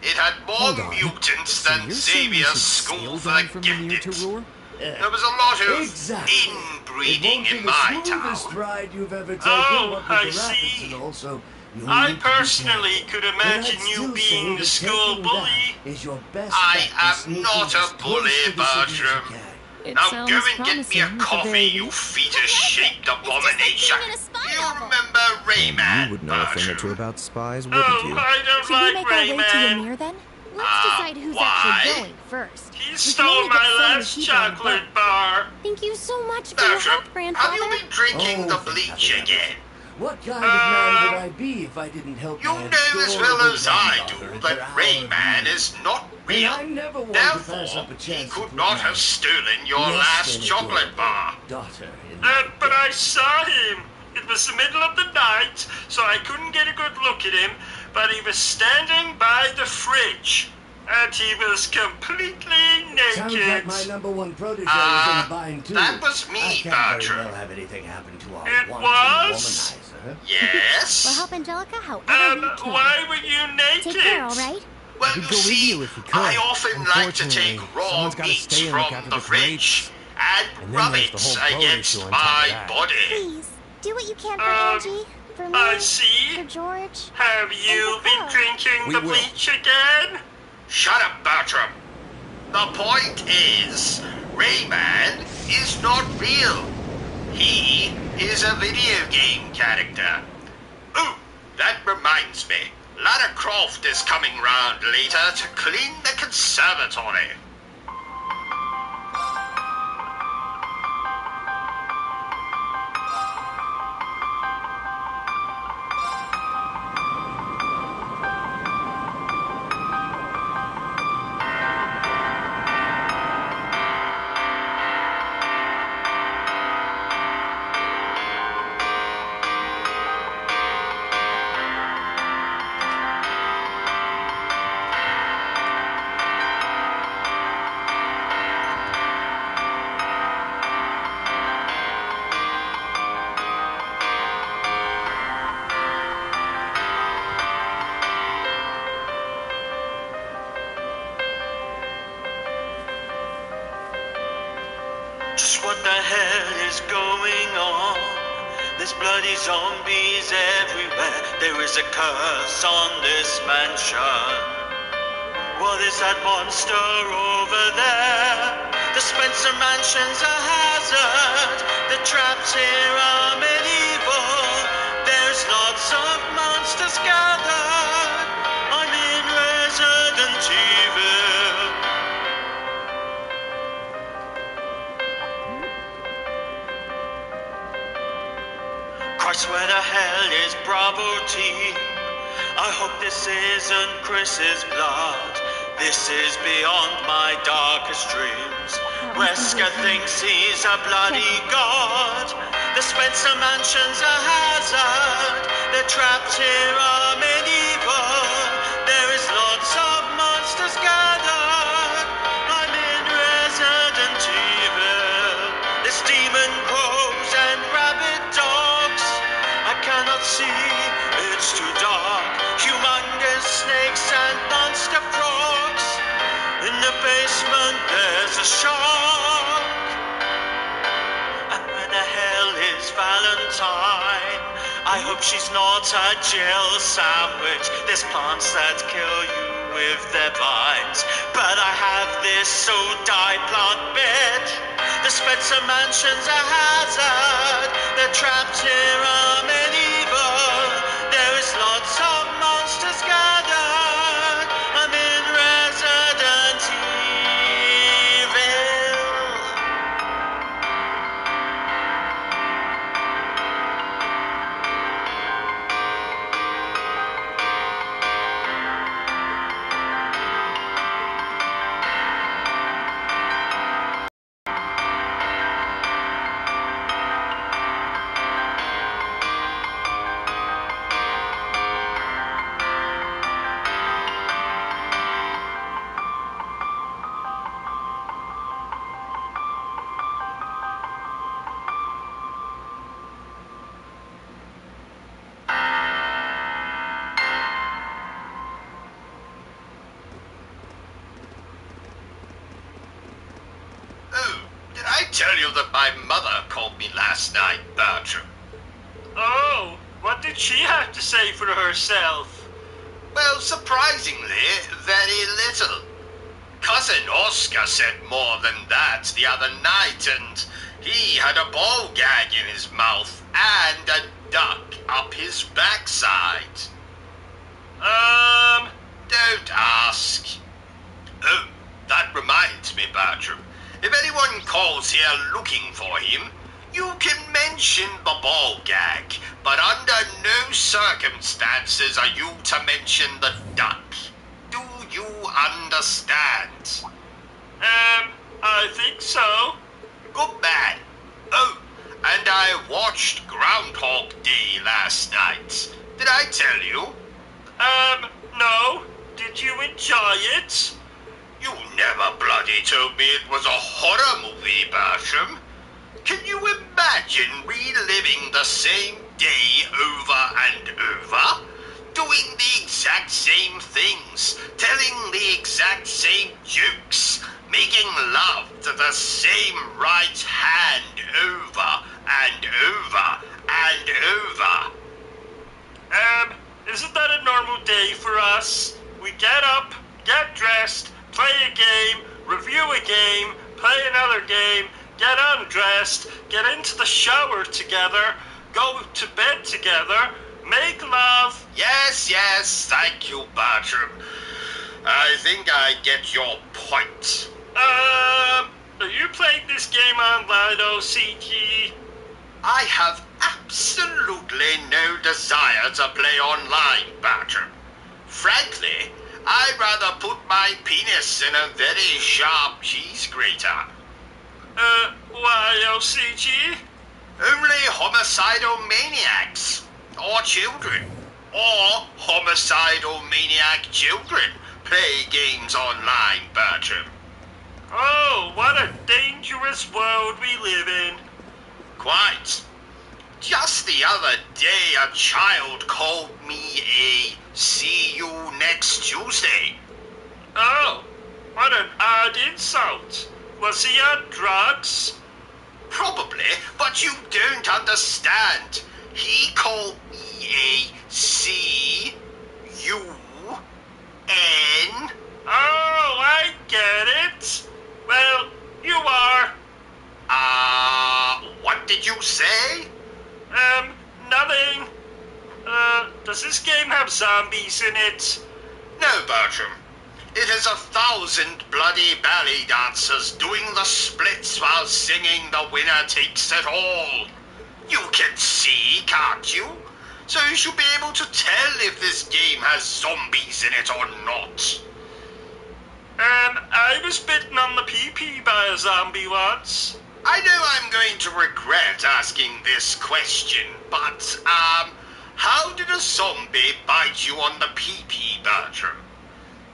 It had Hold more on. mutants So than you're saying we Xavier's should school, sail down from forget Ymir to it. Ruhr? There was a lot of Exactly. inbreeding it in won't my be the smoothest town. ride you've ever taken, Oh, what with I the rapids see. and also. You'll I need to be personally careful. could But imagine I'd you still being say the that school taking bully. that is your best I bet to am sneaking not as a close bully, to the city as you Bertram. can. It Now sounds go and get me a promising, at the coffee, very you least. fetus-shaped It's just like abomination. being in a spy You novel. remember Rayman, You would know a thing or two Bertram? about spies, wouldn't Oh, you? I don't Should we like make our way to Rayman. Ymir then? Let's decide who's why? actually going first. He We can stole only get my so many last people on board. chocolate bar. Thank you so much for your Bertram, help, have Grandfather. you been drinking Oh, the for bleach heaven's again? What kind of man would I be if I didn't help You my know as well adorable as I granddaughter do in that her hour of Rayman need? is not And real. I never want to pass Therefore, up a he chance to could put not my have stolen your less last than chocolate adorable bar. daughter in But I saw him. It was the middle of the night, so I couldn't get a good look at him, but he was standing by the fridge, and he was completely Sounds naked. like my number one protege was in a bind too. that was me, I can't very Bertram. well have anything happen to our It wanton was? womanizer. Yes? We'll help Angelica however we can. Why were you naked? Take care, all right? Well, We'd you go with see, you if we could. I often like to take Unfortunately, raw someone's gotta meat stay and look from after the the fridge grapes. and And then rub there's it the whole boat against issue on top of my that. body. Please, do what you can for Angie, for me, I see. for George. Have you And been for drinking We the will. bleach again? Shut up, Bertrum. The point is, Rayman is not real. He is a video game character. Ooh, that reminds me. Lara Croft is coming round later to clean the conservatory. Just what the hell is going on? There's bloody zombies everywhere. There is a curse on this mansion. What is that monster over there? The Spencer Mansion's a hazard. The traps here are medieval. There's lots of monsters gathered. I'm in Resident Evil. Christ, where the hell is Bravo team? I hope this isn't Chris's blood. This is beyond my darkest dreams. Wesker thinks he's a bloody god. The Spencer Mansion's a hazard. The traps here are medieval. There is lots of monsters gathered. I'm in Resident Evil. There's demon crows and rabbit dogs. I cannot see, it's too dark. Humongous snakes and monster frogs. In the basement there's a shark. And where the hell is Valentine? I hope she's not a Jill sandwich. There's plants that kill you with their vines. But I have this so die plant bitch. The Spencer Mansion's a hazard. The traps here are medieval. There is lots of monsters gathered. I'm in Resident Evil. Oh, did I tell you that my mother called me last night, Bertrum? Oh, what did she have to say for herself? Well, surprisingly, very little. Cousin Oscar said more than that the other night, and he had a ball gag in his mouth and a duck up his backside. Don't ask. Oh, that reminds me, Bertrum. If anyone calls here looking for him, you can mention the ball gag, but under no circumstances are you to mention the duck. Do you understand? I think so. Good man. Oh, and I watched Groundhog Day last night. Did I tell you? No. Did you enjoy it? You never bloody told me it was a horror movie, Bertrum. Can you imagine reliving the same day over and over? doing the exact same things, telling the exact same jokes, making love to the same right hand over and over and over. Isn't that a normal day for us? We get up, get dressed, play a game, review a game, play another game, get undressed, get into the shower together, go to bed together, make love. Yes, thank you, Bertrum. I think I get your point. Are you playing this game online, O.C.G? I have absolutely no desire to play online, Bertrum. Frankly, I'd rather put my penis in a very sharp cheese grater. Why, O.C.G? Only homicidal maniacs, or children, or homicidal maniac children play games online, Bertrum. Oh, what a dangerous world we live in. Quite. Just the other day, a child called me a "see you next Tuesday." Oh, what an odd insult. Was he on drugs? Probably, but you don't understand. He called me a C-U-N. Oh, I get it. Well, you are. What did you say? Nothing. Does this game have zombies in it? No, Bertram. It has 1,000 bloody ballet dancers doing the splits while singing "The Winner Takes It All." You can see, can't you? So you should be able to tell if this game has zombies in it or not. I was bitten on the pee-pee by a zombie once. I know I'm going to regret asking this question, but, how did a zombie bite you on the pee-pee, Bertram?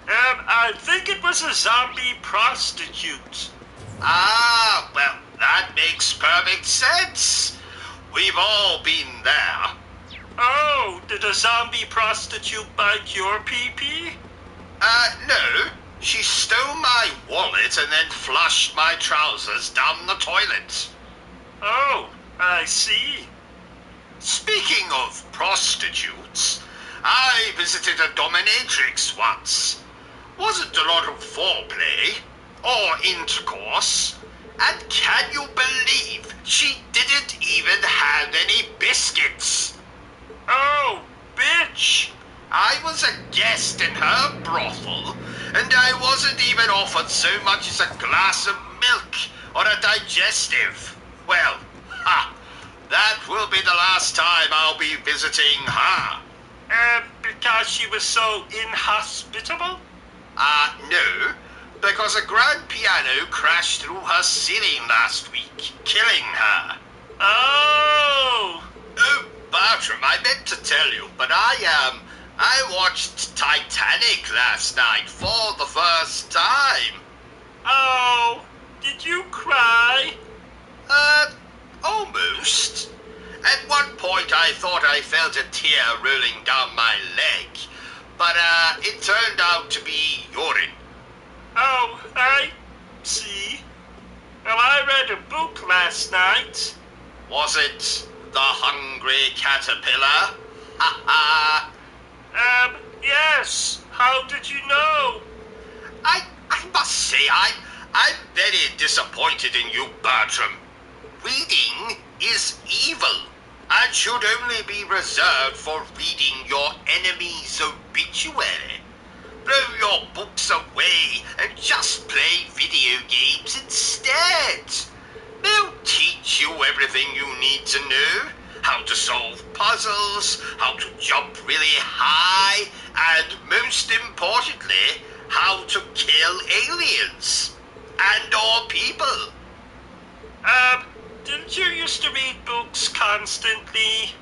I think it was a zombie prostitute. Well, that makes perfect sense. We've all been there. Oh, did a zombie prostitute bite your pee-pee? No. She stole my wallet and then flushed my trousers down the toilet. Oh, I see. Speaking of prostitutes, I visited a dominatrix once. Wasn't a lot of foreplay or intercourse. And can you believe she didn't even have any biscuits? Oh, bitch. I was a guest in her brothel, and I wasn't even offered so much as a glass of milk or a digestive. Well, that will be the last time I'll be visiting her. Because she was so inhospitable? No, because a grand piano crashed through her ceiling last week, killing her. Oh! Oh, Bertram, I meant to tell you, but I watched Titanic last night for the first time. Oh, did you cry? Almost. At one point I thought I felt a tear rolling down my leg, but, it turned out to be urine. Oh, I see. Well, I read a book last night. Was it The Hungry Caterpillar? Ha ha. Yes. How did you know? I must say, I'm very disappointed in you, Bertram. Reading is evil, and should only be reserved for reading your enemy's obituary. Throw your books away and just play video games instead. They'll teach you everything you need to know. How to solve puzzles, how to jump really high, and most importantly, how to kill aliens. And/or people. Didn't you used to read books constantly?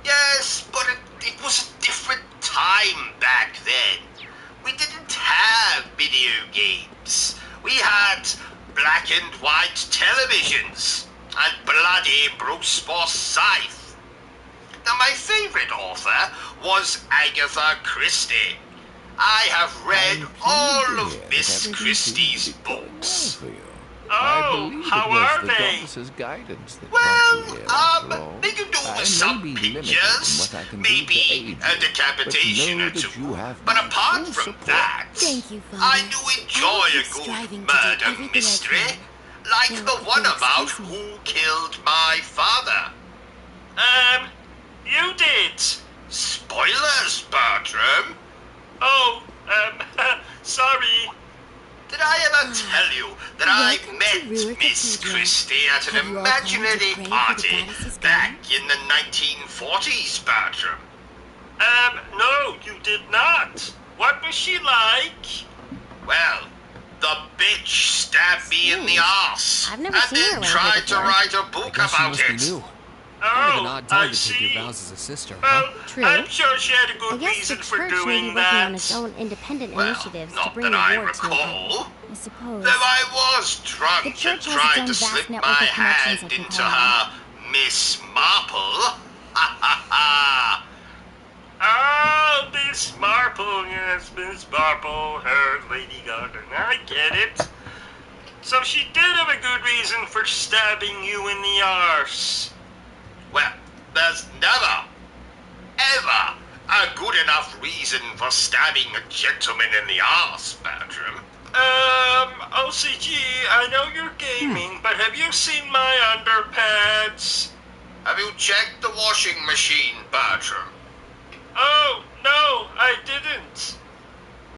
Yes, but it was a different time back then. We didn't have video games. We had black and white televisions and bloody Bruce Forsyth. Now, my favourite favorite author was Agatha Christie. I have read all of Miss Christie's books. Oh, how are they? Well, they can do with some pictures, maybe a decapitation or two. But apart from that, Thank you, Father. I do enjoy a good murder mystery, like the one about who killed my father. You did. Spoilers, Bertram. Oh, sorry. Did I ever tell you that I met Miss Christie at an imaginary party back in the 1940s, Bertram? No, you did not. What was she like? Well, the bitch stabbed me in the arse I've never and seen her then around here tried to before. write a book Guess she about must be it. new. Kind of an Oh, odd time I to take see. your vows as a sister, Well, huh? True. I'm sure she had a I good guess the reason for church may be doing working that. on its own independent Well, initiatives to not bring that the I war to a head. recall. I suppose. Though I was The drunk and church has tried its own to vast slip network my of connections, hand I can into call them. her Miss Marple. Ha ha ha! Oh, Miss Marple, yes, Miss Marple, her Lady Garden. I get it. So she did have a good reason for stabbing you in the arse. Well, there's never, ever a good enough reason for stabbing a gentleman in the arse, Bertram. O.C.G, I know you're gaming, but have you seen my underpads? Have you checked the washing machine, Bertram? Oh, no, I didn't.